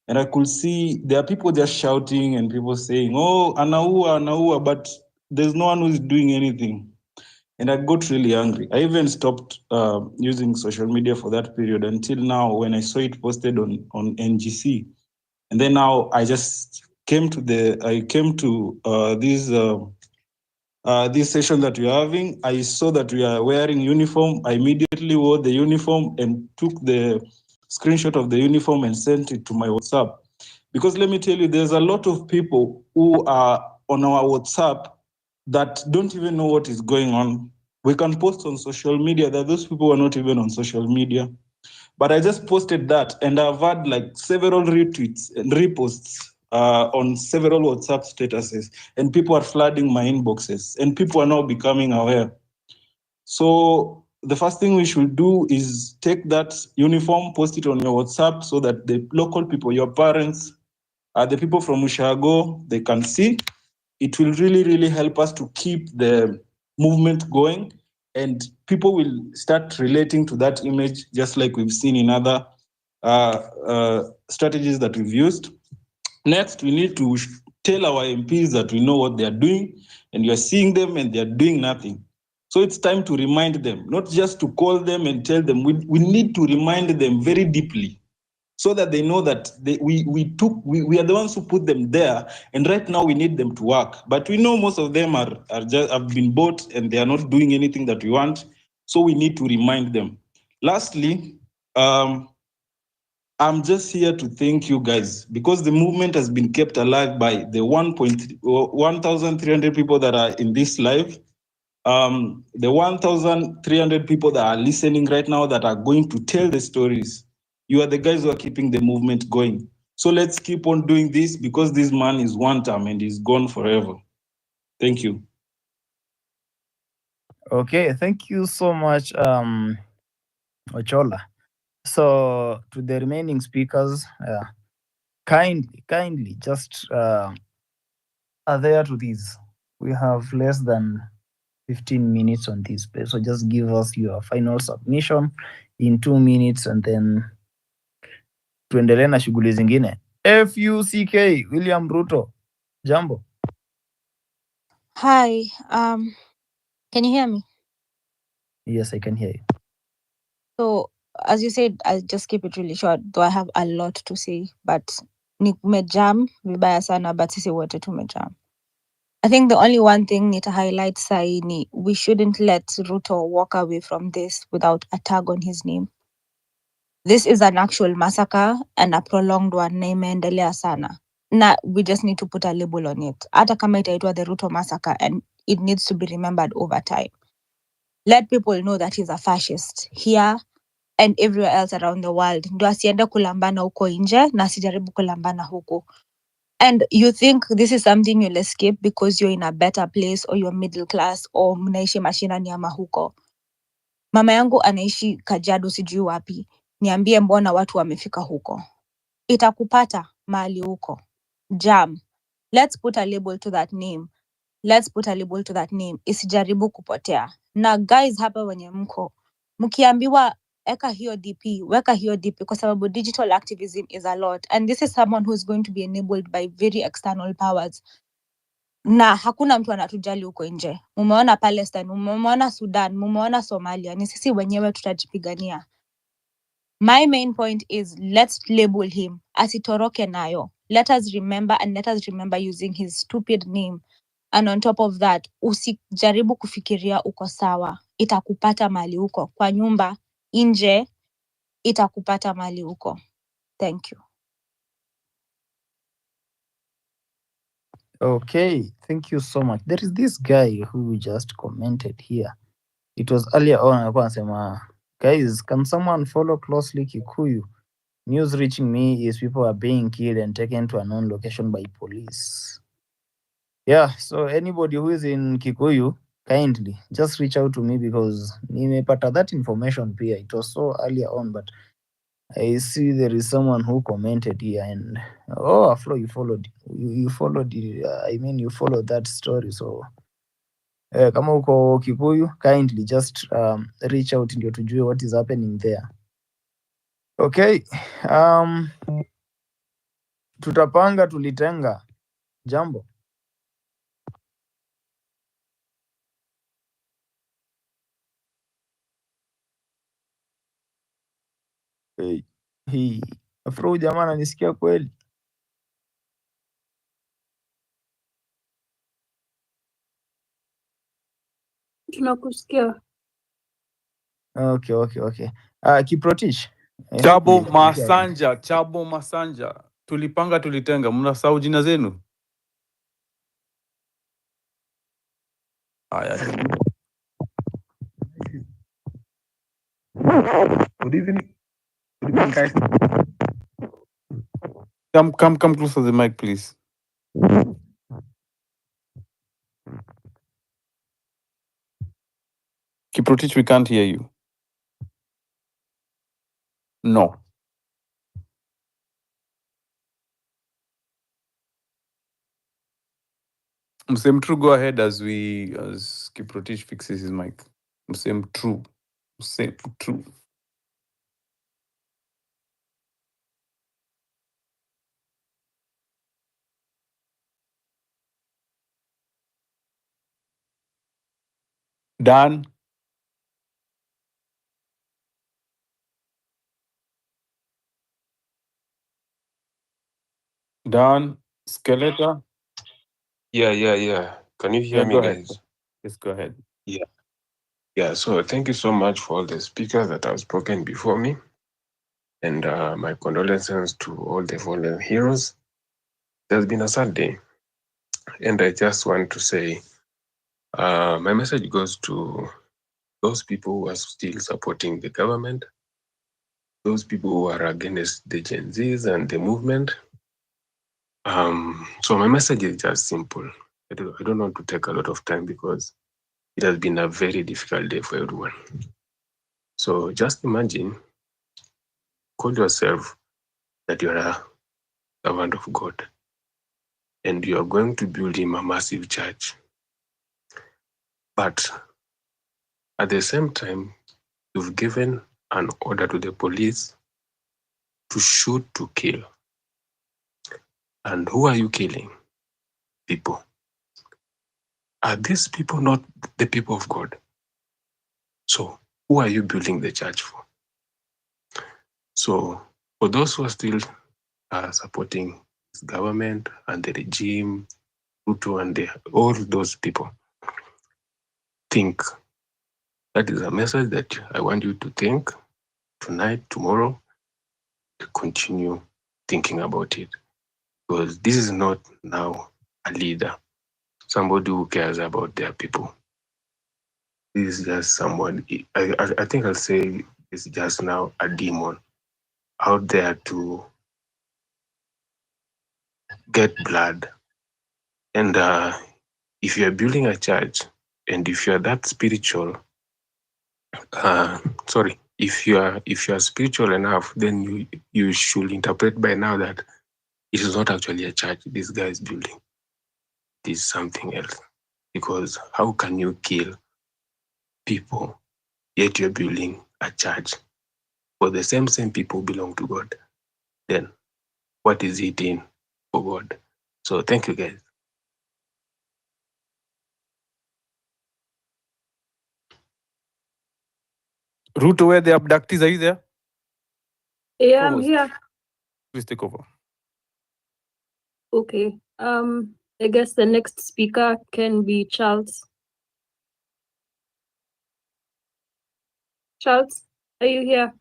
And I could see there are people just shouting and people saying, oh, anaua, anaua, but there's no one who's doing anything. And I got really angry. I even stopped using social media for that period until now when I saw it posted on NGC. And then now I just came to this session that we're having. I saw that we are wearing uniform. I immediately wore the uniform and took the screenshot of the uniform and sent it to my WhatsApp. Because let me tell you, there's a lot of people who are on our WhatsApp that don't even know what is going on. We can post on social media that those people are not even on social media. But I just posted that and I've had like several retweets and reposts on several WhatsApp statuses, and people are flooding my inboxes and people are now becoming aware. So the first thing we should do is take that uniform, post it on your WhatsApp so that the local people, your parents, the people from Ushago, they can see. It will really, really help us to keep the movement going, and people will start relating to that image, just like we've seen in other strategies that we've used. Next, we need to tell our MPs that we know what they are doing, and you're seeing them and they're doing nothing. So it's time to remind them, not just to call them and tell them. We need to remind them very deeply so that they know that we are the ones who put them there, and right now we need them to work. But we know most of them have been bought and they are not doing anything that we want, so we need to remind them. Lastly, I'm just here to thank you guys because the movement has been kept alive by the 1,300 people that are in this live. The 1,300 people that are listening right now that are going to tell the stories. You are the guys who are keeping the movement going. So let's keep on doing this because this man is one time and he's gone forever. Thank you. Okay, thank you so much, Ochola. So to the remaining speakers, kindly just adhere to these. We have less than 15 minutes on this page, so just give us your final submission in 2 minutes and then tuendelee na shughuli zingine. FUCK William Ruto, jambo. Hi, can you hear me? Yes, I can hear you. So, as you said, I'll just keep it really short, though I have a lot to say, but nimejam vibaya sana, but sisi wote tumejam. I think the only one thing nita highlight sahi ni we shouldn't let Ruto walk away from this without a tag on his name. This is an actual massacre and a prolonged one na imeendelea sana. Na we just need to put a label on it. Hata kama itaitwa the Ruto massacre, and it needs to be remembered over time. Let people know that he's a fascist here and everywhere else around the world. Ndo asiende kulambana huko nje na asijaribu kulambana huko. And you think this is something you'll escape because you're in a better place or you're middle class or mnaishi mashinani ama huko. Mama yangu anaishi Kajiado sijui wapi. Niambie mbona watu wamefika huko. Itakupata mahali huko. Jam. Let's put a label to that name. Isijaribu kupotea. Na guys hapa wenye mko, mkiambiwa eka hiyo DP, weka hiyo DP kwa sababu digital activism is a lot, and this is someone who's going to be enabled by very external powers. Na hakuna mtu anatujali huko nje. Mumeona Palestine, mumeona Sudan, mumeona Somalia, ni sisi wenyewe tutajipigania. My main point is let's label him asitoroke nayo. Let us remember using his stupid name. And on top of that, usijaribu kufikiria uko sawa. Itakupata mali uko. Kwa nyumba, nje, itakupata mali uko. Thank you. Okay, thank you so much. There is this guy who just commented here. It was earlier on, alikuwa anasema, guys, can someone follow closely Kikuyu? News reaching me is people are being killed and taken to a known location by police. Yeah, so anybody who is in Kikuyu, kindly just reach out to me because nimepata that information pia. It was so earlier on, but I see there is someone who commented here and Flo, you followed. You followed. I mean, you followed that story. So kama uko Kikuyu, kindly just reach out ndio tujue what is happening there. Okay. Tutapanga tulitenga. Jambo. Hii Afro jamaa ananisikia kweli? Tunakusikia. Okay. Kiprotish. Chabo Masanja. Tulipanga tulitenga. Mnasahau jina zenu? Haya. Good evening. Good evening, guys. Come close to the mic, please. Kiprotich, we can't hear you. No. Msem True, go ahead as Kiprotich fixes his mic. Msem True. Dan. Skeletor. Yeah. Can you hear me, Go ahead. guys? Yes, go ahead. Yeah. So thank you so much for all the speakers that have spoken before me. And my condolences to all the fallen heroes. It has been a sad day. And I just want to say, my message goes to those people who are still supporting the government, those people who are against the Gen Zs and the movement. So my message is just simple. I don't want to take a lot of time because it has been a very difficult day for everyone. So just imagine, call yourself that you're a servant of God and you are going to build him a massive church. But at the same time, you've given an order to the police to shoot to kill. And who are you killing? People. Are these people not the people of God? So who are you building the church for? So for those who are still supporting this government and the regime, Ruto and all those people, think. That is a message that I want you to think tonight, tomorrow, to continue thinking about it. Because this is not now a leader, somebody who cares about their people. This is just someone, I think I'll say it's just now a demon out there to get blood. And if you're building a church and if you're that spiritual, if you are spiritual enough, then you should interpret by now that it is not actually a church this guy is building. It is something else. Because how can you kill people yet you're building a church? For the same people belong to God. Then what is it in for God? So thank you, guys. Ruto, where the abductees, are you there? Yeah, I'm here. Please take over. Okay. I guess the next speaker can be Charles. Charles, are you here?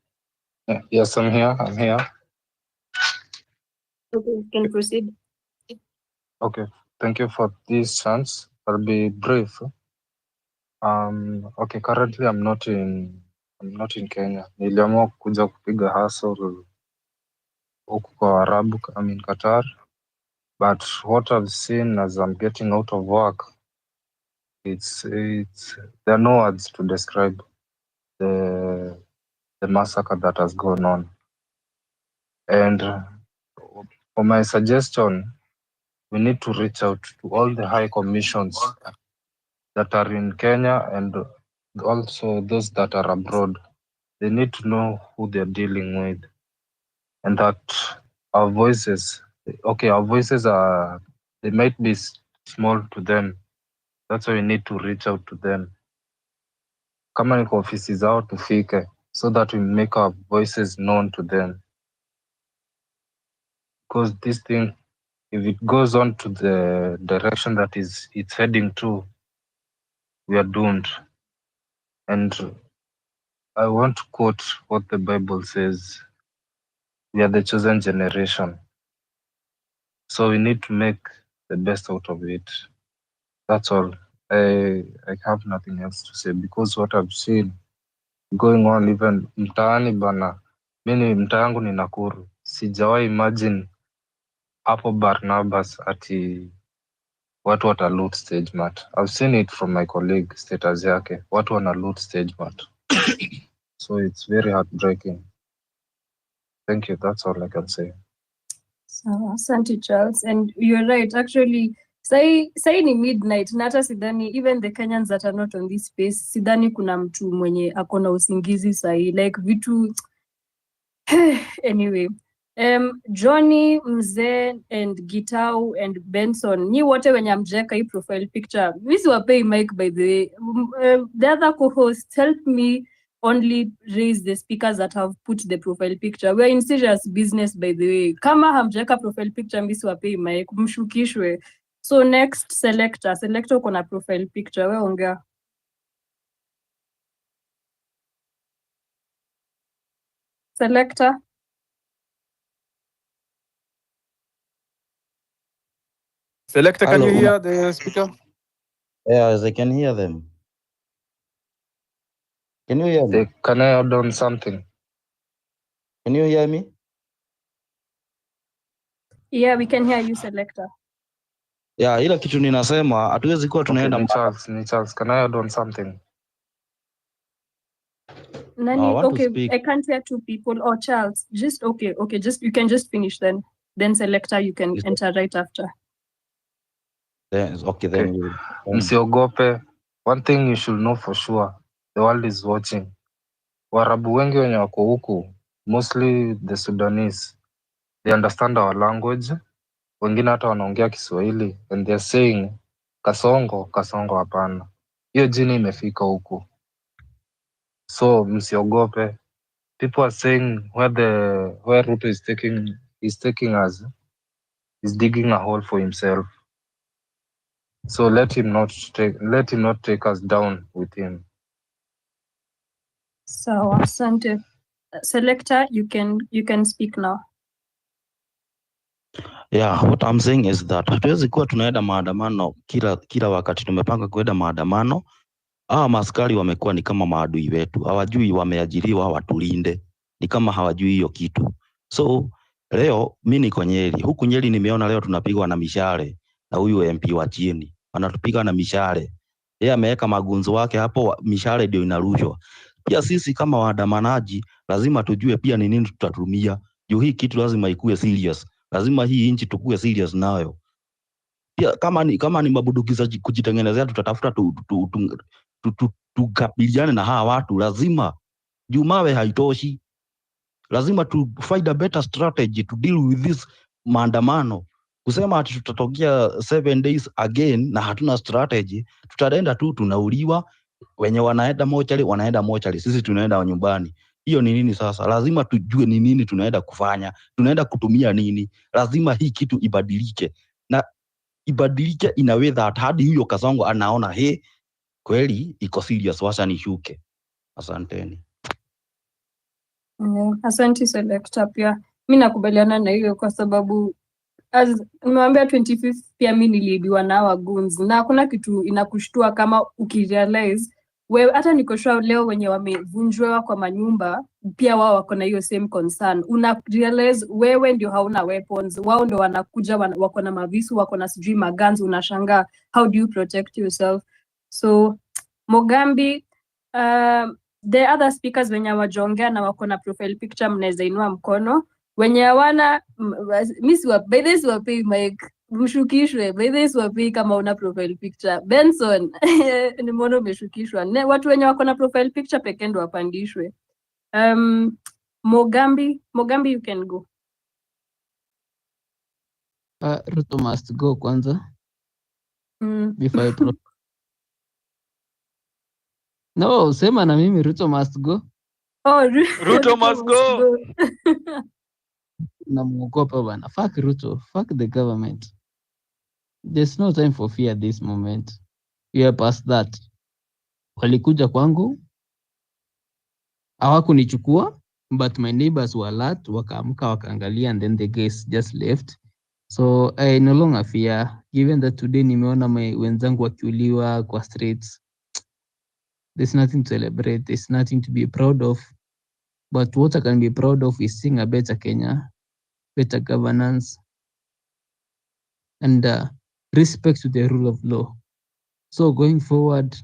Yes, I'm here. I'm here. Okay, you can proceed. Okay, thank you for this chance. I'll be brief. Okay, currently I'm not in Kenya. Niliamua kuja kupiga hustle huku kwa Arabu, I'm in Qatar. But what I've seen as I'm getting out of work, there are no words to describe the massacre that has gone on. And for my suggestion, we need to reach out to all the high commissions that are in Kenya and also those that are abroad. They need to know who they're dealing with, and that our voices are, they might be small to them. That's why we need to reach out to them. Kama ni kwa ofisi zao tufike, so that we make our voices known to them. Because this thing, if it goes on to the direction that it's heading to, we are doomed. And I want to quote what the Bible says. We are the chosen generation. So we need to make the best out of it. That's all. I have nothing else to say because what I've seen going on even mtaani bana. Mimi mtaa yangu ni Nakuru. Sijawahi imagine hapo Barnabas ati watu wata loot stage mat. I've seen it from my colleague status yake. Watu wana loot stage mat. So it's very heartbreaking. Thank you. That's all I can say. So, asante Charles, and you're right. Actually, say ni midnight. Na hata sidhani, even the Kenyans that are not on this space, sidhani kuna mtu mwenye akona usingizi sahi. Like vitu. Anyway, Johnny, Mzee, and Gitau and Benson, nyi wote wenye amjeka hii profile picture. Mimi siwapei mic by the way. The other co-hosts help me only raise the speakers that have put the profile picture. We are in serious business by the way. Kama hamjeka profile picture, mimi siwapei mic, mshukishwe. So next, selector uko na profile picture, we ongea. Selector. Selector, can Hello, you hear the speaker? Yes, I can hear them. Can you hear me? Can I add on something? Can you hear me? Yeah, we can hear you, Selector. Yeah, ila kitu ninasema hatuwezi kuwa tunaenda ni Charles, can I add on something? Nani, I want to okay, speak. I can't hear two people. Or Charles, just okay, just you can just finish then. Then Selector, you can enter right after. Okay, then you. Msiogope. One thing you should know for sure, the world is watching. Waarabu wengi wenye wako huku, mostly the Sudanese, they understand our language. Wengine hata wanaongea Kiswahili and they're saying kasongo hapana. Hiyo jini imefika huku. So msiogope. People are saying where Ruto is taking us, is digging a hole for himself. So let him not take us down with him. So asante. Selector, you can speak now. Yeah, what I'm saying is that hatuwezi kuwa tunaenda maandamano kila wakati tumepanga kuenda maandamano. Maaskari wamekuwa ni kama maadui wetu. Hawajui wameajiriwa watulinde. Ni kama hawajui hiyo kitu. So leo mimi niko Nyeri. Huku Nyeri nimeona leo tunapigwa na mishale na huyu MP wa chini. Wanatupiga na mishale. Yeye ameweka magunzo wake hapo, mishale ndio inarushwa. Pia sisi kama waandamanaji lazima tujue pia ni nini tutatumia. Juu hii kitu lazima ikuwe serious. Lazima hii nchi tukue serious nayo. Pia kama ni mabuduki za kujitengenezea tutatafuta tukabiliane na hawa watu. Lazima juu mawe haitoshi. Lazima to find a better strategy to deal with this maandamano. Kusema ati tutatokea 7 days again na hatuna strategy, tutaenda tu tunauliwa. Wenye wanaenda mochari, sisi tunaenda nyumbani. Hiyo ni nini sasa? Lazima tujue ni nini tunaenda kufanya, tunaenda kutumia nini. Lazima hii kitu ibadilike. Na ibadilike in a way that hadi huyo Kasongo anaona he, kweli iko serious, wacha nishuke. Asanteni. Asante Selecta, pia mi nakubaliana na hiyo kwa sababu nimewambia 25th pia mi niliibiwa na hawa goons, na hakuna kitu inakushtua kama ukirealize wewe, hata niko sure leo wenye wamevunjwa kwa manyumba pia wao wako na hiyo same concern. Una realize wewe ndio hauna weapons, wao ndio wanakuja wako na mavisu, wako na sijui maguns, unashangaa how do you protect yourself? So Mogambi, the other speakers wenye wajaongea na wako na profile picture, mnaweza inua mkono. Wenye hawana mi siwapei Mike, mshukishwe. Siwapei kama una profile picture. Benson nimeona umeshukishwa. Watu wenye wako na profile picture pekee ndo wapandishwe. Mogambi, you can go. Ruto must go kwanza. Before I No, sema na mimi Ruto must go. Oh, Ruto must go. Namuogopa bana. Fuck Ruto. Fuck the government. There's no time for fear at this moment. We are past that. Walikuja kwangu, hawakunichukua, but my neighbors were alert, wakaamka wakaangalia, and then the guys just left. So I no longer fear, given that today nimeona wenzangu wakiuliwa kwa streets. There's nothing to celebrate, there's nothing to be proud of. But what I can be proud of is seeing a better Kenya, better governance, and respect to the rule of law. So going forward,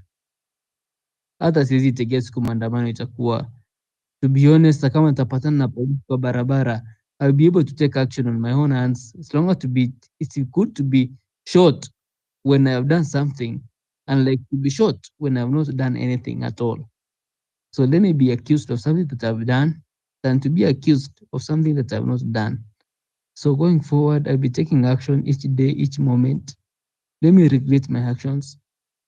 hata siwezi tegea siku maandamano itakuwa, to be honest, kama nitapatana na polisi kwa barabara, I'll be able to take action on my own hands. As long as it's good to be shot when I have done something, and like to be shot when I have not done anything at all. So let me be accused of something that I've done than to be accused of something that I've not done. So going forward, I'll be taking action each day, each moment. Let me regret my actions.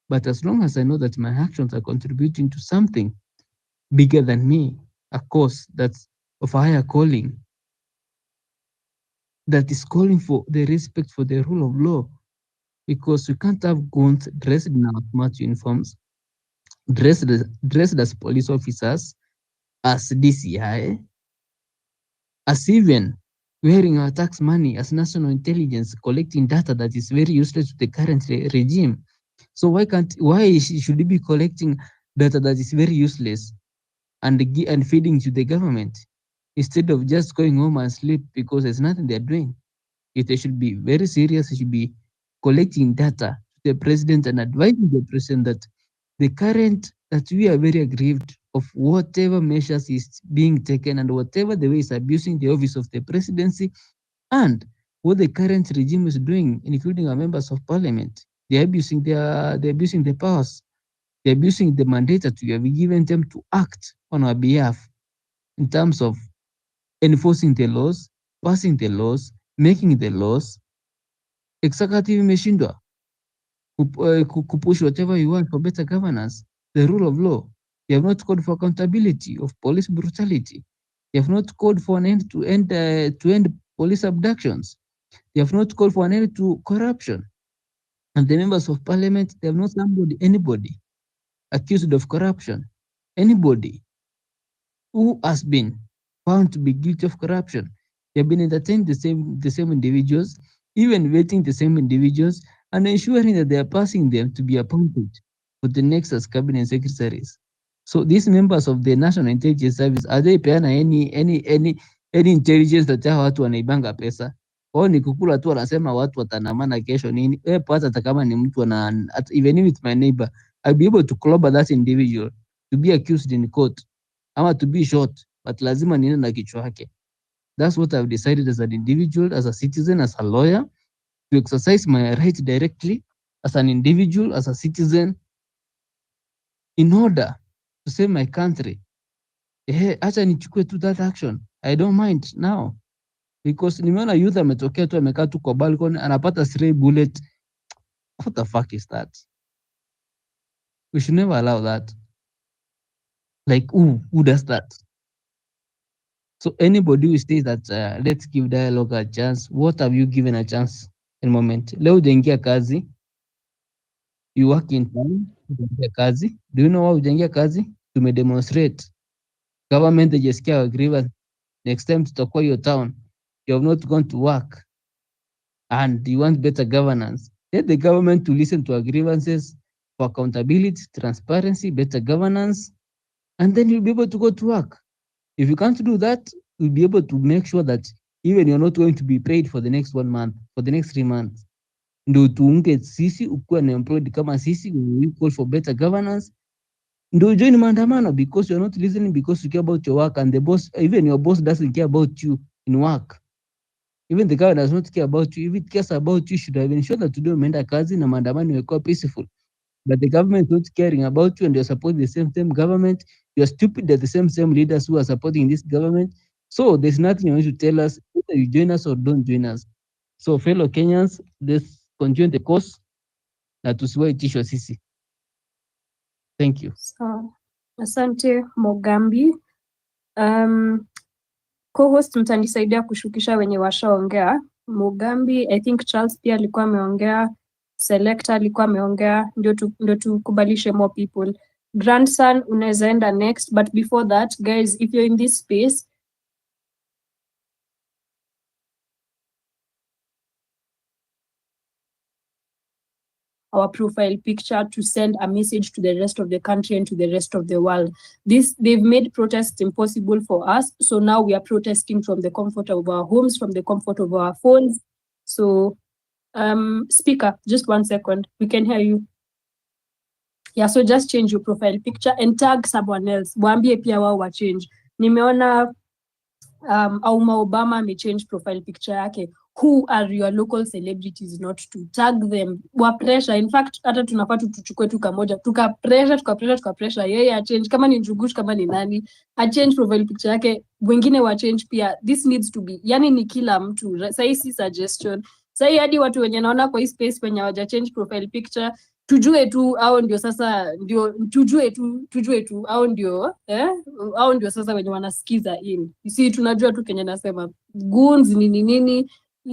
But as long as I know that my actions are contributing to something bigger than me, a cause that's of a higher calling, that is calling for the respect for the rule of law, because we can't have guns dressed in our smart uniforms, dressed as police officers, as DCI, as even wearing our tax money as national intelligence, collecting data that is very useless to the current regime. So why should we be collecting data that is very useless and feeding to the government instead of just going home and sleep because there's nothing they're doing? If they should be very serious, they should be collecting data to the president and advising the president that we are very aggrieved of whatever measures is being taken and whatever the way is abusing the office of the presidency and what the current regime is doing, including our members of parliament. They're abusing the powers. They're abusing the mandate that we have given them to act on our behalf in terms of enforcing the laws, passing the laws, making the laws. Executive imeshindwa kupush whatever you want for better governance, the rule of law. You have not called for accountability of police brutality. You have not called for an end to end police abductions. They have not called for an end to corruption. And the members of parliament, they have not summoned anybody accused of corruption. Anybody who has been found to be guilty of corruption. They have been entertaining the same individuals, even vetting the same individuals, and ensuring that they are passing them to be appointed for the next as cabinet secretaries. So these members of the National Intelligence Service, are they paying any intelligence that hawa watu wanaibanga pesa? Wao ni kukula tu, wanasema watu watanamana kesho nini? Hata kama ni mtu even if it's my neighbor, I'll be able to clobber that individual to be accused in court ama to be shot, but lazima niende na kichwa yake. That's what I've decided as an individual, as a citizen, as a lawyer, to exercise my right directly as an individual, as a citizen, in order to save my country. Acha nichukue tu that action. I don't mind now. Because nimeona youth ametokea tu amekaa tu kwa balcony anapata stray bullet. What the fuck is that? We should never allow that. Like who does that? So anybody who says that let's give dialogue a chance, what have you given a chance? in moment. Leo hujaingia kazi, you work in town, hujaingia kazi. Do you know why hujaingia kazi? Tumedemonstrate. Government hajasikia our grievance. Next time tutakuwa your town. You have not gone to work and you want better governance. Let the government to listen to our grievances for accountability, transparency, better governance, and then you'll be able to go to work. If you can't do that, we'll be able to make sure that even you're not going to be paid for the next 1 month, for the next 3 months. Ndo tuunge sisi ukuwa unemployed kama sisi, we call for better governance. Ndo join maandamano because you're not listening, because you care about your work, and the boss, even your boss doesn't care about you in work. Even the government does not care about you. If it cares about you, should have ensured that today umeenda kazi na maandamano yamekuwa peaceful. But the government is not caring about you, and you're supporting the same government. You're stupid at the same leaders who are supporting this government. So there's nothing you want to tell us, either you join us or don't join us. So fellow Kenyans, let's continue the course na tusiwahi tishwa sisi. Thank you. So, asante Mogambi. Co-host mtanisaidia kushukisha wenye washaongea. Mogambi, I think Charles pia alikuwa ameongea, Selector alikuwa ameongea, ndio tukubalishe more people. Grandson unaweza enda next, but before that guys, if you're in this space, our profile picture to send a message to the rest of the country and to the rest of the world. They've made protests impossible for us, so now we are protesting from the comfort of our homes, from the comfort of our phones. So speaker, just 1 second, we can hear you. Yeah, so just change your profile picture and tag someone else. Waambie pia wao wa change. Nimeona Auma Obama amechange profile picture yake. Who are your local celebrities not to tag them? Wa pressure. In fact, hata tunafaa tuchukue tu kamoja. Tuka pressure. Yeye a change. Kama ni Njugush, kama ni nani. A change profile picture yake. Wengine wa change pia. This needs to be. Yani ni kila mtu. Sahi si suggestion. Sahi hadi watu wenye naona kwa hii space wenye hawaja change profile picture. Tujue tu au ndio sasa ndio tujue tu au ndio au ndio sasa wenye wanasikiza in. You see, tunajua tu Kenya nasema goons nini.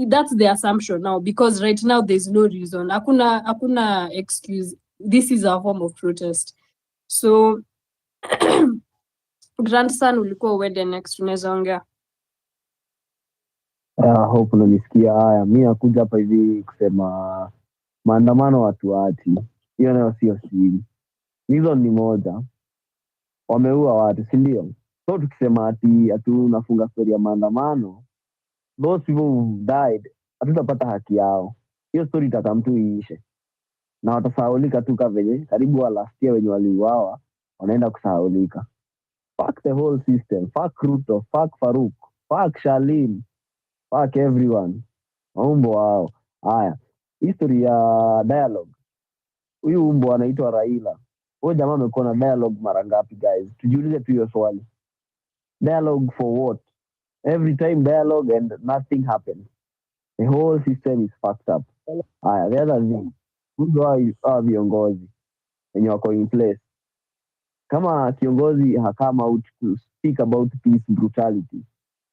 That's the assumption now, because right now there's no reason. Hakuna excuse. This is a form of protest. So grandson ulikuwa uende next, unaweza ongea. Hope unanisikia. Haya, mi nakuja hapa hivi kusema maandamano watu waachi, hiyo nayo sio siri. Reason ni moja, wameua watu, si ndio? So tukisema ati unafunga story ya maandamano, those people who died hatutapata haki yao. Hiyo story itakam tu iishe na watasahaulika tu kama venye karibu wa last year wenye waliuawa wanaenda kusahaulika. Fuck the whole system, fuck Ruto, fuck Faruk, fuck Shalin, fuck everyone. Maumbo wao. Haya, history ya dialogue. Huyu umbo anaitwa Raila. Huyo jamaa amekuwa na dialogue mara ngapi guys? Tujiulize tu hiyo swali. Dialogue for what? Every time dialogue and nothing happens. The whole system is fucked up. Haya, the other thing. Hawa viongozi wenye wako in place. Kama kiongozi come out to speak about peace brutality,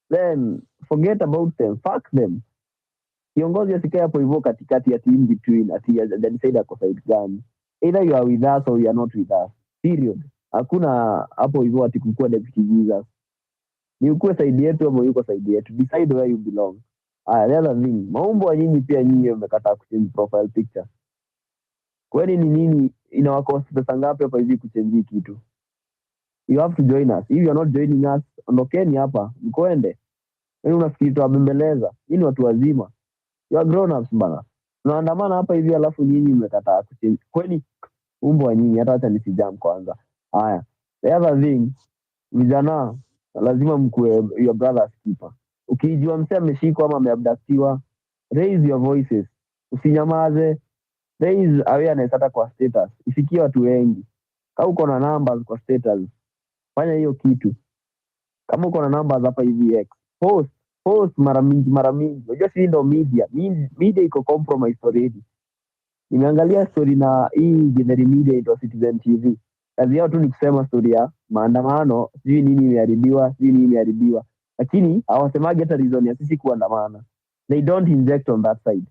then forget about them, fuck them. Kiongozi asikae hapo hivyo katikati ati in between, ati decide ako side gani. Either you are with us or you are not with us. Period. Hakuna hapo hivyo ati kukua deputy Jesus. Ni ukue side yetu ama yuko side yetu. Decide where you belong. The other thing, maumbo wa nyinyi pia nyinyi mmekataa kuchange profile picture. Kwani ni nini inawakost pesa ngapi hapa hivi kuchange kitu? You have to join us. If you are not joining us, ondokeni hapa, mkoende. Wewe unafikiri tuwabembeleza? Nyinyi watu wazima. You are grown ups bana. Tunaandamana hapa hivi alafu nyinyi mmekataa kuchange. Kwani umbo wa nyinyi hata nisijam kwanza. Haya. The other thing, vijana lazima mkue your brother's keeper. Ukijua msee ameshikwa ama ameabductiwa, raise your voices. Usinyamaze. Raise awareness hata kwa status. Ifikie watu wengi. Kama uko na numbers kwa status, fanya hiyo kitu. Kama uko na numbers hapa hivi X, post mara mingi. Unajua si ndo media iko compromised already. Nimeangalia story na hii general media ito Citizen TV. Kazi yao tu ni kusema story ya maandamano, sijui nini imeharibiwa. Lakini hawasemagi hata reason ya sisi kuandamana. They don't inject on that side.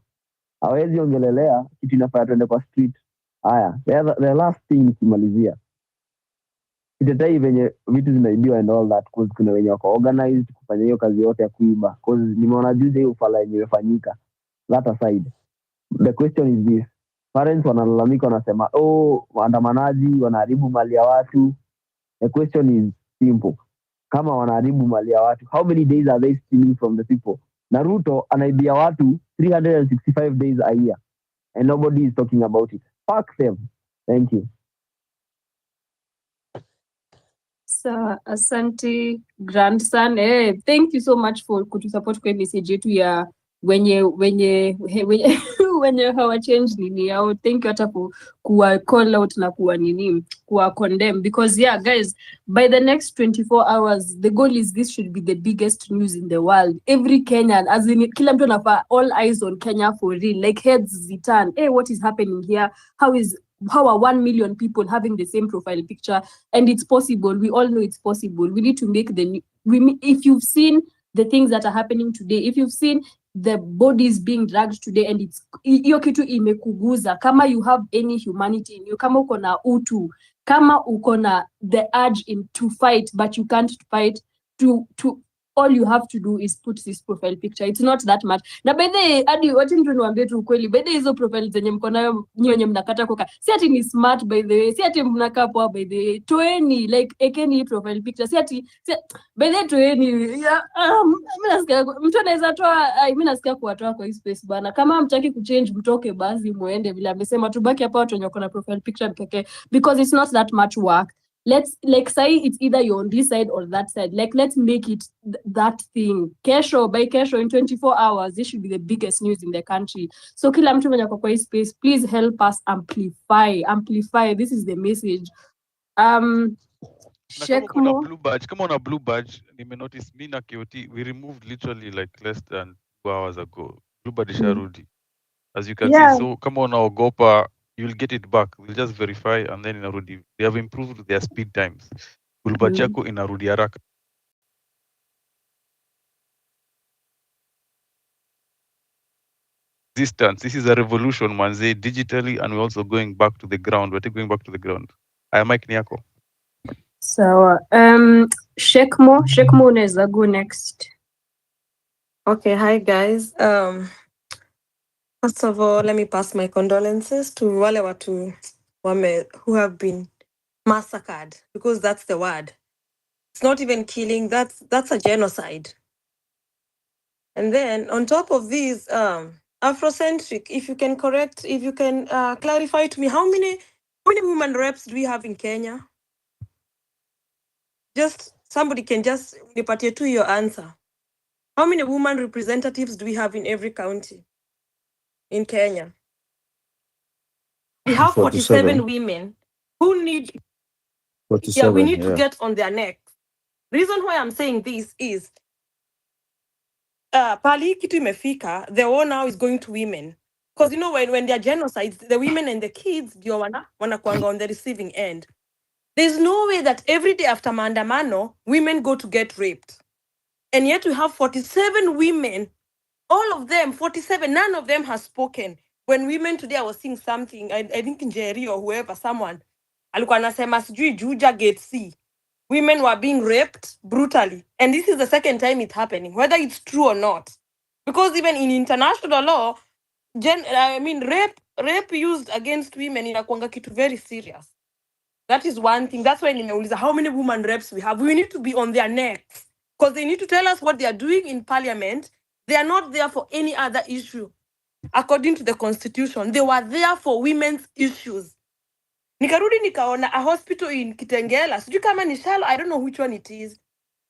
hawezi ongelelea kitu inafaa tuende kwa street. Haya, the last thing nikimalizia, sitetai venye vitu zinaibiwa and all that, cause kuna wenye wako organized kufanya hiyo kazi yote ya kuiba, cause nimeona juzi hiyo ufala yenye imefanyika. That aside, the question is this: parents wanalalamika, wanasema waandamanaji wanaharibu mali ya watu. The question is simple: kama wanaharibu mali ya watu, how many days are they stealing from the people? Na Ruto anaibia watu 365 days a year and nobody is talking about it. Fuck them. Thank you. Asante grandson. Thank you so much for kutusupport kwa message yetu ya wenye hawachange nini yao. Thank you hata kuwa call out na kuwa condemn, because yeah guys, by the next 24 hours the goal is this should be the biggest news in the world. Every Kenyan, as in kila mtu anafaa, all eyes on Kenya for real, like heads ziturn. What is happening here? How are 1 million people having the same profile picture? And it's possible. We all know it's possible. We need to make if you've seen the things that are happening today, if you've seen the bodies being dragged today, and it's hiyo kitu imekuguza, kama you have any humanity in you, kama uko na utu, kama uko na the urge to fight but you can't fight, all you have to do is put this profile picture. It's not that much. Na by the way, hadi wacha mtu niwaambie tu ukweli, by the way, hizo profile zenye mko nayo nyinyi mnakata koka, si ati ni smart, by the way, si ati mnakaa poa, by the way, toeni, like ekeni profile picture, si ati by the way, toeni. Mimi nasikia mtu anaweza toa, mimi nasikia kuwatoa kwa hii space bana. Kama mtaki kuchange, mtoke basi muende, vile amesema tubaki hapa watu wenye wako na profile picture pekee, because it's not that much work. Let's say it's either you're on this side or that side. Like, let's make it that thing. By kesho, in 24 hours, this should be the biggest news in the country. So kila mtu mwenye kwa space, please help us amplify. This is the message. Kama una blue badge, nime notice me na KOT, we removed literally like less than 2 hours ago. Blue badge isharudi. As you can see, so kama unaogopa, you'll get it back. We'll just verify and then inarudi. They have improved their speed times. Blue badge yako inarudi haraka. This is a revolution, manze, digitally, and we're also going back to the ground. We're going back to the ground. Aya, Mike ni yako. So, Shekmo unaweza go next. Okay, hi guys. First of all, let me pass my condolences to wale watu who have been massacred, because that's the word. It's not even killing, that's a genocide. And then on top of these, Afrocentric, if you can clarify to me, how many women reps do we have in Kenya? Just somebody can just nipatie tu your answer. How many women representatives do we have in every county in Kenya? We have 47 women who need 47, we need to get on their necks. Reason why I'm saying this is pali kitu imefika, the war now is going to women. Because when there are genocides, the women and the kids wanakuanga on the receiving end. There's no way that every day after maandamano, women go to get raped. And yet we have 47 women, all of them, 47, none of them has spoken. When women today, I was seeing something, I think in Jerry or whoever, someone, alikuwa anasema sijui Juja Gate C. Women were being raped brutally. And this is the second time it's happening, whether it's true or not. Because even in international law, rape used against women inakuanga kitu very serious. That is one thing. That's why nimeuliza how many women reps we have. We need to be on their necks, because they need to tell us what they are doing in parliament. They are not there for any other issue. According to the constitution, they were there for women's issues. Nikarudi nikaona a hospital in Kitengela, sijui kama ni Shalo, I don't know which one it is.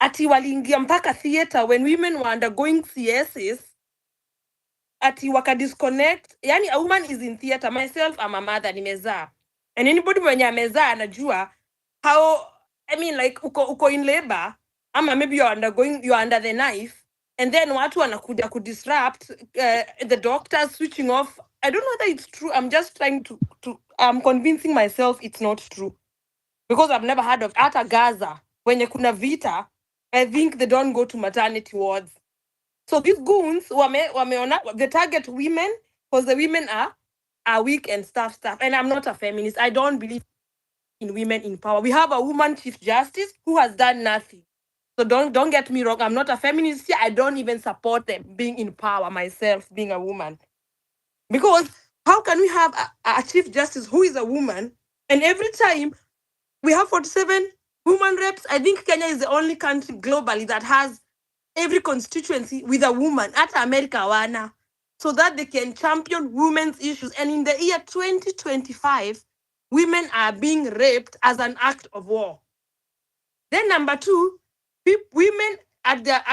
Ati waliingia mpaka theater when women were undergoing CSs. Ati waka disconnect. Yani a woman is in theater. Myself, I'm a mother, nimezaa. And anybody mwenye amezaa anajua how, like uko in labor, ama maybe you're under the knife, and then watu wanakuja kudisrupt, the doctors switching off. I don't know whether it's true. I'm just trying I'm convincing myself it's not true, because I've never heard of ata Gaza wenye kuna vita. I think they don't go to maternity wards. So these goons wameona they target women because the women are weak and stuff. And I'm not a feminist. I don't believe in women in power. We have a woman chief justice who has done nothing. So don't get me wrong. I'm not a feminist here. I don't even support them being in power myself, being a woman. Because how can we have a chief justice who is a woman, and every time we have 47 woman reps? I think Kenya is the only country globally that has every constituency with a woman at America wana, so that they can champion women's issues. And in the year 2025, women are being raped as an act of war. Then number two, women at their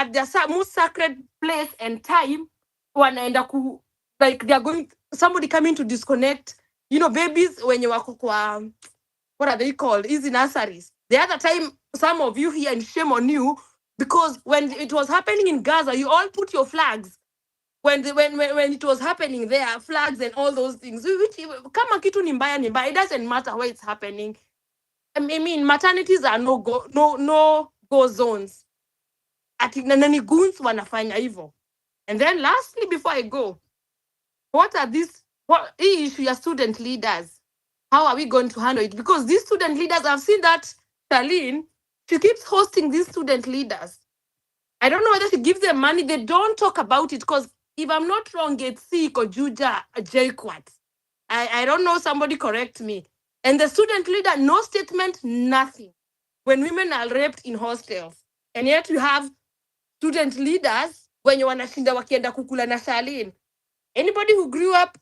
most sacred place and time, wanaenda like they're going, somebody coming to disconnect, babies when you are, what are they called? Easy nurseries. The other time, some of you here, and shame on you, because when it was happening in Gaza, you all put your flags. When it was happening there, flags and all those things. Which, kama kitu ni mbaya, it doesn't matter where it's happening. I mean, maternities are no go zones. Ati nani goons wanafanya hivyo. And then lastly, before I go, what issue ya student leaders? How are we going to handle it? Because these student leaders, I've seen that Charlene, she keeps hosting these student leaders. I don't know whether she gives them money. They don't talk about it because if I'm not wrong, it's C or Juja Jayquat. I don't know, somebody correct me. And the student leader, no statement, nothing. When women are raped in hostels. And yet you have student leaders when you wanashinda wakienda kukula na Charlene. Anybody who grew up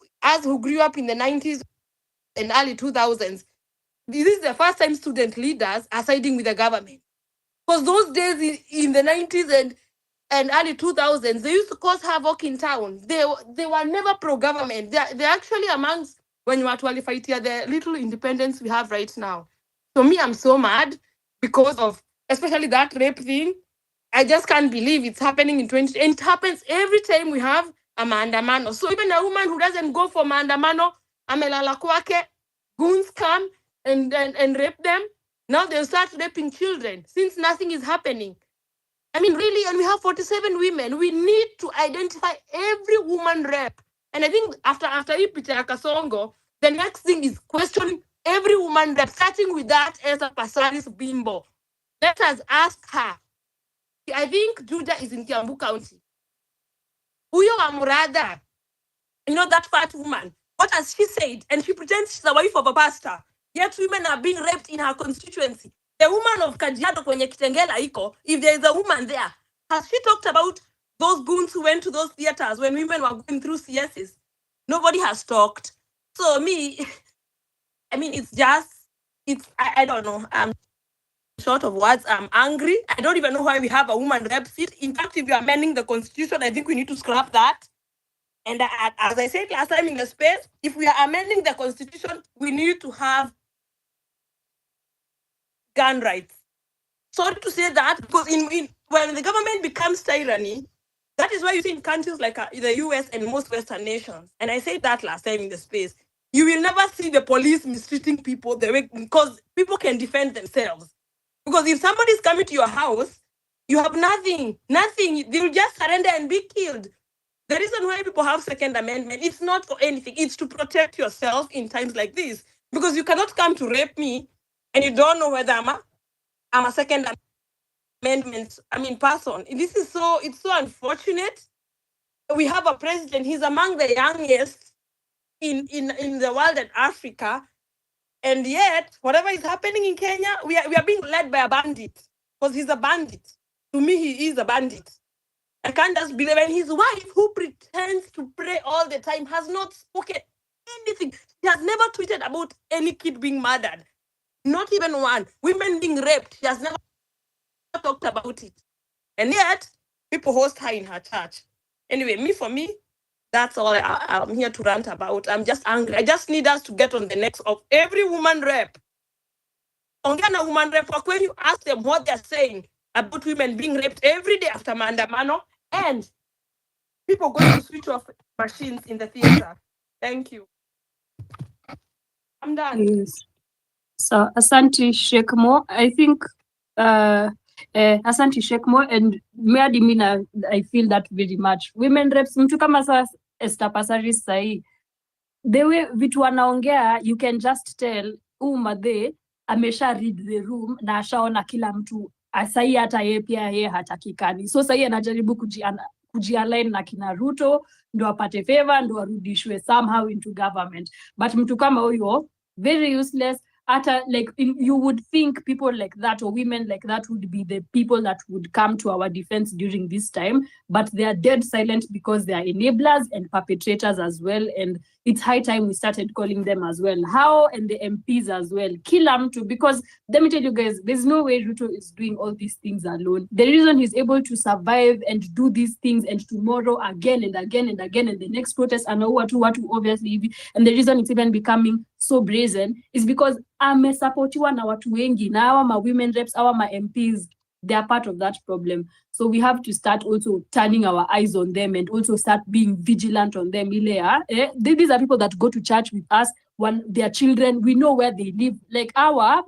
in the 90s and early 2000s, this is the first time student leaders are siding with the government. Because those days in the 90s and early 2000s, they used to cause havoc in town. They were never pro-government. They're actually amongst, when you are to fight here, the little independence we have right now. So me, I'm so mad because of, especially that rape thing. I just can't believe it's happening in 20, and it happens every time we have a maandamano. So even a woman who doesn't go for maandamano, amelala kwake, goons come and rape them. Now they'll start raping children since nothing is happening. I mean, really, and we have 47 women. We need to identify every woman rep. And I think after Ipita Kasongo, the next thing is questioning every woman rep, starting with that Esther Passaris Bimbo. Let us ask her. I think Juja is in Kiambu County. Uyo Amurada, that fat woman, what has she said? And she pretends she's the wife of a pastor. Yet women are being raped in her constituency. The woman of Kajiado kwenye Kitengela iko, if there is a woman there, has she talked about those goons who went to those theaters when women were going through CSs? Nobody has talked. So me, I mean, I don't know. I'm short of words. I'm angry. I don't even know why we have a woman rep seat. In fact, if you are amending the constitution, I think we need to scrap that. And as I said last time in the space, if we are amending the constitution, we need to have gun rights. Sorry to say that, because when the government becomes tyranny, that is why you see in countries like the US and most Western nations, and I said that last time in the space, you will never see the police mistreating people the way, because people can defend themselves. Because if somebody is coming to your house, you have nothing. They'll just surrender and be killed. The reason why people have Second Amendment, it's not for anything. It's to protect yourself in times like this. Because you cannot come to rape me and you don't know whether I'm a Second Amendment, person. It's so unfortunate. We have a president, he's among the youngest in the world and Africa. And yet, whatever is happening in Kenya, we are being led by a bandit. Because he's a bandit. To me, he is a bandit. I can't just believe. And his wife, who pretends to pray all the time, has not spoken anything. She has never tweeted about any kid being murdered. Not even one. Women being raped. She has never talked about it. And yet, people host her in her church. Anyway, for me, that's all I'm here to rant about. I'm just angry. I just need us to get on the necks of every woman rep. Ongea woman rep, when you ask them what they're saying about women being raped every day after Maandamano, and people going to switch off machines in the theater. Thank you. I'm done. Yes. So Asante Shekmo, I think Asante Shekmo and Meadimina, I feel that very much. Women reps, mtu kama Esther Passaris sahi, the way vitu wanaongea, you can just tell madhe amesha read the room na ashaona kila mtu sahi, hata yeye pia yeye hatakikani. So sahi anajaribu kujialign na kina Ruto ndo apate favor, ndo arudishwe somehow into government. But mtu kama huyo very useless. Like you would think people like that or women like that would be the people that would come to our defense during this time, but they are dead silent because they are enablers and perpetrators as well. And it's high time we started calling them as well. How? And the MPs as well. Kila mtu, because let me tell you guys, there's no way Ruto is doing all these things alone. The reason he's able to survive and do these things and tomorrow again and again and again and the next protest and watu obviously, and the reason it's even becoming so brazen is because amesapotiwa na watu wengi, na hawa ma women reps, hawa ma MPs, they are part of that problem. So we have to start also turning our eyes on them and also start being vigilant on them. These are people that go to church with us, when their children, we know where they live. Like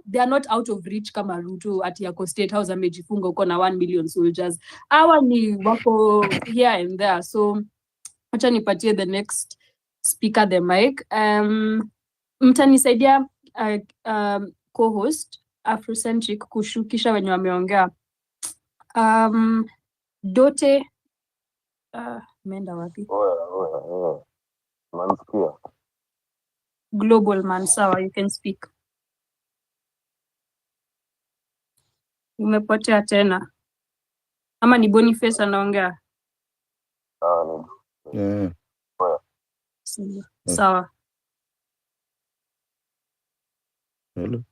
they are not out of reach kama Ruto at yako State House amejifunga uko na 1 million soldiers. Hawa ni wako here and there. So acha nipatie the next speaker the mic. Mtanisaidia co-host Afrocentric kushukisha wenye wameongea. Dote menda wapi? Mansikia. Global man, sawa, you can speak. Umepotea tena. Ama ni Boniface anaongea? Yeah. Sawa. Hello.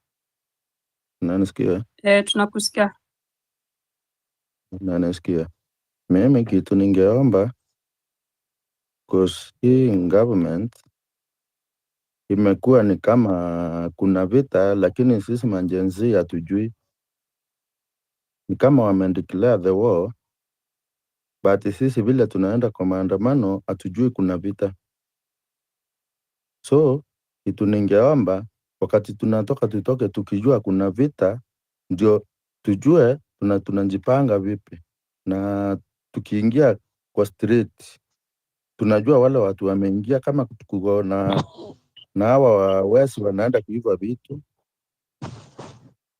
Unanisikia? Tunakusikia. Unanisikia. Mimi kitu ningeomba, because hii government imekuwa ni kama kuna vita, lakini sisi majenzi hatujui. Ni kama wamedeclare the war, but sisi vile tunaenda kwa maandamano hatujui kuna vita. So kitu ningeomba, wakati tutoke tukijua kuna vita, ndio tujue tunajipanga vipi. Na tukiingia kwa street, tunajua wale watu wameingia, kama tuko na hawa wesi wanaenda kuiba vitu,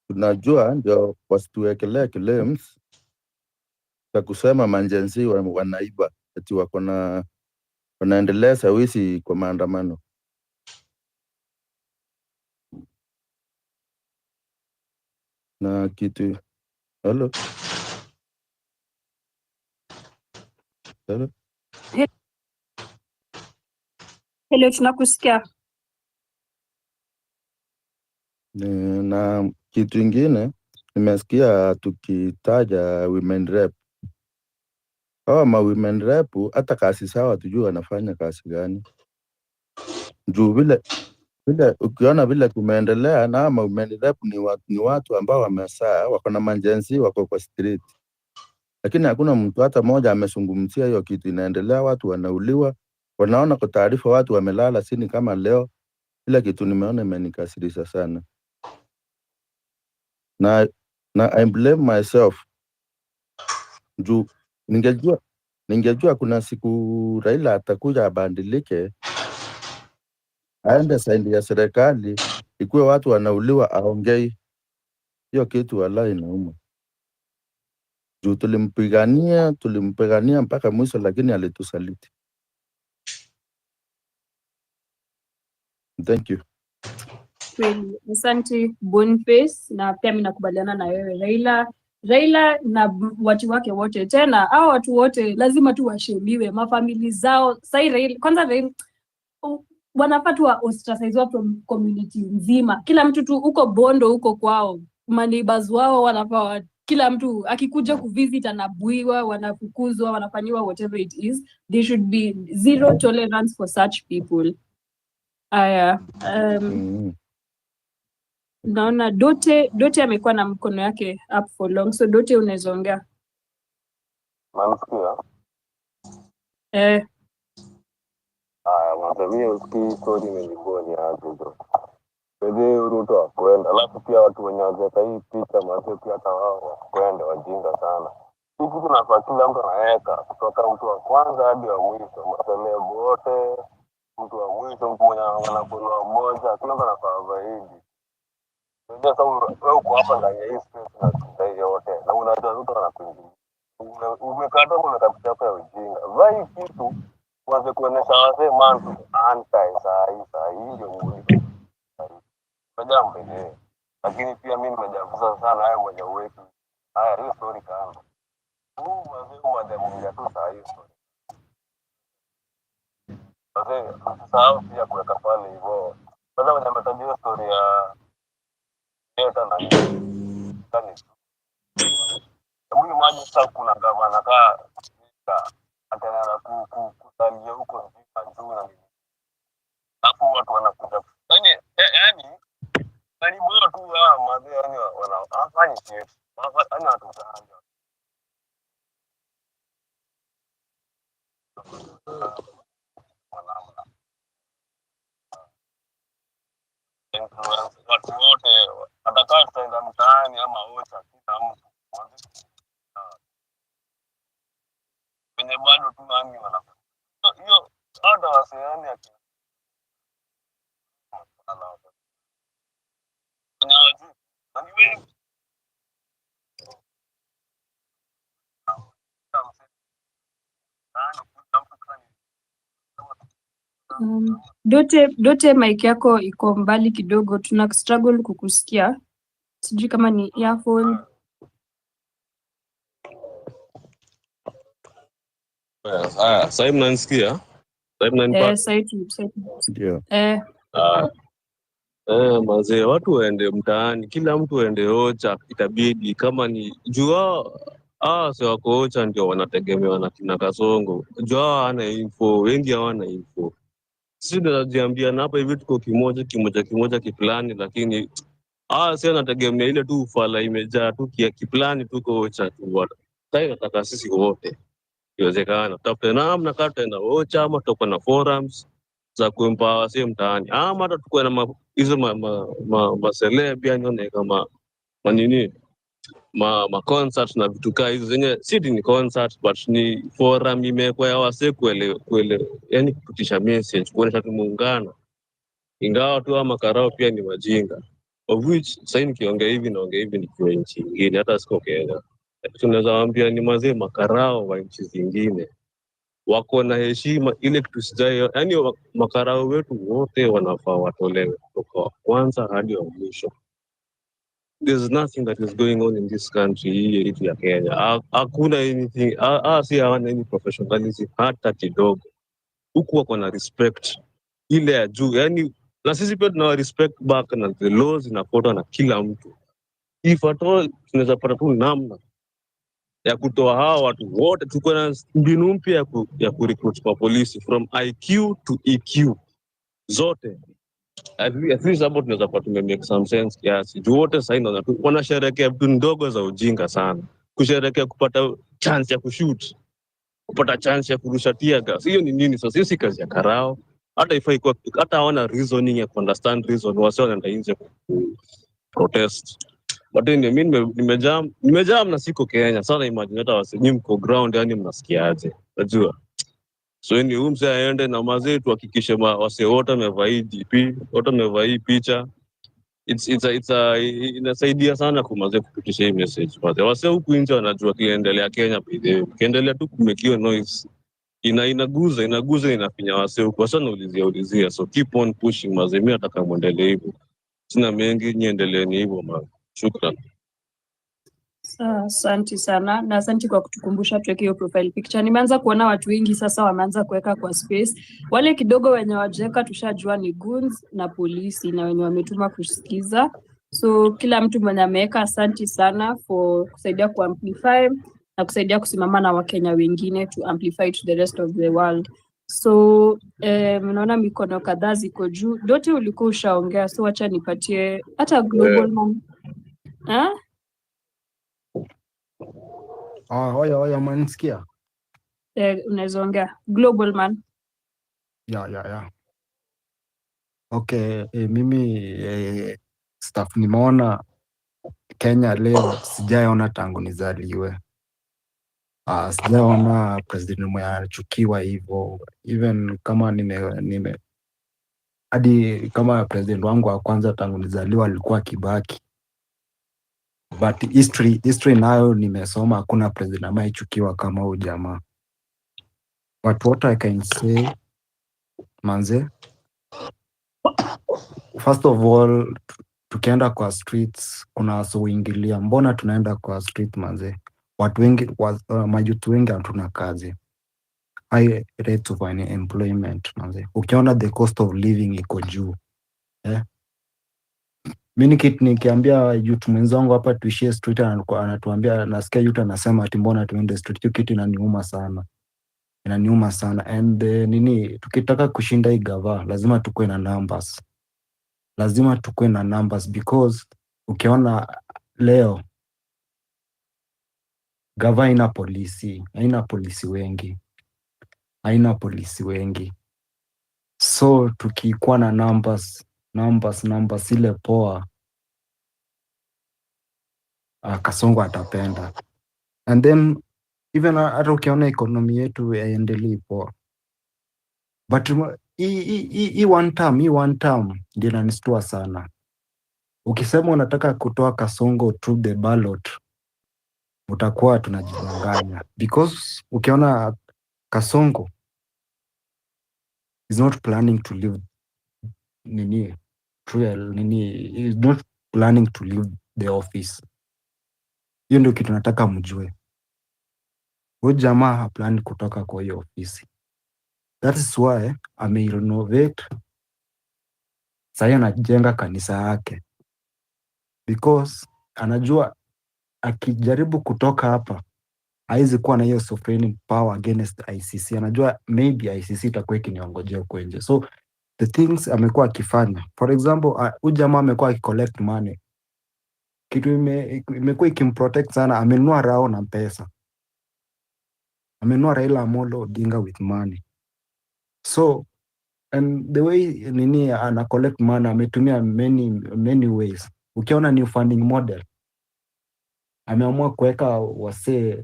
tunajua ndio wasituwekelee claims za kusema majenzi wanaiba ati wanaendeleza wizi kwa maandamano. Na kitu hello Hello, tunakusikia. Na kitu ingine nimesikia tukitaja women rep. Hawa ma women rep hata kazi sawa tujue wanafanya kazi gani. Juu vile ukiona vile tumeendelea, na ma women rep ni watu ambao wamesaa, wako na majenzi, wako kwa street. Lakini hakuna mtu hata moja amezungumzia hiyo kitu inaendelea, watu wanauliwa, wanaona kwa taarifa watu wamelala chini kama leo. Ile kitu nimeona imenikasirisha sana. Na I blame myself. Juu ningejua kuna siku Raila atakuja abadilike, aende saindi ya serikali, ikuwe watu wanauliwa aongei. Hiyo kitu wallahi inauma. Juu tulimpigania mpaka mwisho, lakini alitusaliti. Thank you. Kweli, asante Boniface, na pia mimi nakubaliana na wewe Raila na watu wake wote. Tena hao watu wote lazima tu washemiwe, mafamili zao. Raila wanafaa tu ostracize from community nzima. Kila mtu tu uko Bondo, uko kwao, maneighbors wao wanafaa, kila mtu akikuja kuvisit anabuiwa, wanafukuzwa, wanafanyiwa whatever it is. There should be zero tolerance for such people. Naona Dote amekuwa na mkono yake up for long, so Dote unaweza ongea. Manasikia? Mwanzamia usikii story nilikuwa ni hapo ndo. Pede Ruto akwenda, alafu pia watu wenye wazeka hii picha mazee pia hata wao wakwenda wajinga sana. Hiki kitu nafaa kila mtu anaweka kutoka mtu wa kwanza hadi wa mwisho, maselebo wote, mtu wa mwisho, mtu mwenye anakuwa mmoja, kila mtu anafaa zaidi. Unajua sasa wewe uko hapa ndani ya hii space na kuta yote na unajua mtu anakuingilia. Umekata kuna kabisa ya ujinga. Vai kitu uanze kuonesha wazee mantu anti saa hii ndio mudi. Unajua mbele. Lakini pia mimi nimejafuza sana haya mwenye uwetu. Haya hiyo story kama. Wazee umademu tu saa hii story. Wazee usisahau pia kuweka pale hivyo. Sasa wenye ametajia story ya Eta na kani. Hebu imagine sasa kuna gavana kaa ataenda kusalia huko juu na nini. Hapo watu wanakuja. Yaani bora tu madhe yani wanafanya kitu. Wanafanya watu sana. Watu wote atakaa tutaenda mtaani ama wote kila mtu kwenye bado tu nani wanafanya hiyo hata wasiani akina nani wengi Dote mic yako iko mbali kidogo, tuna struggle kukusikia. Sijui kama ni earphone. Sasa mnanisikia? Sasa mnanipata? Ndio. Mazee watu waende mtaani, kila mtu aende ocha, itabidi kama ni jua si wako ocha ndio wanategemewa na kina Kasongo. Jua hawana info, wengi hawana info. Sisi tunajiambia na hapa hivi tuko kimoja kiplani, lakini si anategemea ile tu ufala imejaa tu kiplani tuko ocha tu. Sasa nataka sisi wote iwezekana tutafute namna kama tutaenda ocha ama tutakuwa na forums za kuempower wasee mtaani ama hata tukuwe na hizo maselebi nione kama manini ma concert na vitu kaa hizo zenye si ni concert but ni forum imekuwa ya wasee kuele yani kupitisha message kuonesha tumuungana, ingawa tu ama karao pia ni wajinga, of which sasa nikiongea hivi naongea hivi nikiwa nchi nyingine, hata siko Kenya. Tunaweza waambia ni mazee makarao wa nchi zingine wako na heshima ile kitu sijai, yani makarao wetu wote wanafaa watolewe kutoka wa kwanza hadi wa mwisho. There's nothing that is going on in this country hii yetu ya Kenya. Hakuna anything, si hawana any professionalism hata kidogo. Huku wako na respect ile ya juu, yani na sisi pia tunawa respect back na the laws zinafuatwa na kila mtu. If at all tunaweza pata tu namna ya kutoa hawa watu wote, tuko na mbinu mpya ya kurecruit kwa polisi from IQ to EQ zote. At least hapo tunaweza kuwa make some sense kiasi. Juu wote sasa ndio wanasherehekea vitu ndogo za ujinga sana. Kusherehekea kupata chance ya kushoot, kupata chance ya kurusha tear gas. Hiyo ni nini sasa? Si kazi ya karao. Hata ifai kwa hata hawana reasoning ya understand reason wasi wanaenda nje protest. But mimi nimejam na siko Kenya. Sana imagine hata wasenyi mko ground yani mnasikiaje? Unajua? So ni mse aende na mazee tuhakikishe wase wote wamevaa hii DP, wote wamevaa hii picha. Inasaidia sana kumazee kupitisha hii message. Wase huku nje wanajua kiendelea Kenya pide. Kiendelea tu kumekio noise. Inaguza inafinya wase huku. Wasa naulizia. So keep on pushing mazee, mimi nataka muendelee hivyo. Sina mengi, niendeleeni hivyo man. Shukran. Asante sana na asante kwa kutukumbusha tuweke hiyo profile picture. Nimeanza kuona watu wengi sasa wameanza kuweka kwa space. Wale kidogo wenye wajeka tushajua ni goons na polisi na wenye wametuma kusikiza. So kila mtu mwenye ameweka asante sana for kusaidia kuamplify na kusaidia kusimama na Wakenya wengine to amplify to the rest of the world. So mnaona mikono kadhaa ziko juu. Dote ulikuwa ushaongea, so acha nipatie hata global man. Oya mwanisikia? Unaweza ongea global man. Ya. Okay, mimi staff nimeona Kenya leo sijaona tangu nizaliwe. Sijaona president mwenye anachukiwa hivyo, even kama nime hadi kama president wangu wa kwanza tangu nizaliwa alikuwa Kibaki, but history nayo nimesoma, hakuna president ambaye chukiwa kama huyu jamaa. But what I can say manze, first of all, tukienda kwa streets kuna wasuingilia. Mbona tunaenda kwa street manze? Watu wengi majutu wengi hatuna kazi, high rate of unemployment manze. Ukiona the cost of living iko juu mimi nikiambia youth mwenzangu hapa tuishie street, anatuambia, nasikia youth anasema ati mbona tuende street. Hiyo kitu inaniuma sana, and tukitaka kushinda hii gava lazima tukue na numbers, because ukiona leo gava haina polisi wengi, so tukikuwa na numbers ile poa, Kasongo atapenda. And then even hata ukiona ekonomi yetu yaendelei poa, but hii one term ndio inanistua sana. Ukisema unataka kutoa Kasongo through the ballot, utakuwa tunajidanganya, because ukiona Kasongo is not planning to leave is not planning to leave the office. Hiyo ndio kitu nataka mjue. Huyu jamaa haplani kutoka kwa hiyo ofisi. That is why amerenovate. Sasa anajenga kanisa yake, because anajua akijaribu kutoka hapa haizi kuwa na hiyo sovereign power against ICC. Anajua maybe ICC itakuwa ikiniongojea huko nje. So the things amekuwa akifanya, for example, huyu jamaa amekuwa akicollect money, kitu imekuwa ikimprotect sana. Amenunua Rao na pesa, amenunua Raila Amolo Odinga with money. So and the way ana collect money ametumia many ways. Ukiona new funding model, ameamua kuweka wasee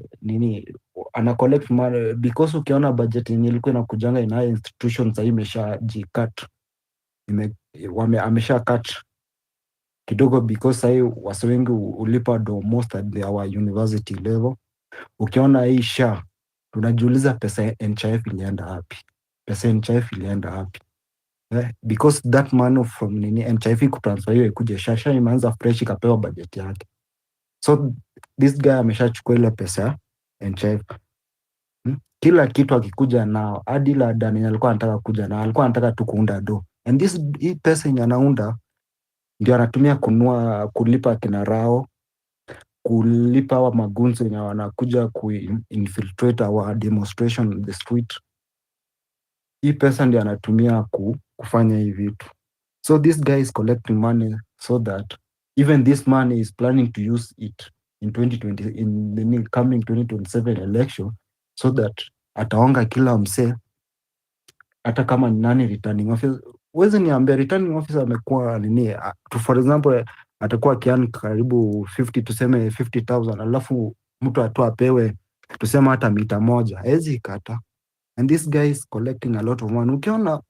ana collect money, because ukiona budget yenye ilikuwa inakujanga in high institutions sasa imeshajicut, amesha cut kidogo, because sasa wase wengi ulipa do most at our university level. Ukiona hii SHA, tunajiuliza pesa NHIF ilienda wapi? Because that money from NHIF kutransfer hiyo ikuje SHA imeanza fresh, ikapewa budget yake. So this guy ameshachukua ile pesa NHIF, kila kitu akikuja nao, hadi la dani alikuwa anataka kuja na alikuwa anataka tu kuunda do, and hii pesa yenye anaunda ndio anatumia kulipa kina Rao, kulipa wa magunzi wenye wanakuja infiltrate our demonstration in the street. Hii pesa ndio anatumia kufanya hii vitu. So this guy is collecting money so that even this money is planning to use it in 2020, in the coming 2027 election, so that ataonga kila msee, hata kama ni nani returning officer. Uwezi niambia returning officer amekuwa for example atakuwa kiani karibu 50, tuseme 50,000, alafu mtu atoa apewe tuseme hata mita moja, hezi kata. And this guy is collecting a lot of money. Ukiona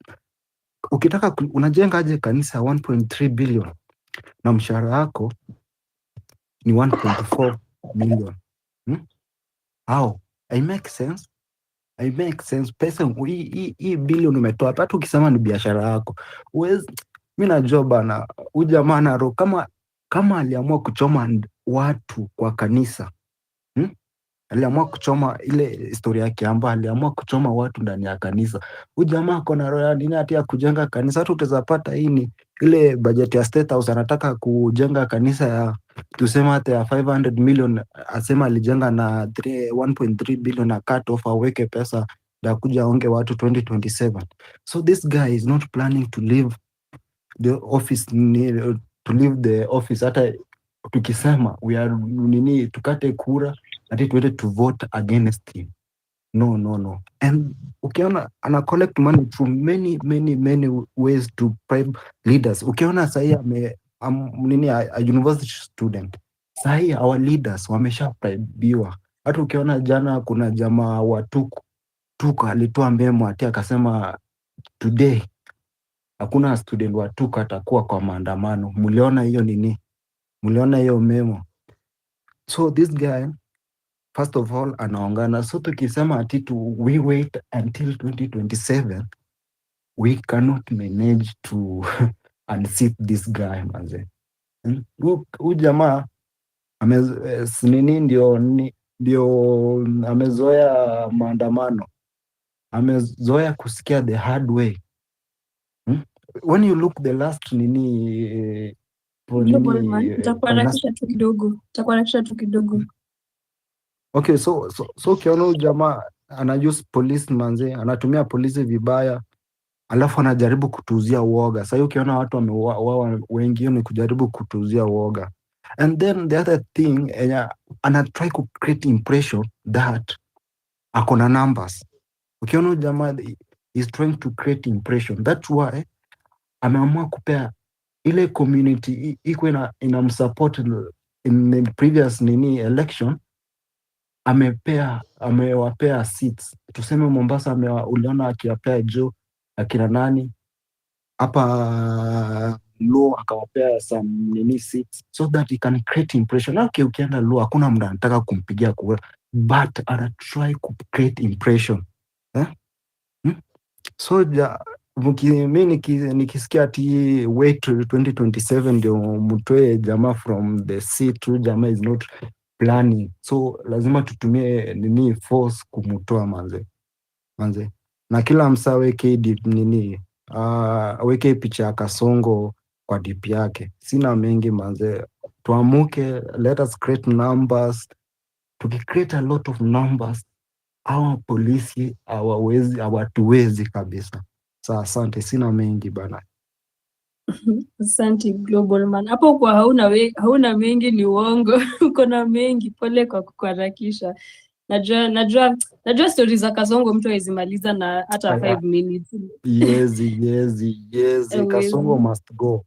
ukitaka unajenga aje kanisa 1.3 billion na mshahara wako ni 1.4 million? How? I make sense. Pesa hii billion umetoa, hata ukisema ni biashara yako. Mimi najua bana, huyu jamaa na roho kama aliamua kuchoma watu kwa kanisa. Aliamua kuchoma ile historia yake amba aliamua kuchoma watu ndani ya kanisa. Huyu jamaa ako na roho nini hata ya kujenga kanisa? Hata utazapata hii ni ile budget ya State House, anataka kujenga kanisa ya tuseme hata ya 500 million, asema alijenga na 1.3 billion, na cut off aweke pesa ya kuja aonge watu 2027. So this guy is not planning to leave the office, hata tukisema we are tukate kura ati tuende to vote against him. No. And ukiona ana collect money through many ways to bribe leaders. Ukiona sahi a university student, sahi our leaders wamesha bribiwa Hata ukiona jana kuna jamaa wa tuka alitoa memo ati akasema today hakuna student wa tuka atakuwa kwa maandamano. Mliona hiyo nini? Mliona hiyo memo? So this guy first of all anaongana. So tukisema ati we wait until 2027, we cannot manage to unseat this guy manze. Huyu jamaa nini ndio amezoea maandamano, amezoea kusikia the hard way. When you look the last nini Nitakuharakisha tu kidogo. Okay, so ukiona huyu jamaa ana use police manze, anatumia polisi vibaya, alafu anajaribu kutuuzia uoga. Sasa ukiona watu wameuawa wengi, ni kujaribu kutuuzia uoga. And then the other thing, ana try to create impression that akona numbers. Ukiona huyu jamaa is trying to create impression. That's why ameamua kupea ile community iko inamsupport in the previous nini election, amewapea seats. Tuseme Mombasa uliona akiwapea Joe akina nani hapa Luo akawapea some nini seats so that he can create impression. Okay, ukienda Luo hakuna mtu anataka kumpigia kura, but ana try to create impression so mi nikisikia ati wait 2027 ndio mtoe jamaa from the seat, jamaa is not planning, so lazima tutumie nini force kumtoa manze. Na kila msaa weke nini weke picha ya Kasongo kwa DP yake. Sina mengi manze, tuamuke, let us create numbers. Tukicreate a lot of numbers, hawa polisi hawatuwezi kabisa. Sa asante, sina mengi bana. Asante Global Man. Hapo kwa hauna mengi ni uongo. Uko na mengi, pole kwa kuharakisha. Najua stories za Kasongo mtu hawezimaliza na hata 5 minutes. Yes. Kasongo must go.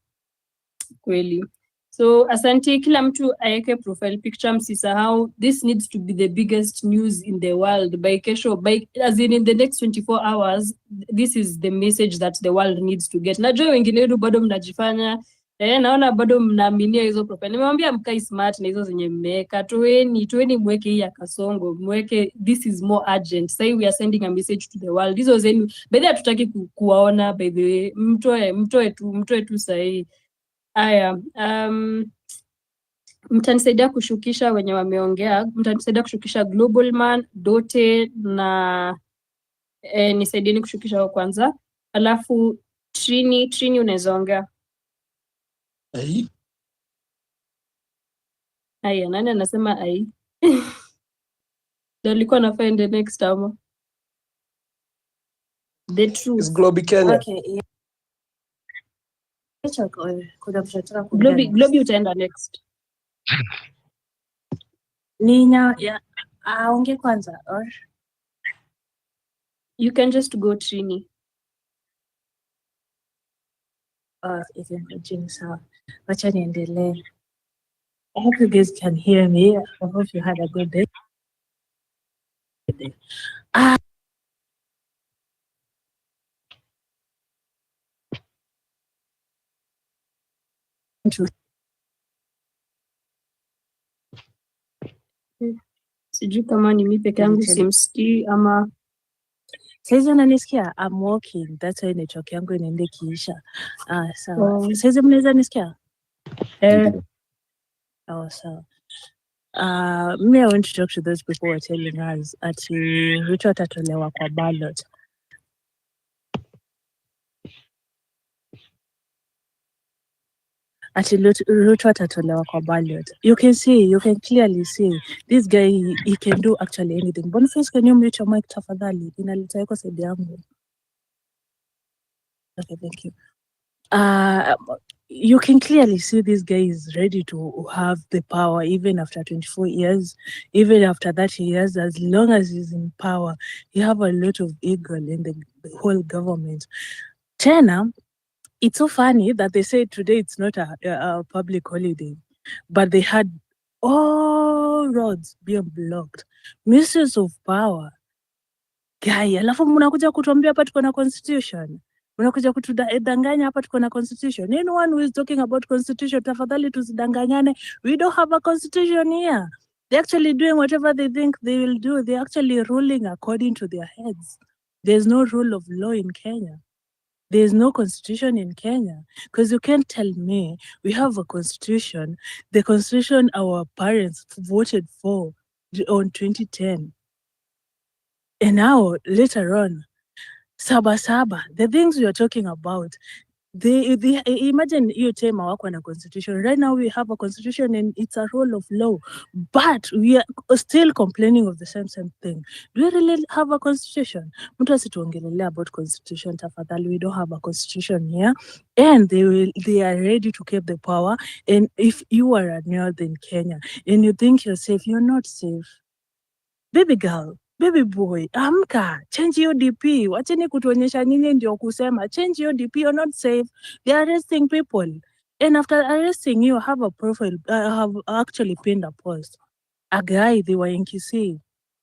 Kweli. So asante, kila mtu aweke profile picture, msisahau. This needs to be the biggest news in the world by kesho, as in the next 24 hours. This is the message that the world needs to get. Najua wengine wetu bado mnajifanya naona bado mnaaminia hizo profile. Nimewambia mkai smart na hizo zenye mmeweka. Tueni mweke hii ya Kasongo, mweke this is more urgent. Say we are sending a message to the world. Hizo zenu by the way hatutaki kuwaona, by the way mtoe tu sahi. Aya, mtanisaidia kushukisha wenye wameongea, mtanisaidia kushukisha Global Man, Dote na nisaidieni kushukisha wa kwanza. Alafu Trini unaweza ongea. Aya, nani anasema ai? Ndio alikuwa anafaa the next time. The truth. Is Globi Kenya. Okay, yeah. Globi utaenda next. Nina ya aonge kwanza or you can just go Trini. So wacha niendelee. I hope you guys can hear me. I hope you had a good day. Sijui kama ni mimi peke yangu simsikii ama saizi unanisikia? I'm walking. That's why network yangu inaenda kiisha. So saizi mnaweza nisikia? So me, I want to talk to those people who are telling us ati Ruto atatolewa kwa ballot. Ati Ruto atatolewa kwa ballot. You can clearly see this guy, he can do actually anything. Boniface, can you mute your mic tafadhali? Inaleta iko side yangu. Okay, thank you. You can clearly see this guy is ready to have the power even after 24 years, even after 30 years. As long as he's in power, he have a lot of ego in the whole government. Tena, it's so funny that they say today it's not a public holiday, but they had all roads being blocked, misuse of power. Guy, alafu mnakuja kutuambia hapa tuko na constitution. Mnakuja kutudanganya hapa tuko na constitution. Anyone who is talking about constitution, tafadhali tusidanganyane. We don't have a constitution here. They're actually doing whatever they think they will do. They're actually ruling according to their heads. There's no rule of law in Kenya. There's no constitution in Kenya. Because you can't tell me we have a constitution, the constitution our parents voted for on 2010. And now, later on, Saba Saba, the things we are talking about, they imagine you time our constitution. Right now we have a constitution and it's a rule of law, but we are still complaining of the same thing. Do we really have a constitution? Mtu asituongelelea about constitution tafadhali. We don't have a constitution here, and they are ready to keep the power. And if you are a northern Kenya and you think you're safe, you're not safe. Baby girl, baby boy, amka, change your DP. Wacheni kutuonyesha nyinyi ndio kusema, change your DP, you're not safe. They're arresting people. And after arresting you, have a profile, have actually pinned a post. A guy, they were in Kisii.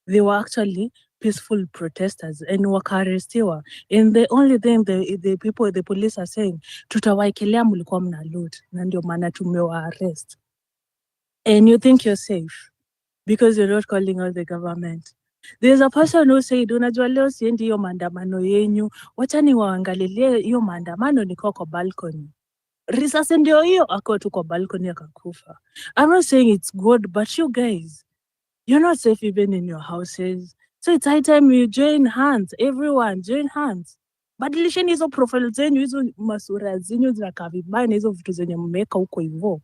They were actually peaceful protesters and wakaarestiwa. And the only thing the police are saying, tutawaekelea mlikuwa mna loot, na ndio maana tumewa arrest. And you think you're safe because you're not calling out the government. There's a person who said, unajua leo siendi hiyo maandamano yenyu, wacha niwaangalilie hiyo maandamano niko kwa balcony. Risasi ndio hiyo, ako tu kwa balcony akakufa. I'm not saying it's good, but you guys, you're not safe even in your houses. So it's high time you join hands, everyone join hands. Badilisheni hizo profile zenyu, hizo masura zenyu zinakaa vibaya na hizo vitu zenye mmeweka huko hivyo.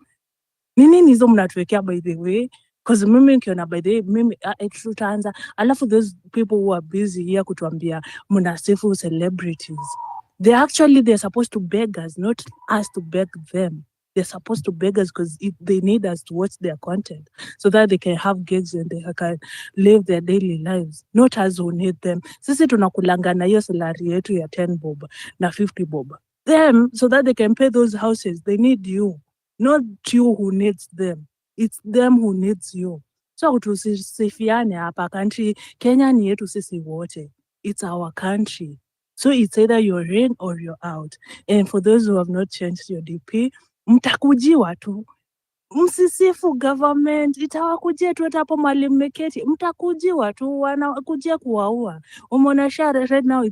Ni nini hizo mnatuwekea by the way? Because mimi nikiona by the way, mimi tutaanza, alafu those people who are busy here kutuambia mnasifu celebrities. They're supposed to beg us, not us to beg them. They're supposed to beg us because they need us to watch their content so that they can have gigs and they can live their daily lives, not us who need them. Sisi tunakulanga na hiyo salary yetu ya 10 bob na 50 bob. Them, so that they can pay those houses, they need you. Not you who needs them. It's them who needs you. So tusisifiane hapa country. Kenya ni yetu sisi wote. It's our country. So it's either you're in or you're out. And for those who have not changed your DP, mtakujiwa tu. Msisifu government, itawakujia tu hata hapo mahali mmeketi. Mtakujiwa tu, wanakujia kuwaua. Umeona share right now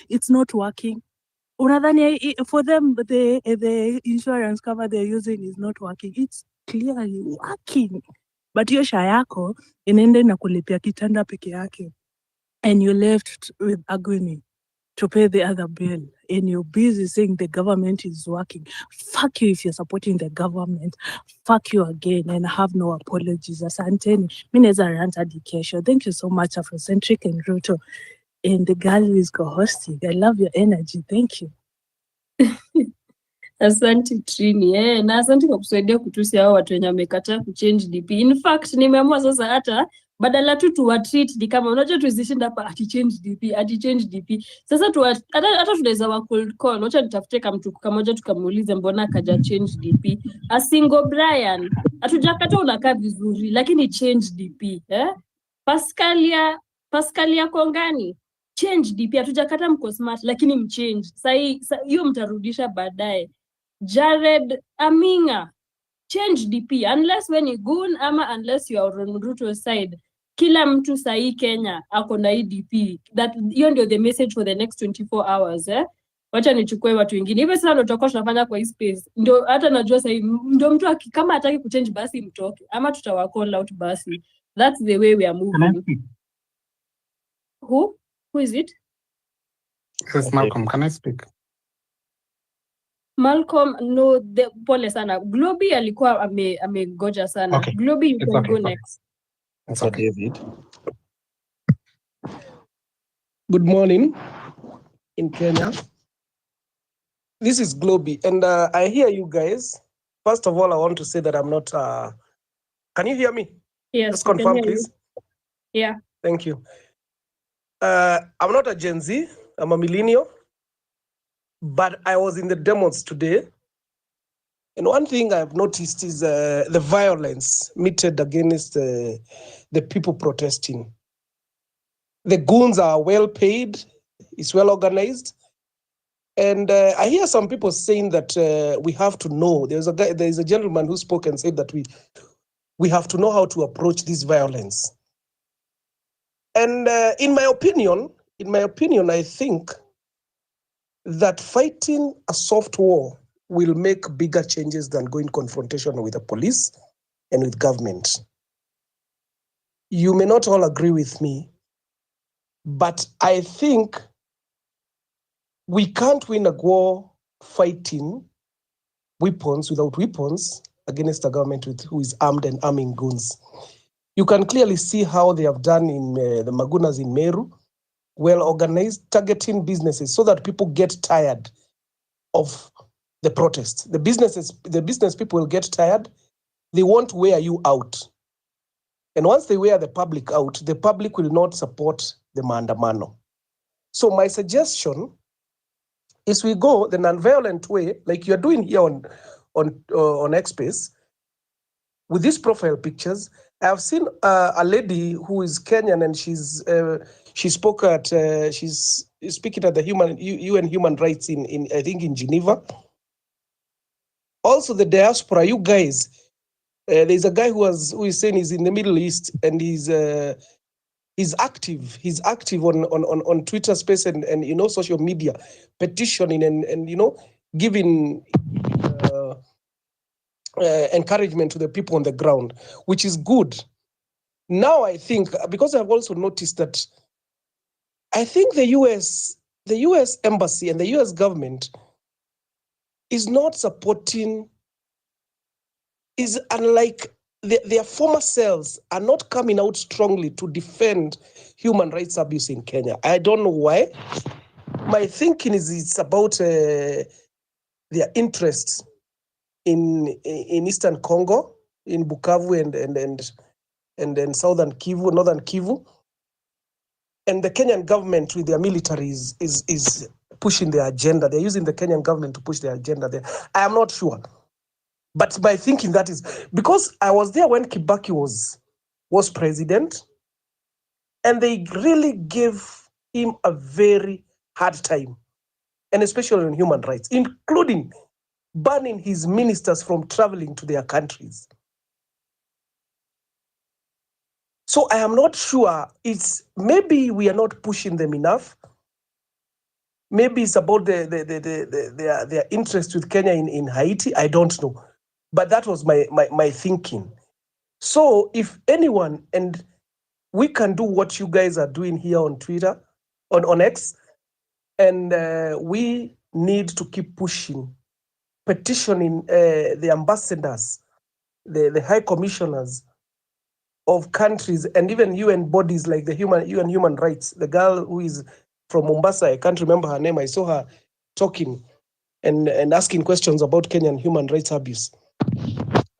it's not working. Unadhani for them the insurance cover they're using is not working. It's clearly working. But hiyo sha yako inaenda na kulipia kitanda peke yake. And you left with agony to pay the other bill. And you're busy saying the government is working. Fuck you if you're supporting the government. Fuck you again and have no apologies. Asanteni. Mimi naweza rant hadi kesho. Thank you so much, Afrocentric and Ruto. And the girl who is co-hosting. I love your energy. Thank you. Asante Trini, na asante kwa kusaidia kutusi hao watu wenye wamekataa kuchange DP. In fact, nimeamua sasa hata badala tu tuwatreat ni kama unajua tuzishinda hapa ati change DP. Sasa hata tunaweza wa cold call, acha nitafute kama mtu kamoja tukamuulize mbona akaja change DP. Asingo Brian, hatujakata unakaa vizuri lakini change DP, Pascalia Kongani, change DP, hatujakata mko smart lakini mchange. Sasa hiyo mtarudisha baadaye. Jared Aminga, change DP unless when you goon ama unless you are on Ruto's side. Kila mtu sahi Kenya ako na DP. Hiyo ndio the message for the next 24 hours. Wacha nichukue watu wengine. Hivi sasa ndio tutakuwa tunafanya kwa hii space. Ndio hata najua sahi ndio mtu kama hataki kuchange basi mtoke ama tutawa call out basi. That's the way we are moving. Who is it? This is Malcolm. Can I speak? Malcolm, no, pole sana. Globi alikuwa amegoja sana. Okay. Globi, you It's can okay, go it's okay. next. It's okay. David. Good morning in Kenya. This is Globi, and I hear you guys. First of all, I want to say that I'm not. Can you hear me? Yes. Just confirm, please. You. Yeah. Thank you. I'm not a Gen Z. I'm a millennial. But I was in the demos today, And one thing I've noticed is the violence meted against the people protesting. The goons are well paid, it's well organized. And I hear some people saying that we have to know. There's a gentleman who spoke and said that we have to know how to approach this violence. And in my opinion, I think that fighting a soft war will make bigger changes than going confrontation with the police and with government. You may not all agree with me, but I think we can't win a war fighting weapons without weapons against a government who is armed and arming goons. You can clearly see how they have done in the Magunas in Meru, well organized, targeting businesses so that people get tired of the protest. The business people will get tired. They won't wear you out. And once they wear the public out, the public will not support the Maandamano. So my suggestion is we go the non-violent way, like you're doing here on Xspace, with these profile pictures. I have seen a lady who is Kenyan, and she's speaking at the UN Human Rights in I think in Geneva. Also the diaspora, you guys, there's a guy who is saying he's in the Middle East, and he's active. He's active on Twitter Space and social media, petitioning and giving encouragement to the people on the ground, which is good. Now I think, because I've also noticed that I think the US embassy and the US government is not supporting, is unlike their former selves are not coming out strongly to defend human rights abuse in Kenya. I don't know why. My thinking is it's about their interests in Eastern Congo, in Bukavu and Southern Kivu, Northern Kivu. And the Kenyan government with their militaries is pushing their agenda. They're using the Kenyan government to push their agenda there. I am not sure. But my thinking that is, because I was there when Kibaki was president, and they really gave him a very hard time, and especially on human rights, including banning his ministers from traveling to their countries. So I am not sure. Maybe we are not pushing them enough. Maybe it's about their interest with Kenya in Haiti. I don't know. But that was my thinking. So if anyone, and we can do what you guys are doing here on Twitter, on X, and we need to keep pushing, petitioning the ambassadors, the high commissioners of countries, and even UN bodies like the UN Human Rights. The girl who is from Mombasa, I can't remember her name. I saw her talking and asking questions about Kenyan human rights abuse.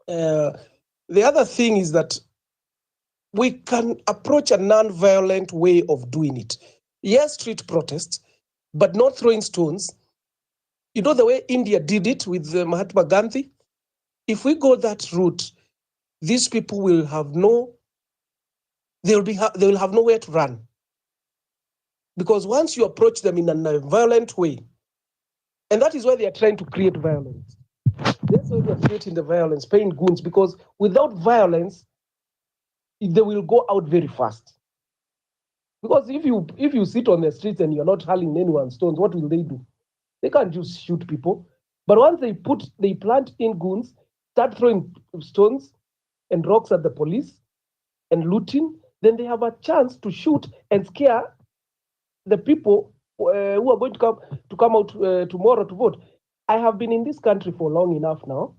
The other thing is that we can approach a non-violent way of doing it. Yes, street protests, but not throwing stones. You know the way India did it with Mahatma Gandhi? If we go that route, these people will have they will have nowhere to run. Because once you approach them in a violent way, and that is why they are trying to create violence. That's why they are creating the violence, paying goons, because without violence, they will go out very fast. Because if you sit on the streets and you're not hurling anyone's stones, what will they do? They can't just shoot people. But once they plant in goons, start throwing stones and rocks at the police and looting, then they have a chance to shoot and scare the people who are going to come out tomorrow to vote. I have been in this country for long enough now.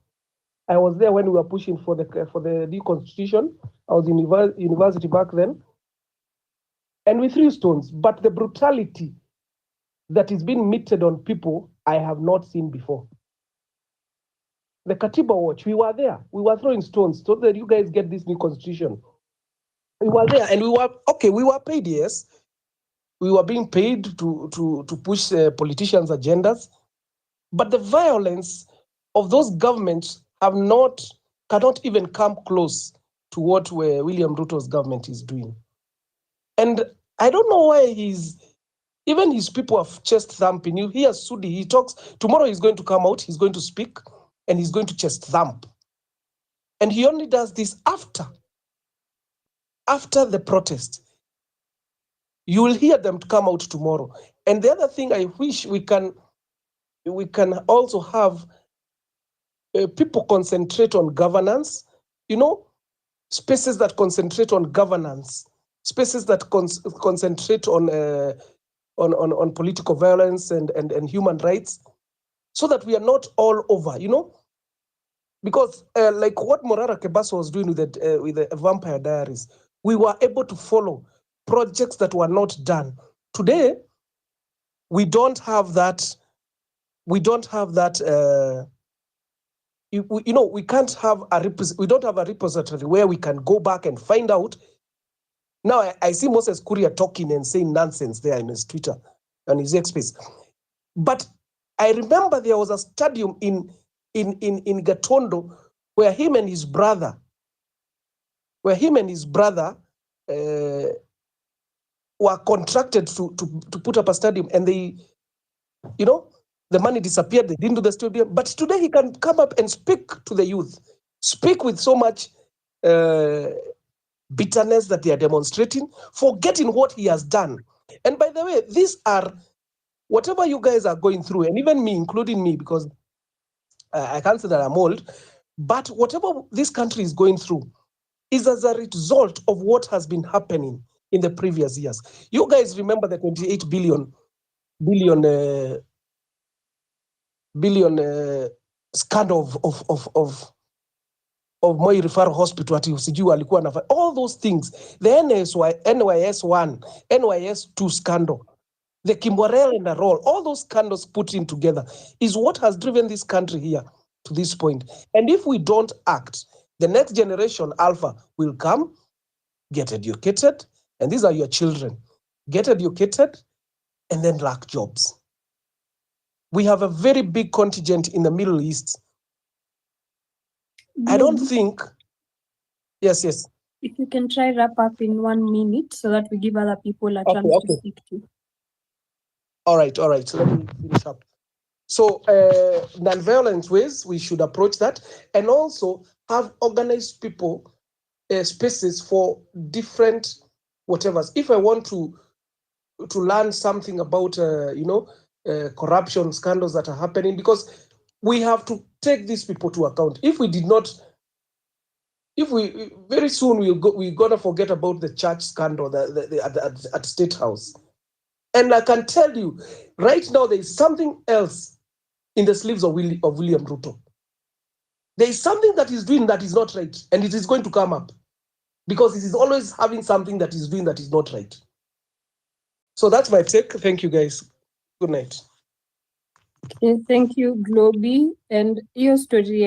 I was there when we were pushing for the new constitution. I was in university back then, and we threw stones. But the brutality that is being meted on people, I have not seen before. The Katiba Watch, we were there. We were throwing stones so that you guys get this new constitution. We were there, and we were paid, yes. We were being paid to push politicians' agendas. But the violence of those governments cannot even come close to what William Ruto's government is doing. And I don't know why even his people have chest thumping. You hear Sudi, he talks, tomorrow he's going to come out, he's going to speak, and he's going to chest thump. And he only does this after the protest. You will hear them come out tomorrow. And the other thing I wish we can also have people concentrate on governance, spaces that concentrate on governance, spaces that concentrate on political violence and human rights, so that we are not all over, because like what Morara Kebaso was doing with the Vampire Diaries, we were able to follow projects that were not done. Today, we don't have that. We don't have that. We can't have we don't have a repository where we can go back and find out. Now I see Moses Kuria talking and saying nonsense there in his Twitter and his X space, but I remember there was a stadium in Gatondo where him and his brother were contracted to put up a stadium, and they, the money disappeared. They didn't do the stadium. But today he can come up and speak to the youth, speak with so much bitterness that they are demonstrating, forgetting what he has done. And by the way, these are whatever you guys are going through, and even me, including me, because I can't say that I'm old, but whatever this country is going through is as a result of what has been happening in the previous years. You guys remember the 28 billion scandal of Moi Referral Hospital ati usijui alikuwa na all those things, the NYS 1, NYS 2 scandal, the Kimborel and the roll, all those scandals put in together is what has driven this country here to this point. And if we don't act, the next generation, Alpha, will come, get educated, and these are your children, get educated, and then lack jobs. We have a very big contingent in the Middle East. I don't think, yes. If you can try wrap up in 1 minute so that we give other people a chance to speak to. All right. So let me finish up. So non-violent ways, we should approach that, and also have organized people, spaces for different whatevers. If I want to learn something about, corruption scandals that are happening, because we have to take these people to account. If we did not, very soon we're gonna forget about the church scandal at State House. And I can tell you, right now there is something else in the sleeves of William Ruto. There is something that he's doing that is not right, and it is going to come up, because he is always having something that he's doing that is not right. So that's my take. Thank you, guys. Good night. Okay, thank you, Globy. And your story,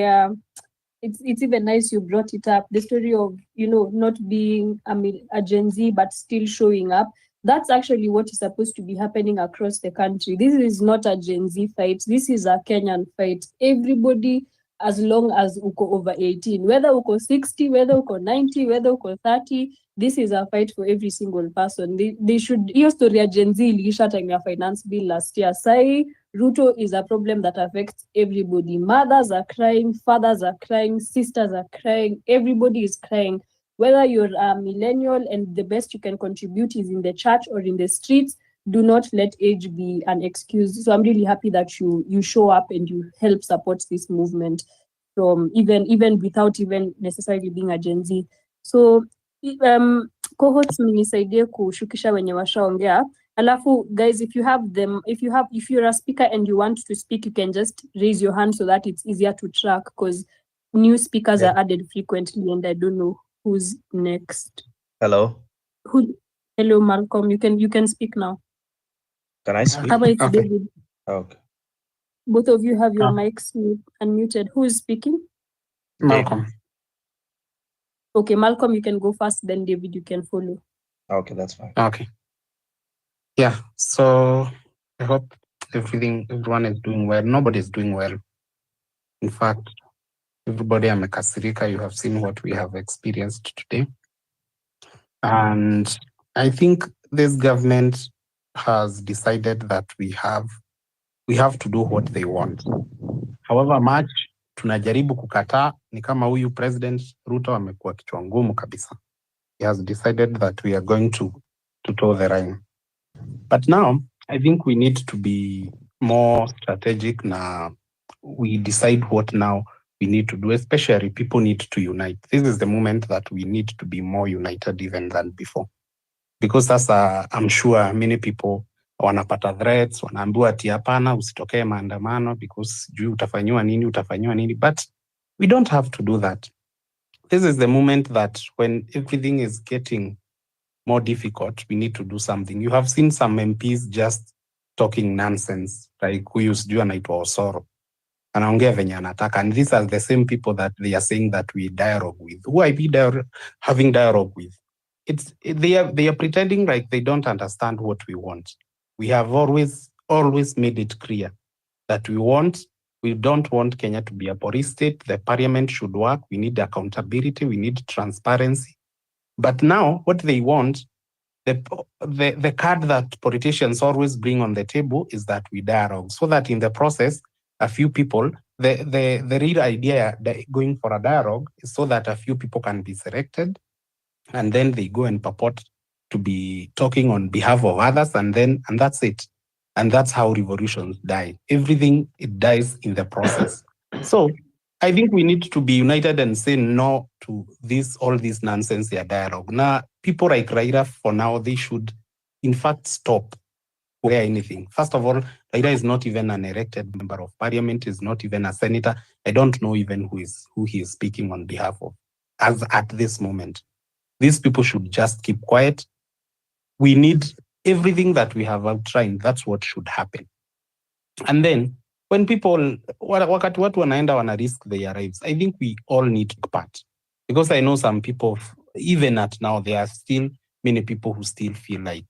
it's even nice you brought it up. The story of, not being a Gen Z, but still showing up. That's actually what is supposed to be happening across the country. This is not a Gen Z fight. This is a Kenyan fight. Everybody, as long as uko over 18, whether uko 60, whether uko 90, whether uko 30, this is a fight for every single person. They should, hiyo story ya Gen Z iliisha time ya finance bill last year. Sai, Ruto is a problem that affects everybody. Mothers are crying, fathers are crying, sisters are crying, everybody is crying. Whether you're a millennial and the best you can contribute is in the church or in the streets, do not let age be an excuse. So I'm really happy that you show up and you help support this movement from even without even necessarily being a Gen Z. So cohorts mnisaidie kushukisha wenye washaongea. Alafu guys, if you're a speaker and you want to speak, you can just raise your hand so that it's easier to track, because new speakers are added frequently and I don't know who's next. Hello. Hello, Malcolm. You can speak now. Can I speak? How about it's David? Okay. Both of you have your mics unmuted. Who is speaking? Malcolm. Okay, Malcolm, you can go first, then David, you can follow. Okay, that's fine. Okay. Yeah, so I hope everyone is doing well. Nobody's doing well. In fact, everybody amekasirika. You have seen what we have experienced today. And I think this government has decided that we have to do what they want. However much tunajaribu kukataa, ni kama huyu President Ruto amekuwa kichwa ngumu kabisa. He has decided that we are going to toe the line. But now, I think we need to be more strategic na we decide what now we need to do, especially people need to unite. This is the moment that we need to be more united even than before. Because I'm sure many people wanapata threats, wanaambiwa ati hapana usitokee maandamano because juu utafanyiwa nini, but we don't have to do that. This is the moment that when everything is getting more difficult, we need to do something. You have seen some MPs just talking nonsense, like huyu sijui anaitwa Osoro. Anaongea venye anataka, and these are the same people that they are saying that we dialogue with. Who I be having dialogue with? They are pretending like they don't understand what we want. We have always made it clear that we don't want Kenya to be a police state. The parliament should work. We need accountability. We need transparency. But now what they want, the card that politicians always bring on the table is that we dialogue, so that in the process, a few people, the real idea going for a dialogue is so that a few people can be selected, and then they go and purport to be talking on behalf of others, and that's it. And that's how revolutions die. Everything, it dies in the process. So I think we need to be united and say no to all this nonsense dialogue. Now, people like Raila, for now, they should, in fact, stop anything. First of all, Raila is not even an elected member of parliament, is not even a senator. I don't know even who he is speaking on behalf of as at this moment. These people should just keep quiet. We need everything that we have outlined. That's what should happen. And then when people, wakati watu wanaenda wana risk their lives, I think we all need to part. Because I know some people, even at now, there are still many people who still feel like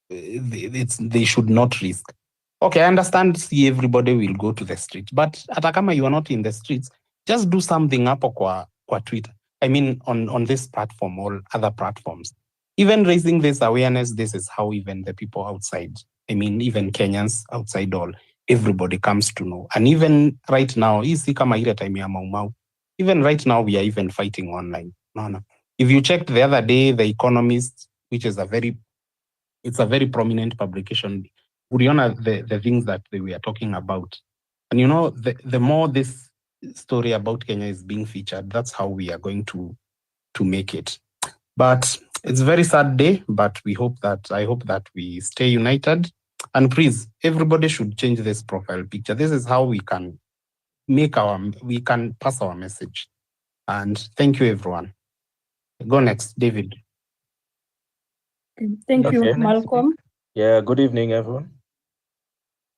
they should not risk. Okay, I understand, see everybody will go to the street, but hata kama you are not in the streets, just do something hapo kwa Twitter. I mean, on this platform or other platforms. Even raising this awareness, this is how even the people outside, I mean, even Kenyans outside everybody comes to know. And even right now, isi kama ile time ya Mau, even right now, we are even fighting online. No. If you checked the other day, The Economist, which is a very prominent publication, uliona the things that they were talking about. And the more this story about Kenya is being featured, that's how we are going to make it. But it's a very sad day, but I hope that we stay united. And please, everybody should change this profile picture. This is how we can pass our message. And thank you, everyone. Go next, David. Thank you, Malcolm. Yeah, good evening, everyone.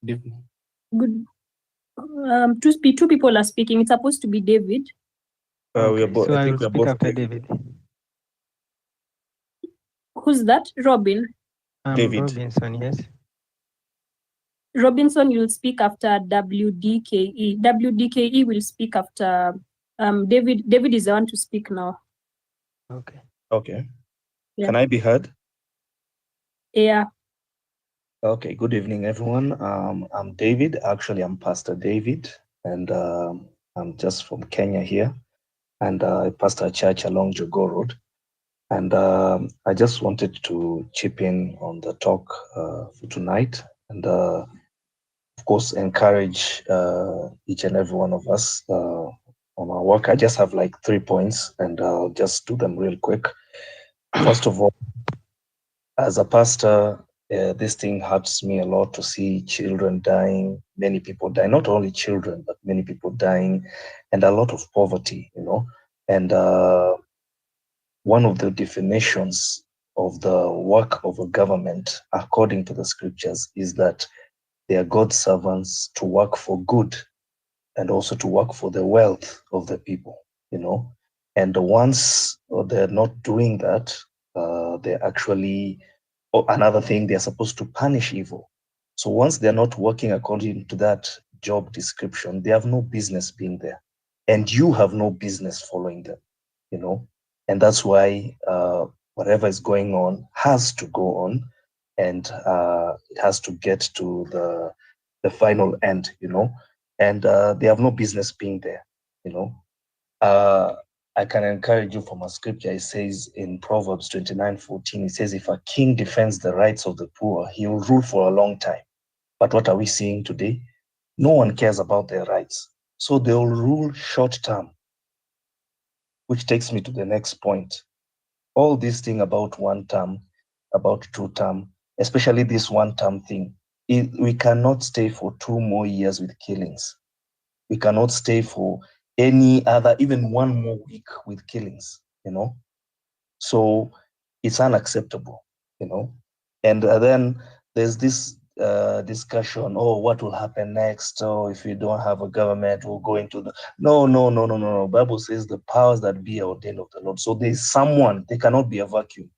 Good evening. Good. Two people are speaking. It's supposed to be David. We are both. So I I think will we are speak both after David. David. Who's that? Robin. David. Robinson, yes. Robinson, you'll speak after WDKE. WDKE will speak after David. David is the one to speak now. Okay. Yeah. Can I be heard? Yeah. Okay, good evening, everyone. I'm David. Actually, I'm Pastor David, and I'm just from Kenya here, and I pastor a church along Jogoo Road. And I just wanted to chip in on the talk for tonight, and of course, encourage each and every one of us on our work. I just have like 3 points, and I'll just do them real quick. First of all, as a pastor, this thing hurts me a lot to see children dying, many people die, not only children, but many people dying, and a lot of poverty, And one of the definitions of the work of a government, according to the scriptures, is that they are God's servants to work for good and also to work for the wealth of the people, And once they're not doing that, they're actually, another thing, they're supposed to punish evil. So once they're not working according to that, job description, they have no business being there. And you have no business following them, you know? And that's why whatever is going on has to go on, and it has to get to the final end, you know? And they have no business being there, you know? I can encourage you from a scripture. It says in Proverbs 29:14, it says, if a king defends the rights of the poor, he will rule for a long time. But what are we seeing today? No one cares about their rights. So they'll rule short term, which takes me to the next point. All this thing about one term, about two term, especially this one term thing, we cannot stay for 2 more years with killings. We cannot stay for any other, even 1 more week with killings, you know? So it's unacceptable, you know? And then there's this discussion, oh, what will happen next? Oh, if we don't have a government, we'll go into the... No. Bible says the powers that be are ordained of the Lord. So there's someone, they cannot be a vacuum.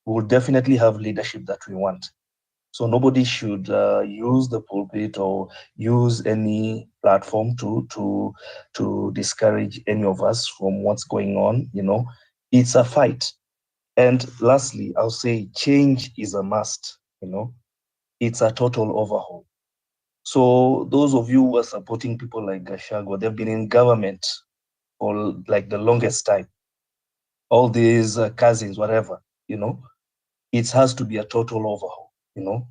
We will definitely have leadership that we want. So nobody should use the pulpit or use any platform to discourage any of us from what's going on, you know? It's a fight. And lastly, I'll say change is a must, you know? It's a total overhaul. So those of you who are supporting people like Gachagua, they've been in government for like the longest time. All these cousins, whatever, you know? It has to be a total overhaul, you know?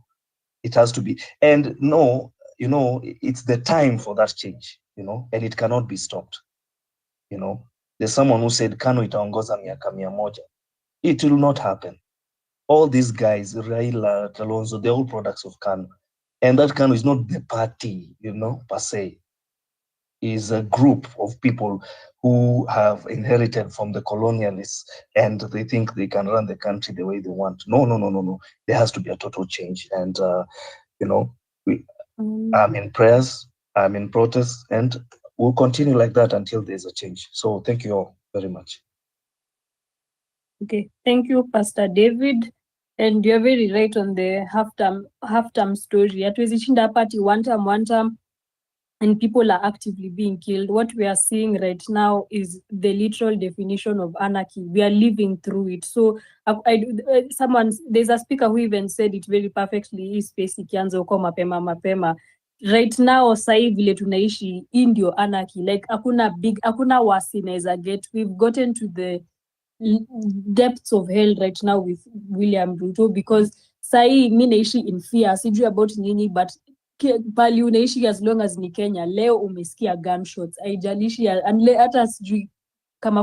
It has to be. And no, you know, it's the time for that change, you know, and it cannot be stopped, you know? There's someone who said, Kano itaongoza miaka 100. It will not happen. All these guys, Raila, Kalonzo, they're all products of Kano. And that Kano is not the party, you know, per se. Is a group of people who have inherited from the colonialists, and they think they can run the country the way they want. No. There has to be a total change. And, you know, I'm in prayers, I'm in protest, and we'll continue like that until there's a change. So thank you all very much. Okay, thank you, Pastor David. And you're very right on the half-term story. Hatuwezi shinda party one term, and people are actively being killed. What we are seeing right now is the literal definition of anarchy. We are living through it. So there's a speaker who even said it very perfectly, hii space ikianza uko mapema. Right now, sai vile tunaishi, indio anarchy. Like, hakuna wasi naeza get. We've gotten to the depths of hell right now with William Ruto, because sai mi naishi in fear. Sijui about nini, but pali unaishi as long as ni Kenya, leo umesikia gunshots, haijalishi hata sijui kama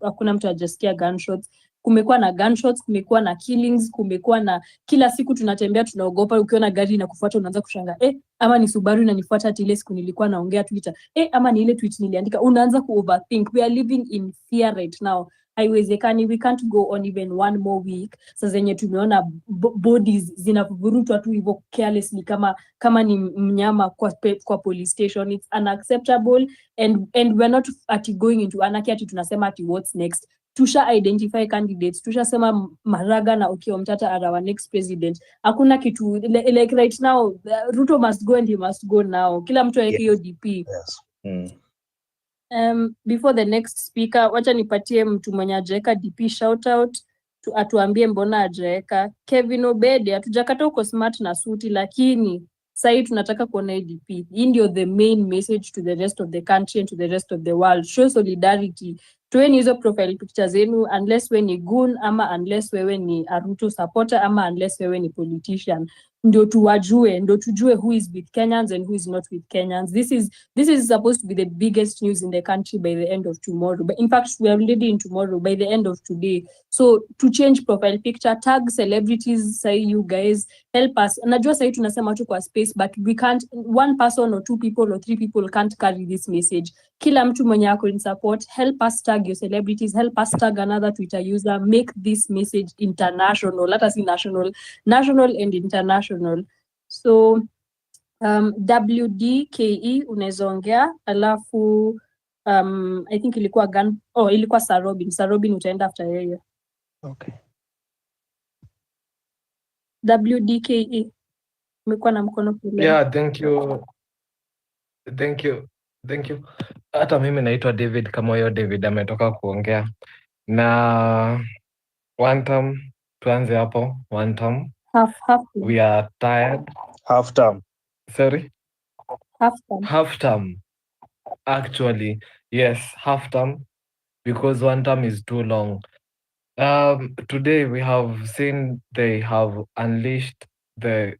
hakuna mtu hajasikia gunshots. Kumekuwa na gunshots, kumekuwa na killings, kumekuwa na kila siku tunatembea tunaogopa. Ukiona gari inakufuata unaanza kushanga, ama ni Subaru inanifuata ati ile siku nilikuwa naongea Twitter, ama ni ile tweet niliandika. Unaanza overthink. We are living in fear right now. Haiwezekani, we can't go on even 1 more week. Sasa zenye tumeona bodies zinavurutwa tu hivyo carelessly kama ni mnyama kwa police station. It's unacceptable, and we're not going into anarchy ati tunasema ati what's next. Tusha identify candidates, tusha sema Maraga na Okiya Omtata are our next president. Hakuna kitu like right now, Ruto must go and he must go now. Kila mtu aweke hiyo DP. Yes. Before the next speaker, wacha nipatie mtu mwenye ajaweka DP shout out, atuambie mbona ajaweka. Kevin Obede, hatujakata uko smart na suti, lakini sahi tunataka kuona DP. Hii ndio the main message to the rest of the country and to the rest of the world. Show solidarity. Tuweni hizo profile pictures zenu, unless we ni goon, ama unless wewe ni Ruto supporter, ama unless wewe ni politician. Ndio tujue who is with Kenyans and who is not with Kenyans. This is supposed to be the biggest news in the country by the end of tomorrow. But in fact, we are already in tomorrow, by the end of today. So to change profile picture, tag celebrities, say you guys, help us. Najua sahi tunasema tu kwa space, but we can't, 1 person or 2 people or 3 people can't carry this message. Kila mtu mwenye ako in support, help us tag your celebrities, help us tag another Twitter user, make this message international. Let us see national and international. So WDKE unaweza ongea, alafu I think ilikuwa Sarobin utaenda after yeye. Okay. WDKE umekuwa na mkono kule. Yeah, thank you. Thank you. Hata mimi naitwa David kama huyo David ametoka kuongea. Na one term, tuanze hapo. One term. Half We are tired. Half term. Sorry? term. Half term. Actually, yes, half term, because one term is too long. Today we have seen they have unleashed the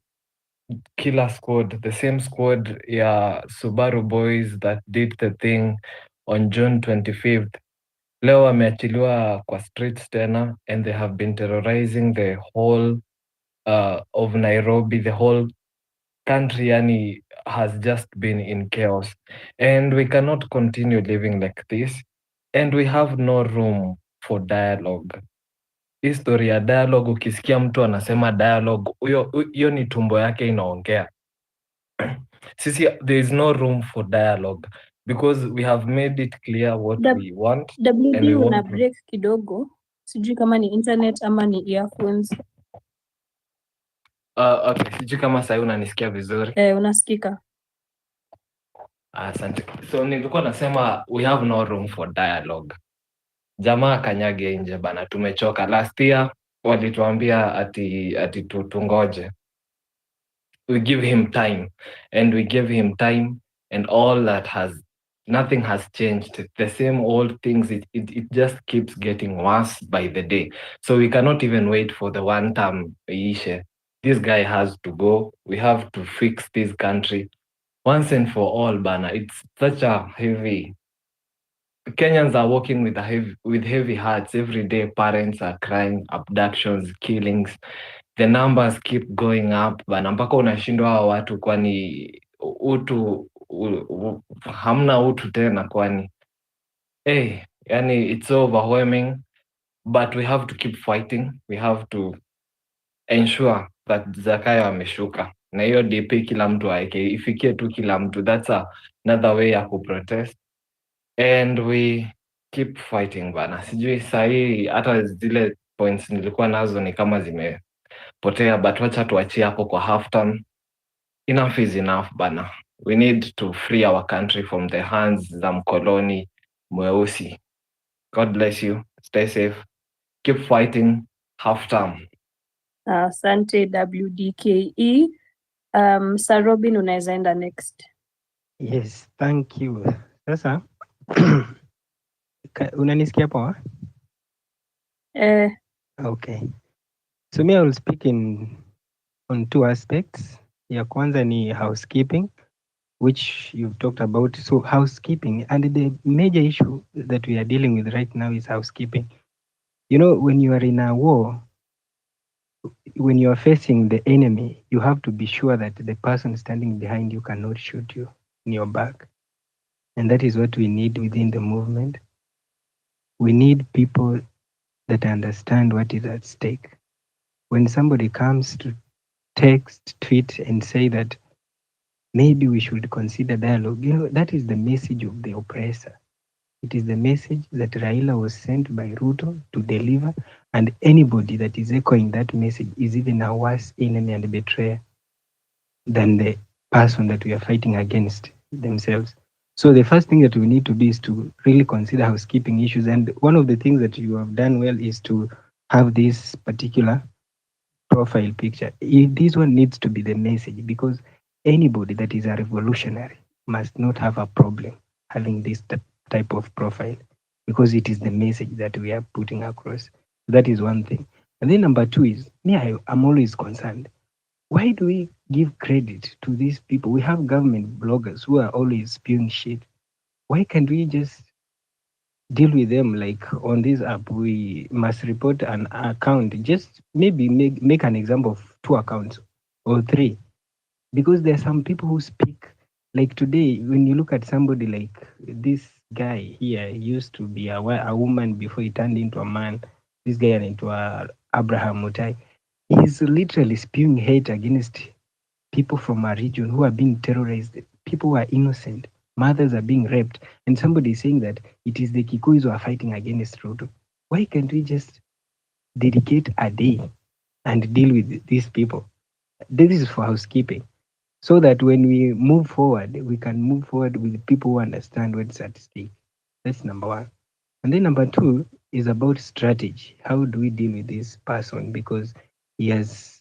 killer squad, the same squad, Subaru boys that did the thing on June 25th. Leo wameachiliwa kwa streets tena, and they have been terrorizing the whole of Nairobi. The whole country yani has just been in chaos, and we cannot continue living like this, and we have no room for dialogue. History ya dialogue, ukisikia mtu anasema dialogue, hiyo ni tumbo yake inaongea. Sisi, there is no room for dialogue because we have made it clear what we want, and WD we una want break kidogo, sijui kama ni internet ama ni earphones. Okay, sijui kama sasa unanisikia vizuri. Unasikika. Asante. So nilikuwa nasema we have no room for dialogue. Jamaa kanyage nje bana, tumechoka. Last year walituambia ati tungoje. We give him time, and we gave him time, and all that nothing has changed. The same old things, it just keeps getting worse by the day. So we cannot even wait for the one term ishe. This guy has to go. We have to fix this country once and for all, bana. It's such a heavy. Kenyans are walking with heavy hearts every day. Parents are crying, abductions, killings. The numbers keep going up bana, mpaka unashindwa hawa watu, kwani hamna utu tena kwani? Yani it's so overwhelming, but we have to keep fighting. We have to ensure that Zakayo ameshuka, na hiyo DP kila mtu aeke, ifikie tu kila mtu. That's another way ya kuprotest, and we keep fighting bana. Sijui sahii hata zile points nilikuwa nazo ni kama zimepotea, but wacha tuachie hapo kwa half term. Enough is enough bana. We need to free our country from the hands za mkoloni mweusi. God bless you. Stay safe. Keep fighting. Half term. Asante WDKE. Sir Robin, unaweza enda next. Yes, thank you. Sasa unanisikia poa? Okay. So me I will speak on two aspects. Ya kwanza ni housekeeping, which you've talked about. So housekeeping, and the major issue that we are dealing with right now is housekeeping. You know, when you are in a war, when you are facing the enemy, you have to be sure that the person standing behind you cannot shoot you in your back. And that is what we need within the movement. We need people that understand what is at stake. When somebody comes to text, tweet, and say that maybe we should consider dialogue, you know, that is the message of the oppressor. It is the message that Raila was sent by Ruto to deliver, and anybody that is echoing that message is even a worse enemy and betrayer than the person that we are fighting against themselves. So the first thing that we need to do is to really consider housekeeping issues. And one of the things that you have done well is to have this particular profile picture. This one needs to be the message, because anybody that is a revolutionary must not have a problem having this type of profile, because it is the message that we are putting across. That is one thing. And then number two is, I'm always concerned. Why do we give credit to these people? We have government bloggers who are always spewing shit. Why can't we just deal with them like on this app? We must report an account. Just maybe make an example of 2 accounts or 3. Because there are some people who speak. Like today, when you look at somebody like this guy here, he used to be a woman before he turned into a man. This guy into Abraham Mutai. He's literally spewing hate against people from our region who are being terrorized. People who are innocent. Mothers are being raped. And somebody is saying that it is the Kikuyus who are fighting against Ruto. Why can't we just dedicate a day and deal with these people? This is for housekeeping. so that when we move forward, we can move forward with people who understand what's at stake. That's number one. And then number two is about strategy. How do we deal with this person? Because he is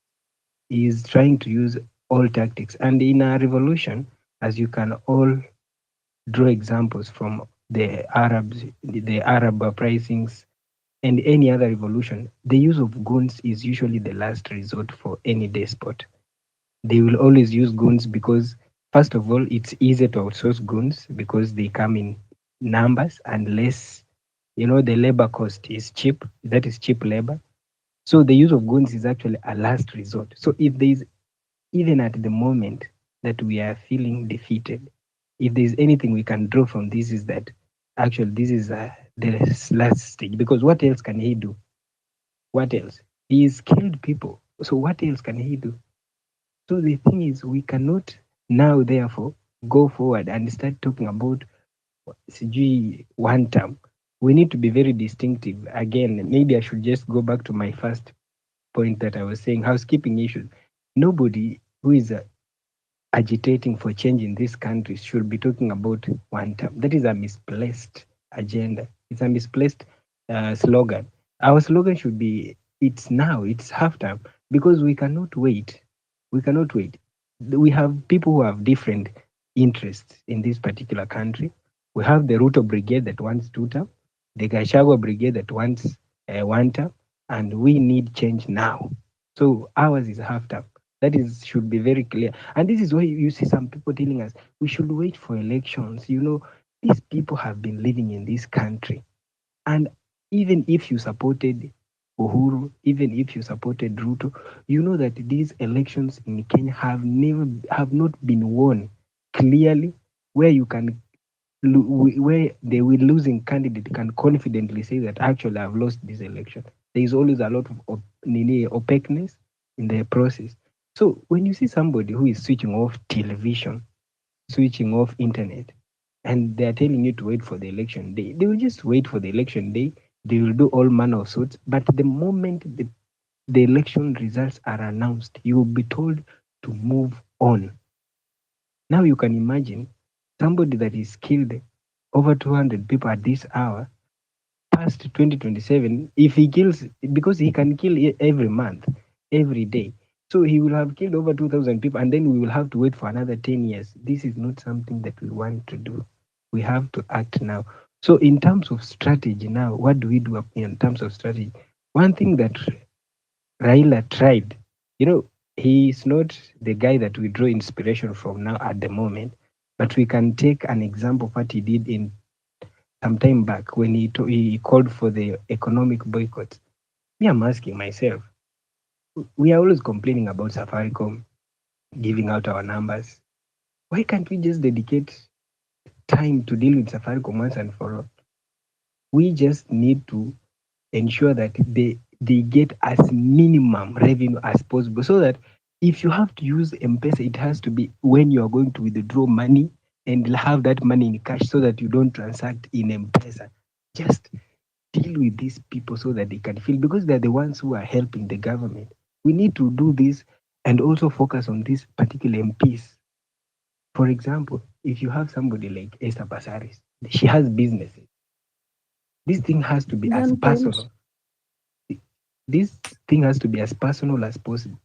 trying to use all tactics. And in a revolution, as you can all draw examples from the Arab uprisings, and any other revolution, the use of guns is usually the last resort for any despot. They will always use guns because, first of all, it's easier to outsource guns because they come in numbers and less, the labor cost is cheap. That is cheap labor. So the use of guns is actually a last resort. So if there is, even at the moment that we are feeling defeated, if there's anything we can draw from this is that actually this is the last stage, because what else can he do? What else? He's killed people. So what else can he do? So the thing is, we cannot now, therefore, go forward and start talking about CG one term. We need to be very distinctive. Again, maybe I should just go back to my first point that I was saying, housekeeping issues. Nobody who is agitating for change in this country should be talking about one term. That is a misplaced agenda. It's a misplaced slogan. Our slogan should be, it's now, it's half time, because we cannot wait. We cannot wait. We have people who have different interests in this particular country. We have the Ruto Brigade that wants two term, the Gachagua Brigade that wants one term, and we need change now. So ours is half term. That is should be very clear. And this is why you see some people telling us we should wait for elections. These people have been living in this country. And even if you supported Uhuru, even if you supported Ruto, you know that these elections in Kenya have not been won clearly, where you can where the losing candidate can confidently say that actually I've lost this election. There is always a lot of opaqueness in the process. So when you see somebody who is switching off television, switching off internet, and they're telling you to wait for the election day, they will just wait for the election day. They will do all manner of sorts. But the moment the election results are announced, you will be told to move on. Now you can imagine somebody that is killed over 200 people at this hour, past 2027, if he kills, because he can kill every month, every day. So he will have killed over 2,000 people, and then we will have to wait for another 10 years. This is not something that we want to do. We have to act now. So in terms of strategy now, what do we do in terms of strategy? One thing that Raila tried, he is not the guy that we draw inspiration from now at the moment, but we can take an example of what he did in some time back when he called for the economic boycott. Me, I'm asking myself, we are always complaining about Safaricom giving out our numbers. Why can't we just dedicate time to deal with Safaricom once and for all? We just need to ensure that they get as minimum revenue as possible, so that if you have to use M-Pesa, it has to be when you are going to withdraw money and have that money in cash, so that you don't transact in M-Pesa. Just deal with these people so that they can feel, because they're the ones who are helping the government. We need to do this and also focus on these particular MPs. For example, if you have somebody like Esther Basaris, she has businesses. This thing has to be as personal. This thing has to be as personal as possible.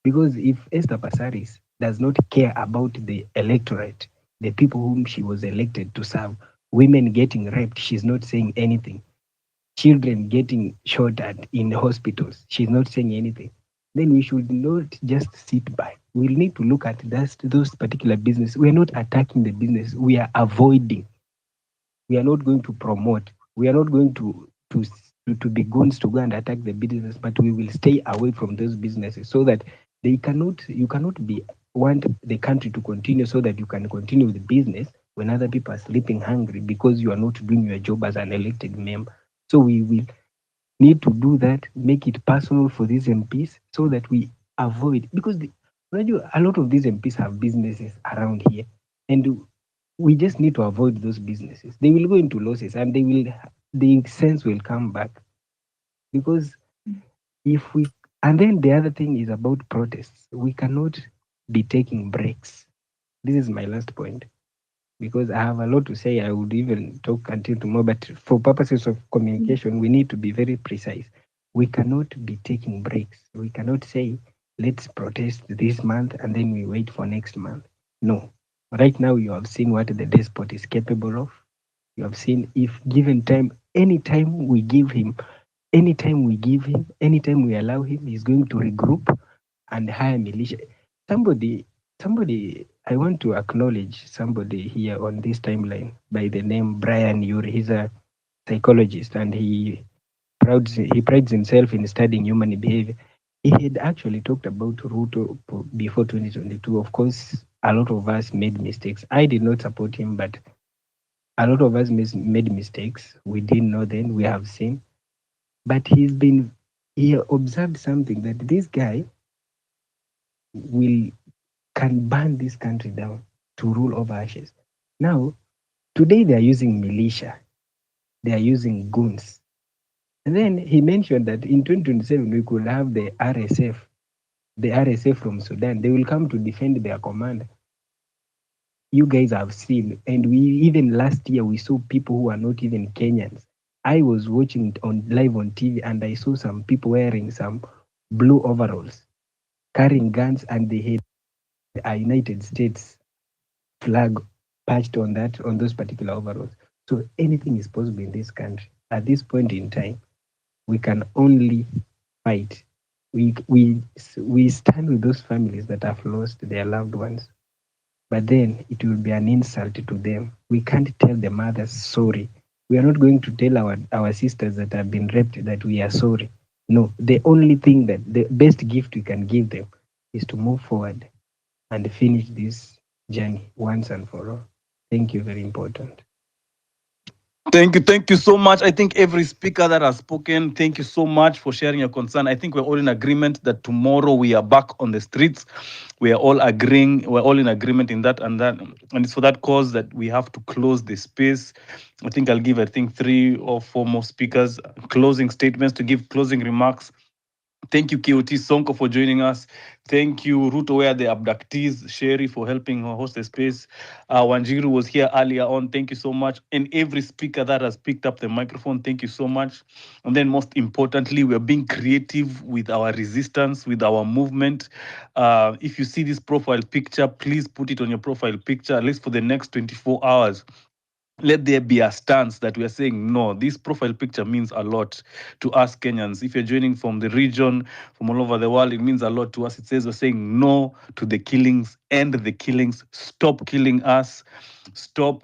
Because if Esther Basaris does not care about the electorate, the people whom she was elected to serve, women getting raped, she's not saying anything. Children getting shot at in hospitals, she's not saying anything. Then we should not just sit by. We need to look at those particular businesses. We are not attacking the business. We are avoiding. We are not going to promote. We are not going to be goons to go and attack the business, but we will stay away from those businesses so that you cannot want the country to continue, so that you can continue with the business when other people are sleeping hungry because you are not doing your job as an elected member. So we will need to do that, make it personal for these MPs so that we avoid, because a lot of these MPs have businesses around here, and we just need to avoid those businesses. They will go into losses, and the sense will come back. Because if we, and then the other thing is about protests. We cannot be taking breaks. This is my last point because I have a lot to say. I would even talk until tomorrow, but for purposes of communication, we need to be very precise. We cannot be taking breaks. We cannot say, let's protest this month and then we wait for next month. No. Right now, you have seen what the despot is capable of. You have seen if given time, anytime we give him, anytime we allow him, he's going to regroup and hire militia. Somebody, I want to acknowledge somebody here on this timeline by the name Brian Yuri. He's a psychologist and he prides himself in studying human behavior. He had actually talked about Ruto before 2022. Of course, a lot of us made mistakes. I did not support him, but a lot of us made mistakes. We didn't know then, we have seen. But he observed something that this guy will can burn this country down to rule over ashes. Now, today they are using militia, they are using goons. And then he mentioned that in 2027 we could have the RSF from Sudan. They will come to defend their commander. You guys have seen, and we even last year we saw people who are not even Kenyans. I was watching it on live on TV and I saw some people wearing some blue overalls, carrying guns, and they had a United States flag patched on those particular overalls. So anything is possible in this country. At this point in time, we can only fight. We stand with those families that have lost their loved ones. But then it will be an insult to them. We can't tell the mothers sorry. We are not going to tell our sisters that have been raped that we are sorry. No, the only thing that the best gift we can give them is to move forward and finish this journey once and for all. Thank you, very important. Thank you so much. I think every speaker that has spoken, thank you so much for sharing your concern. I think we're all in agreement that tomorrow we are back on the streets. We are all agreeing, we're all in agreement in that, and it's for that cause that we have to close the space. I think I'll give 3 or 4 more speakers closing statements to give closing remarks. Thank you, KOT Sonko, for joining us. Thank you, Ruto, where the abductees, Sherry, for helping host the space. Wanjiru was here earlier on. Thank you so much. And every speaker that has picked up the microphone, thank you so much. And then most importantly, we're being creative with our resistance, with our movement. If you see this profile picture, please put it on your profile picture, at least for the next 24 hours. Let there be a stance that we are saying, no, this profile picture means a lot to us Kenyans. If you're joining from the region, from all over the world, it means a lot to us. It says we're saying no to the killings, end the killings, stop killing us, stop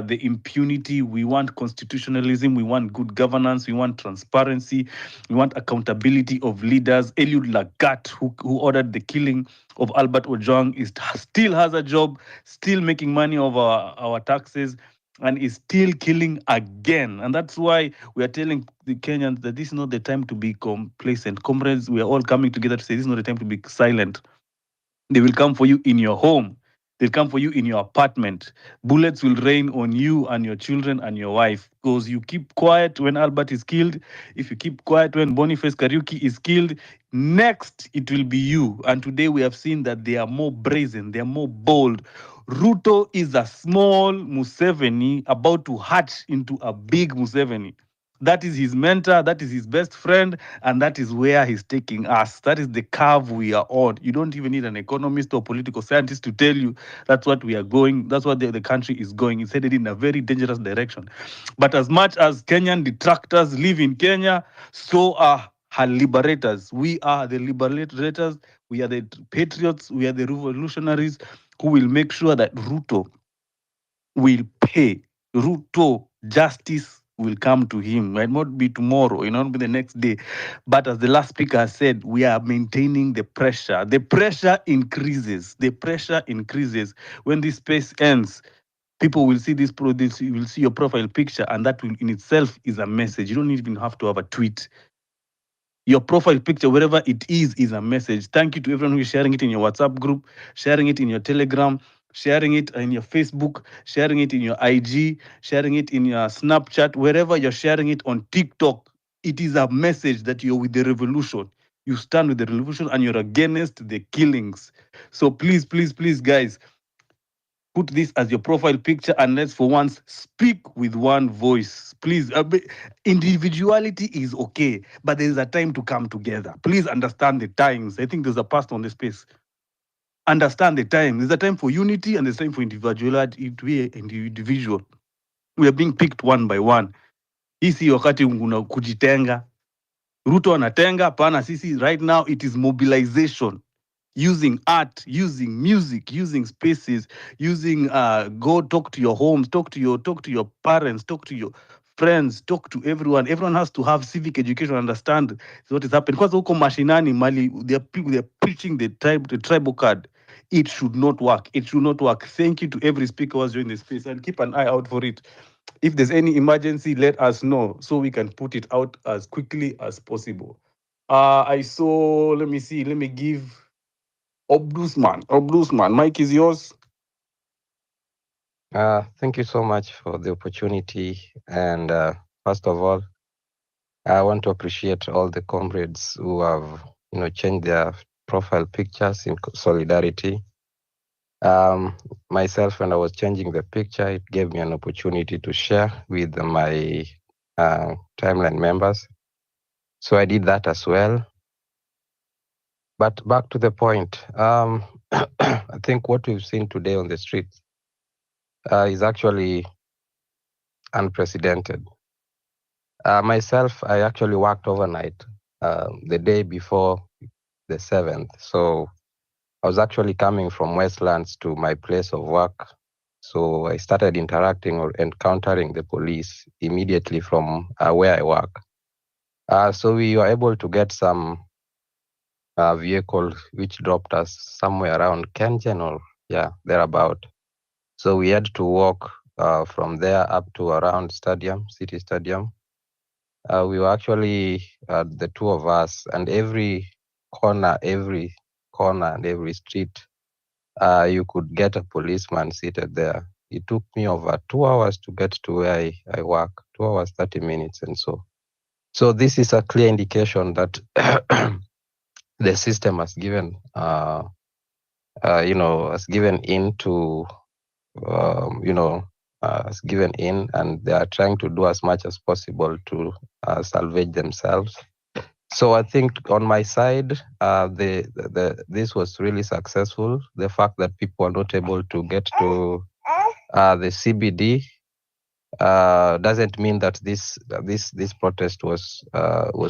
the impunity. We want constitutionalism, we want good governance, we want transparency, we want accountability of leaders. Eliud Lagat, who ordered the killing of Albert Ojwang, still has a job, still making money over our taxes, and is still killing again. And that's why we are telling the Kenyans that this is not the time to be complacent. Comrades, we are all coming together to say this is not the time to be silent. They will come for you in your home. They'll come for you in your apartment. Bullets will rain on you and your children and your wife because you keep quiet when Albert is killed. If you keep quiet when Boniface Kariuki is killed, next it will be you. And today we have seen that they are more brazen, they are more bold. Ruto is a small Museveni about to hatch into a big Museveni. That is his mentor, that is his best friend, and that is where he's taking us. That is the curve we are on. You don't even need an economist or political scientist to tell you that's what we are going, that's what the country is going. It's headed in a very dangerous direction. But as much as Kenyan detractors live in Kenya, so are her liberators. We are the liberators, we are the patriots, we are the revolutionaries who will make sure that Ruto will pay. Ruto, justice will come to him. Might not be tomorrow, it not be the next day. But as the last speaker has said, we are maintaining the pressure. The pressure increases. The pressure increases. When this space ends, people will see this, you will see your profile picture, and that will in itself is a message. You don't even have to have a tweet. Your profile picture, wherever it is a message. Thank you to everyone who is sharing it in your WhatsApp group, sharing it in your Telegram, sharing it in your Facebook, sharing it in your IG, sharing it in your Snapchat, wherever you're sharing it on TikTok. It is a message that you're with the revolution. You stand with the revolution and you're against the killings. So please, please, please, guys, put this as your profile picture and let's for once speak with one voice. Please, individuality is okay, but there is a time to come together. Please understand the times. I think there's a pastor on the space. Understand the time. There's a time for unity and there's time for individuality to be individual. We are being picked one by one. Hii si wakati una kujitenga. Ruto anatenga, pana sisi. Right now it is mobilization. Using art, using music, using spaces, using go talk to your homes, talk to your parents, talk to your friends, talk to everyone. Everyone has to have civic education, understand what is happening. Because huko mashinani mali, they're preaching the tribal card. It should not work. It should not work. Thank you to every speaker who was joining the space and keep an eye out for it. If there's any emergency, let us know so we can put it out as quickly as possible. I saw, let me see, let me give Obdusman, Mike is yours. Thank you so much for the opportunity. And first of all, I want to appreciate all the comrades who have, changed their profile pictures in solidarity. Myself, when I was changing the picture, it gave me an opportunity to share with my timeline members. So I did that as well. But back to the point, I think what we've seen today on the streets is actually unprecedented. Myself, I actually worked overnight the day before the 7th. So I was actually coming from Westlands to my place of work. So I started interacting or encountering the police immediately from where I work. So we were able to get some vehicle which dropped us somewhere around Kengen or thereabout. So we had to walk from there up to around City Stadium. We were actually the two of us, and every corner and every street, you could get a policeman seated there. It took me over 2 hours to get to where I work, 2 hours, 30 minutes and so. So this is a clear indication that the system has given, has given in to, has given in, and they are trying to do as much as possible to salvage themselves. So I think on my side, this was really successful. The fact that people are not able to get to the CBD doesn't mean that this protest was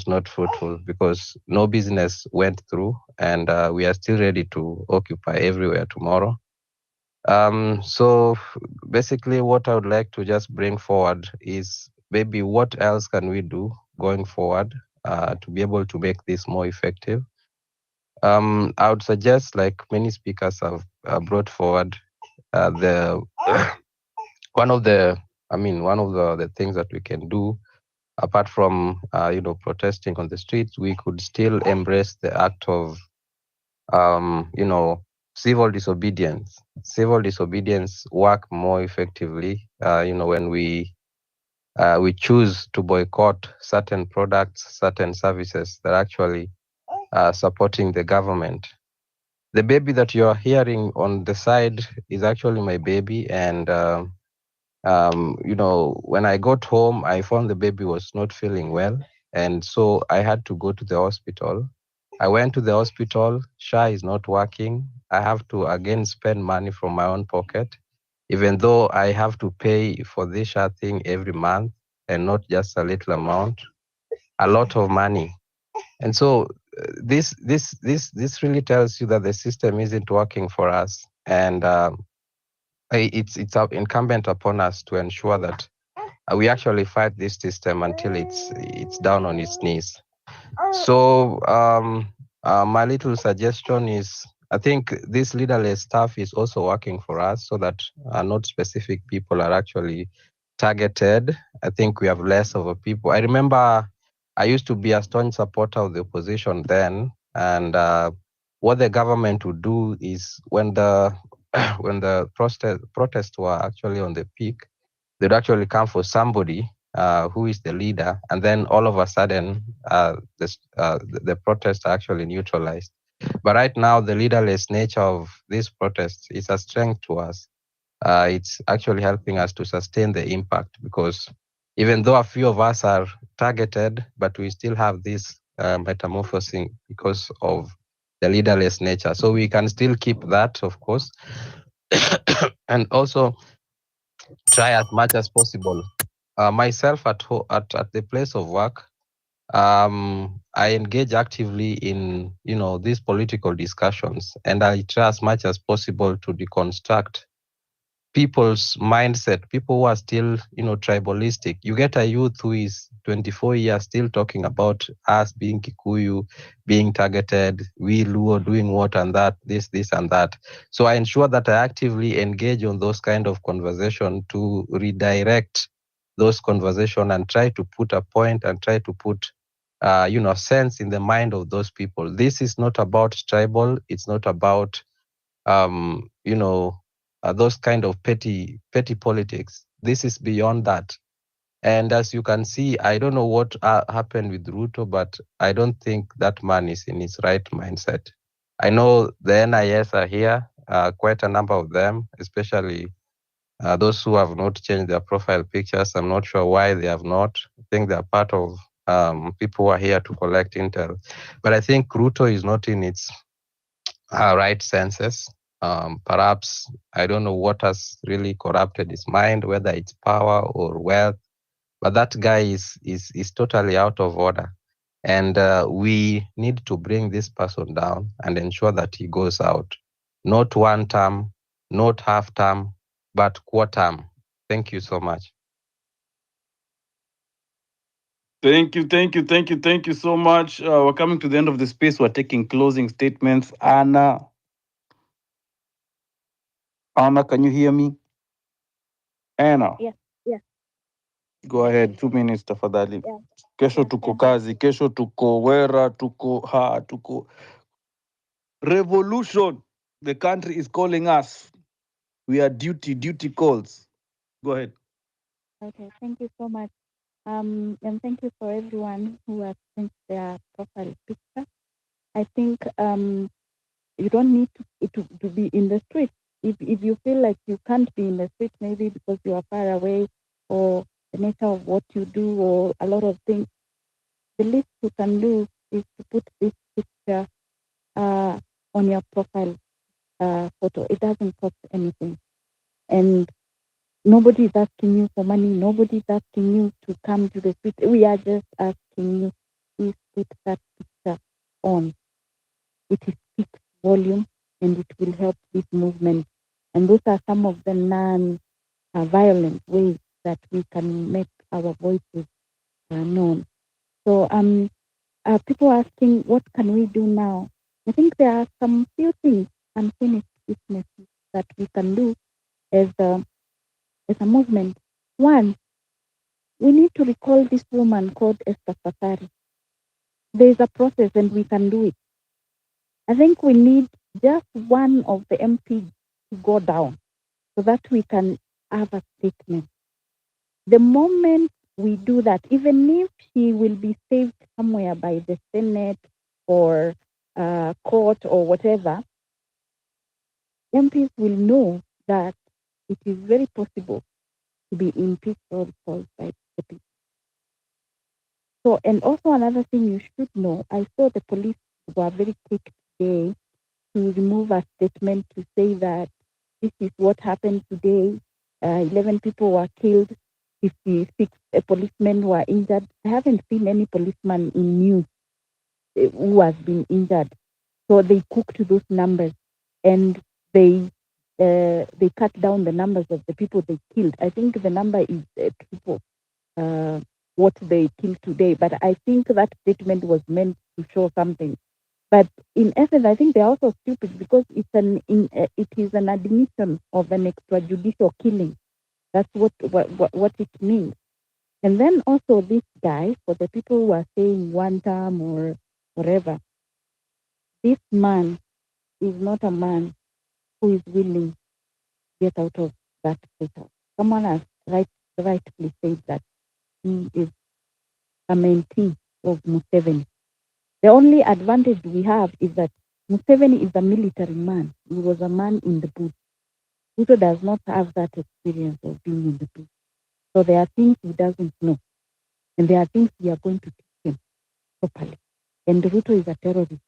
not fruitful, because no business went through, and we are still ready to occupy everywhere tomorrow. So basically, what I would like to just bring forward is maybe what else can we do going forward to be able to make this more effective. I would suggest, like many speakers have brought forward, the one of the things that we can do, apart from protesting on the streets, we could still embrace the act of civil disobedience. Civil disobedience work more effectively when we choose to boycott certain products, certain services that are actually supporting the government. The baby that you are hearing on the side is actually my baby, and when I got home, I found the baby was not feeling well, and so I had to go to the hospital. I went to the hospital. SHA is not working. I have to again spend money from my own pocket, even though I have to pay for this SHA thing every month, and not just a little amount, a lot of money. And so this really tells you that the system isn't working for us, and it's incumbent upon us to ensure that we actually fight this system until it's down on its knees. So my little suggestion is, I think this leaderless stuff is also working for us, so that not specific people are actually targeted. I think we have less of a people. I remember I used to be a staunch supporter of the opposition then, and what the government would do is, when the protests were actually on the peak, they'd actually come for somebody who is the leader, and then all of a sudden, the protests are actually neutralized. But right now, the leaderless nature of these protests is a strength to us. It's actually helping us to sustain the impact, because even though a few of us are targeted, but we still have this metamorphosing because of the leaderless nature. So we can still keep that, of course, and also try as much as possible. Myself at the place of work, I engage actively in these political discussions, and I try as much as possible to deconstruct people's mindset, people who are still, tribalistic. You get a youth who is 24 years still talking about us being Kikuyu, being targeted, we Luo doing what and that, this and that. So I ensure that I actively engage on those kind of conversation to redirect those conversation and try to put a point and try to put sense in the mind of those people. This is not about tribal. It's not about those kind of petty politics. This is beyond that. And as you can see, I don't know what happened with Ruto, but I don't think that man is in his right mindset. I know the NIS are here, quite a number of them, especially those who have not changed their profile pictures. I'm not sure why they have not. I think they are part of people who are here to collect intel. But I think Ruto is not in its right senses. Perhaps I don't know what has really corrupted his mind, whether it's power or wealth, but that guy is totally out of order. And we need to bring this person down and ensure that he goes out. Not one term, not half term, but quarter term. Thank you so much. Thank you so much. We're coming to the end of the space. We're taking closing statements. Anna, can you hear me? Anna, Yes, yes, go ahead. 2 minutes tafadhali. yeah. Kesho Yeah, tuko thank you. kazi, kesho tuko wera, tuko revolution. The country is calling us. We are duty calls. Go ahead. Okay, thank you so much. And thank you for everyone who has sent their profile picture. I think you don't need to be in the street. If you feel like you can't be in the street, maybe because you are far away or the nature of what you do or a lot of things, the least you can do is to put this picture on your profile photo. It doesn't cost anything. And nobody is asking you for money. Nobody is asking you to come to the street. We are just asking you to put that picture on. It is speaks volume and it will help this movement. And those are some of the non-violent ways that we can make our voices known. So people asking, what can we do now? I think there are some few things, unfinished business that we can do as a movement. One, we need to recall this woman called Esther Fatari. There is a process and we can do it. I think we need just one of the MPs to go down so that we can have a statement. The moment we do that, even if he will be saved somewhere by the Senate or court or whatever, MPs will know that it is very possible to be impeached or recalled by the people. So, and also another thing you should know, I saw the police were very quick today to remove a statement to say that this is what happened today. 11 people were killed, 56 policemen were injured. I haven't seen any policeman in news who has been injured. So they cooked those numbers and they cut down the numbers of the people they killed. I think the number is triple what they killed today. But I think that statement was meant to show something. But in essence, I think they're also stupid because it is an admission of an extrajudicial killing. That's what it means. And then also this guy, for the people who are saying one term or whatever, this man is not a man who is willing to get out of that prison. Someone has rightfully said that he is a mentee of Museveni. The only advantage we have is that Museveni is a military man. He was a man in the bush. Ruto does not have that experience of being in the bush. So there are things he doesn't know. And there are things we are going to teach him properly. And Ruto is a terrorist.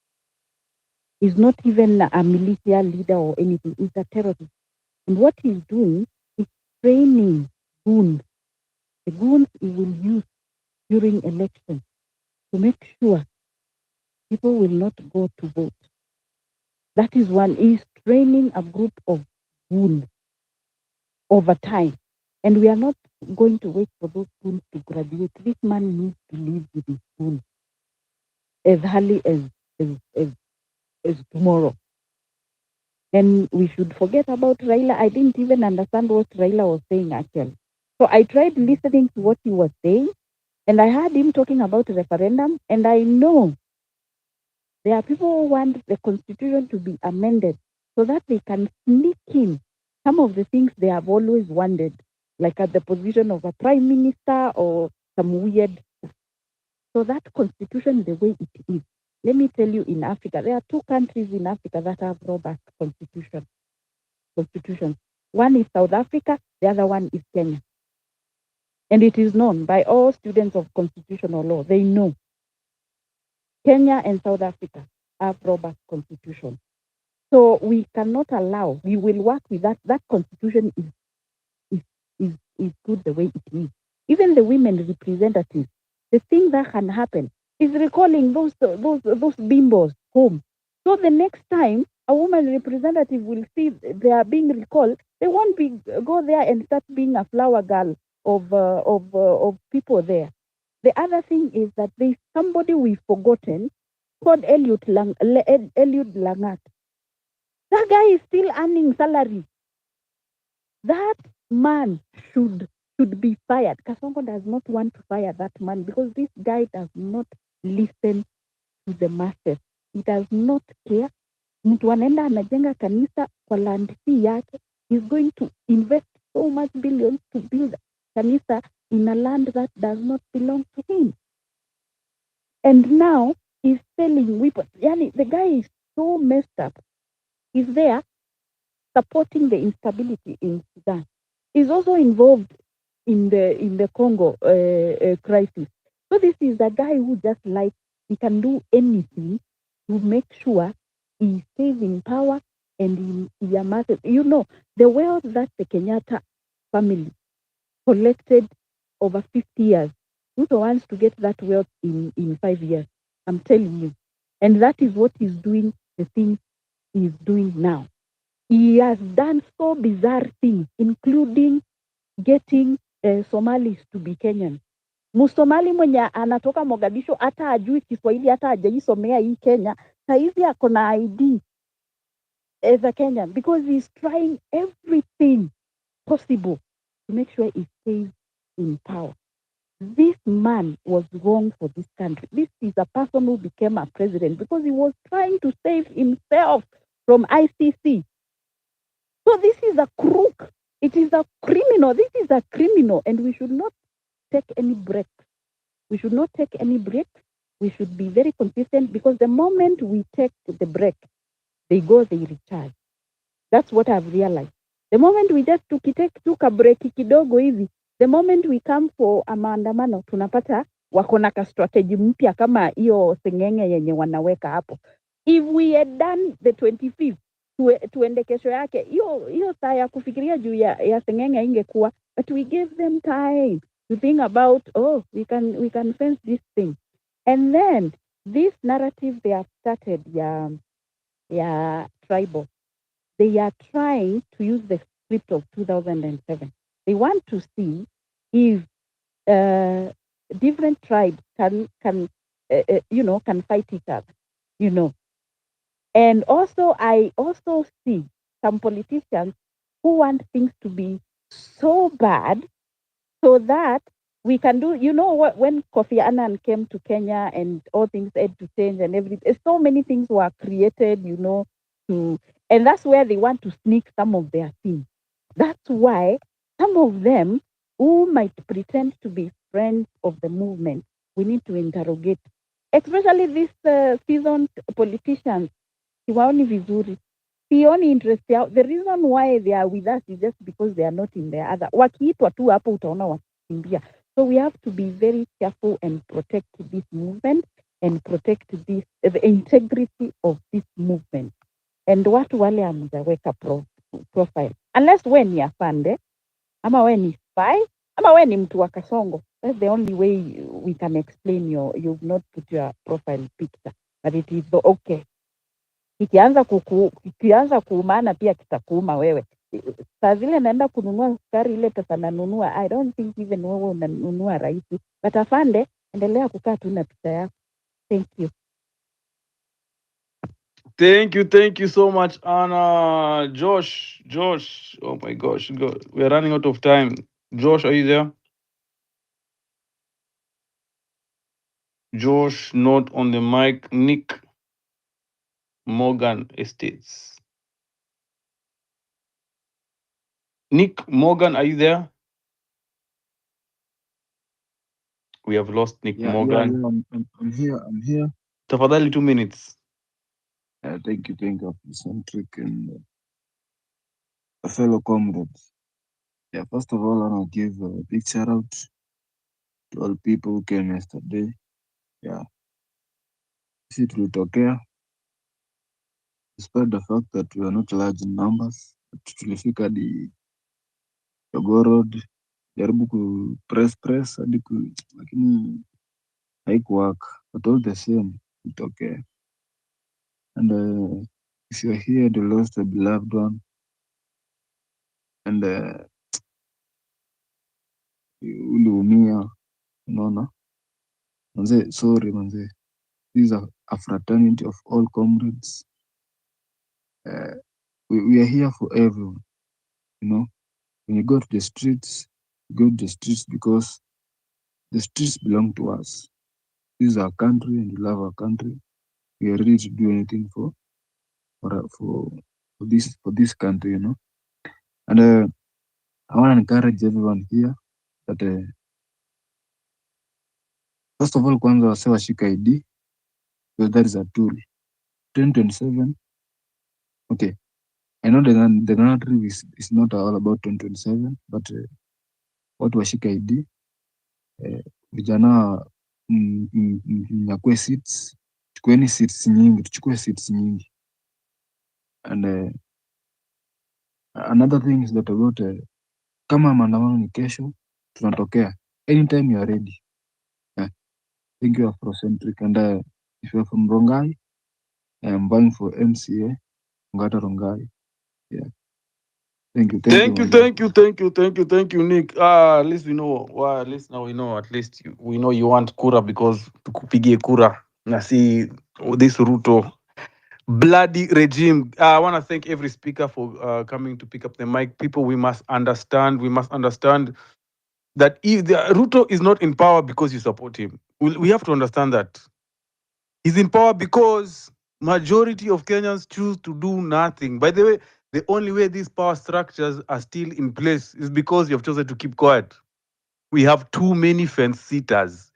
He's not even a militia leader or anything. He's a terrorist. And what he's doing is training goons. The goons he will use during elections to make sure people will not go to vote. That is one. He's training a group of goons over time. And we are not going to wait for those goons to graduate. This man needs to live with his goons as early as tomorrow. And we should forget about Raila. I didn't even understand what Raila was saying actually. So I tried listening to what he was saying, and I heard him talking about referendum, and I know there are people who want the constitution to be amended so that they can sneak in some of the things they have always wanted, like at the position of a prime minister or some weird. So that constitution, the way it is, let me tell you, in Africa, there are two countries in Africa that have robust constitutions. One is South Africa, the other one is Kenya. And it is known by all students of constitutional law. They know Kenya and South Africa have robust constitutions. So we cannot allow, we will work with that. That constitution is good the way it is. Even the women representatives, the thing that can happen is recalling those bimbos home. So the next time a woman representative will see they are being recalled, they won't go there and start being a flower girl of people there. The other thing is that there's somebody we've forgotten called Eliud Langat. That guy is still earning salary. That man should be fired. Kasongo does not want to fire that man because this guy does not listen to the masses. He does not care. Mtu anaenda anajenga kanisa kwa land fee yake. He's going to invest so much billions to build kanisa in a land that does not belong to him. And now he's selling weapons. Yani, the guy is so messed up. He's there supporting the instability in Sudan. He's also involved in the Congo crisis. So this is a guy who just like he can do anything to make sure he stays in power and he amasses. You know, the wealth that the Kenyatta family collected over 50 years. Ruto wants to get that wealth in 5 years. I'm telling you. And that is what he's doing, the thing he's doing now. He has done so bizarre things, including getting Somalis to be Kenyan. Msomali mwenye anatoka Mogadishu hata ajui Kiswahili hata hajaisomea hii Kenya, saizi ako na ID as a Kenyan because he's trying everything possible to make sure he stays in power. This man was wrong for this country. This is a person who became a president because he was trying to save himself from ICC. So this is a crook. It is a criminal. This is a criminal, and we should not take any breaks. We should not take any breaks. We should be very consistent because the moment we take the break, they recharge. That's what I've realized. The moment we just took a break kidogo hivi, the moment we come for a maandamano, tunapata wako na ka strategy mpya kama hiyo sengenge yenye wanaweka hapo. If we had done the 25th, tuende kesho yake, hiyo saa ya kufikiria juu ya sengenge ingekuwa, but we gave them time to think about, we can fence this thing. And then this narrative they have started, yeah, tribal. They are trying to use the script of 2007. They want to see if different tribes can fight each other, And also, I also see some politicians who want things to be so bad so that we can do, when Kofi Annan came to Kenya and all things had to change and everything, so many things were created, and that's where they want to sneak some of their things. That's why some of them who might pretend to be friends of the movement, we need to interrogate, especially these seasoned politicians. Siwaoni vizuri, sioni interest yao. The reason why they are with us is just because they are not in the other. Wakiitwa tu hapo utaona wakikimbia. So we have to be very careful and protect this movement and protect this the integrity of this movement. And watu wale hamjaweka profile unless we ni afande ama we ni spy ama we ni mtu wa Kasongo. That's the only way we can explain you've not put your profile picture, but it is okay. Ikianza kuumana pia kitakuuma wewe. Saa zile naenda kununua sukari, ile pesa nanunua, I don't think even wewe unanunua rahisi, but afande, endelea kukaa tu na picha yako. Thank you. Thank you so much, Anna. Josh, oh my gosh, we're running out of time. Josh, are you there? Josh, not on the mic. Nick Morgan Estates. Nick Morgan, are you there? We have lost Nick Morgan. I'm here. Tafadhali 2 minutes. Thank you, Centric and fellow comrades. Yeah, first of all, I want to give a big shout out to all people who came yesterday. Yeah, sisi tulitokea, despite the fact that we are not large in numbers. Tulifika hadi Jogoo Road, jaribu ku press hadi lakini haikuwork, but all the same tulitokea. And if you're here, you lost a beloved one, and uliumia, unaona manze, sorry manze. This is a fraternity of all comrades. We are here for everyone, you know. When you go to the streets, because the streets belong to us. This is our country, and we love our country. We are ready to do anything for this country, you know. And I want to encourage everyone here that first of all, kwanza wase washika ID, because that is a tool. 2027. Okay, I know the narrative is not all about 2027, but watu washika ID, vijana mnyakue seats, chukueni seats nyingi, tuchukue seats nyingi. And another thing is that about kama maandamano ni kesho, tunatokea anytime you are ready. Thank you, Afrocentric. And if you're from Rongai, I am vying for MCA, Ngata Rongai. Yeah. Thank you, Nick. At least we know. Well, at least now we know. At least we know you want kura because tukupigie kura. Na see this Ruto bloody regime. I want to thank every speaker for coming to pick up the mic. People, we must understand that if Ruto is not in power because you support him. We have to understand that he's in power because majority of Kenyans choose to do nothing. By the way, the only way these power structures are still in place is because you've chosen to keep quiet. We have too many fence sitters.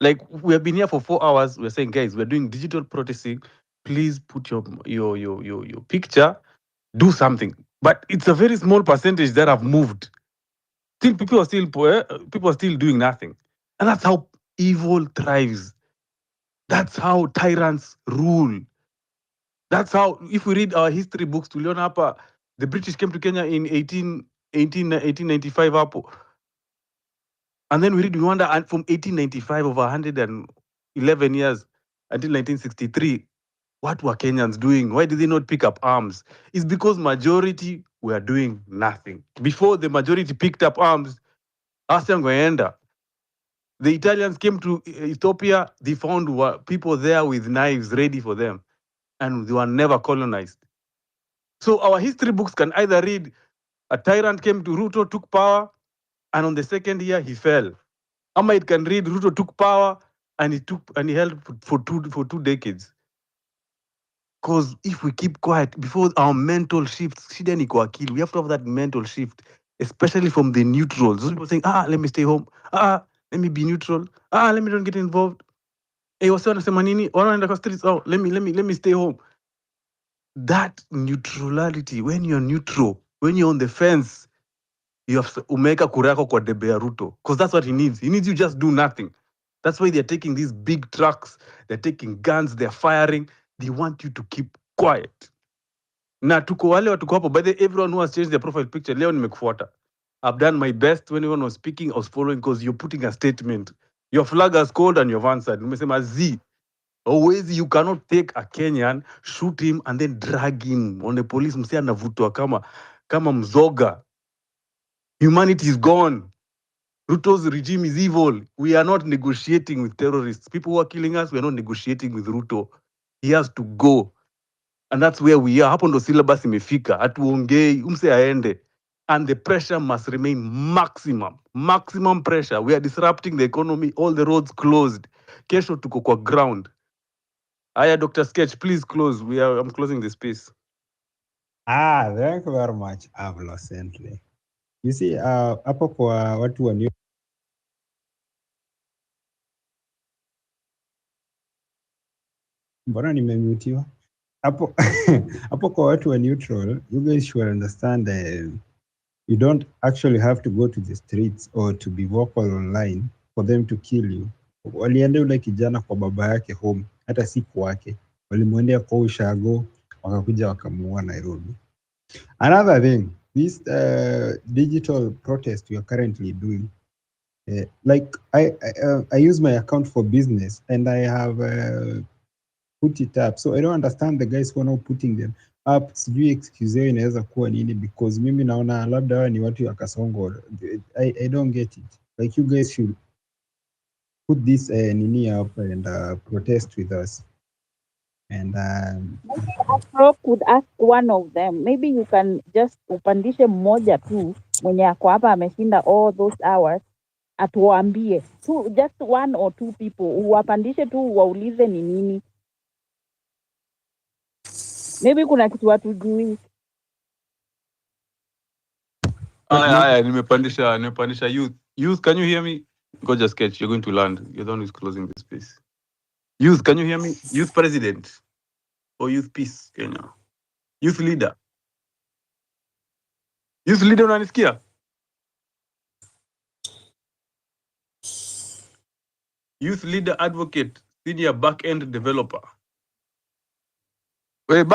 Like, we have been here for 4 hours. We're saying, guys, we're doing digital protesting. Please put your picture, do something. But it's a very small percentage that have moved. Still, people are still doing nothing. And that's how evil thrives. That's how tyrants rule. That's how, if we read our history books, tuliona hapa, the British came to Kenya in 1895 hapo. And then we read Rwanda from 1895, over 111 years, until 1963. What were Kenyans doing? Why did they not pick up arms? It's because majority were doing nothing. Before the majority picked up arms, the Italians came to Ethiopia, they found people there with knives ready for them, and they were never colonized. So our history books can either read a tyrant came to Ruto, took power, and on the second year he fell. Ama it can read Ruto took power and he held for two decades. Because if we keep quiet before our mental shifts, we have to have that mental shift, especially from the neutrals. Those people saying, let me stay home. let me be neutral. Let me don't get involved. Hey, wasi wanasema nini? Wanaenda kwa streets. Oh, let me stay home. That neutrality, when you're neutral, when you're on the fence, you have umeka kurako kwa debe ya Ruto, because that's what he needs. He needs you just do nothing. That's why they're taking these big trucks, they're taking guns, they're firing. They want you to keep quiet. Na tuko wale watuko hapo, by the everyone who has changed their profile picture, leo nimekufuata. I've done my best when everyone was speaking, I was following because you're putting a statement. Your flag has called and you've answered. Nimesema Z. Always you cannot take a Kenyan, shoot him and then drag him on the police. Msia anavutwa kama mzoga. Humanity is gone. Ruto's regime is evil. We are not negotiating with terrorists. People who are killing us, we are not negotiating with Ruto. He has to go. And that's where we are. Hapo ndo syllabus imefika. Hatuongei, umse aende. And the pressure must remain maximum. Maximum pressure. We are disrupting the economy. All the roads closed. Kesho tuko kwa ground. Aya, Dr. Sketch, please close. I'm closing the space. Thank you very much, Avlo Sentry. You see, hapo kwa watu wa mbona nimemutiwa? Hapo hapo kwa watu wa neutral, you guys should understand you don't actually have to go to the streets or to be vocal online for them to kill you. Walienda yule kijana kwa baba yake home, hata si kwake. Walimwendea kwa ushago, wakakuja wakamuua Nairobi. Another thing, this digital protest we are currently doing, like I use my account for business and I have put it up, so I don't understand the guys who are now putting them up. Sijui excuse yao inaweza kuwa nini, because mimi naona labda hawa ni watu ya Kasongo. I don't get it. Like, you guys should put this nini up and protest with us. And Afro could ask one of them. Maybe you can just upandishe mmoja tu mwenye ako hapa ameshinda all those hours, atuambie tu, just one or two people, uwapandishe tu waulize ni nini. Maybe kuna kitu hatujui. Nimepandisha youth. Youth, can you hear me? Go just Sketch, you're going to land. You're the one who's closing the space. Youth, can you hear me? Youth president or youth peace Kenya? Youth leader. Youth leader unanisikia? Youth leader advocate, senior back-end developer. Wait,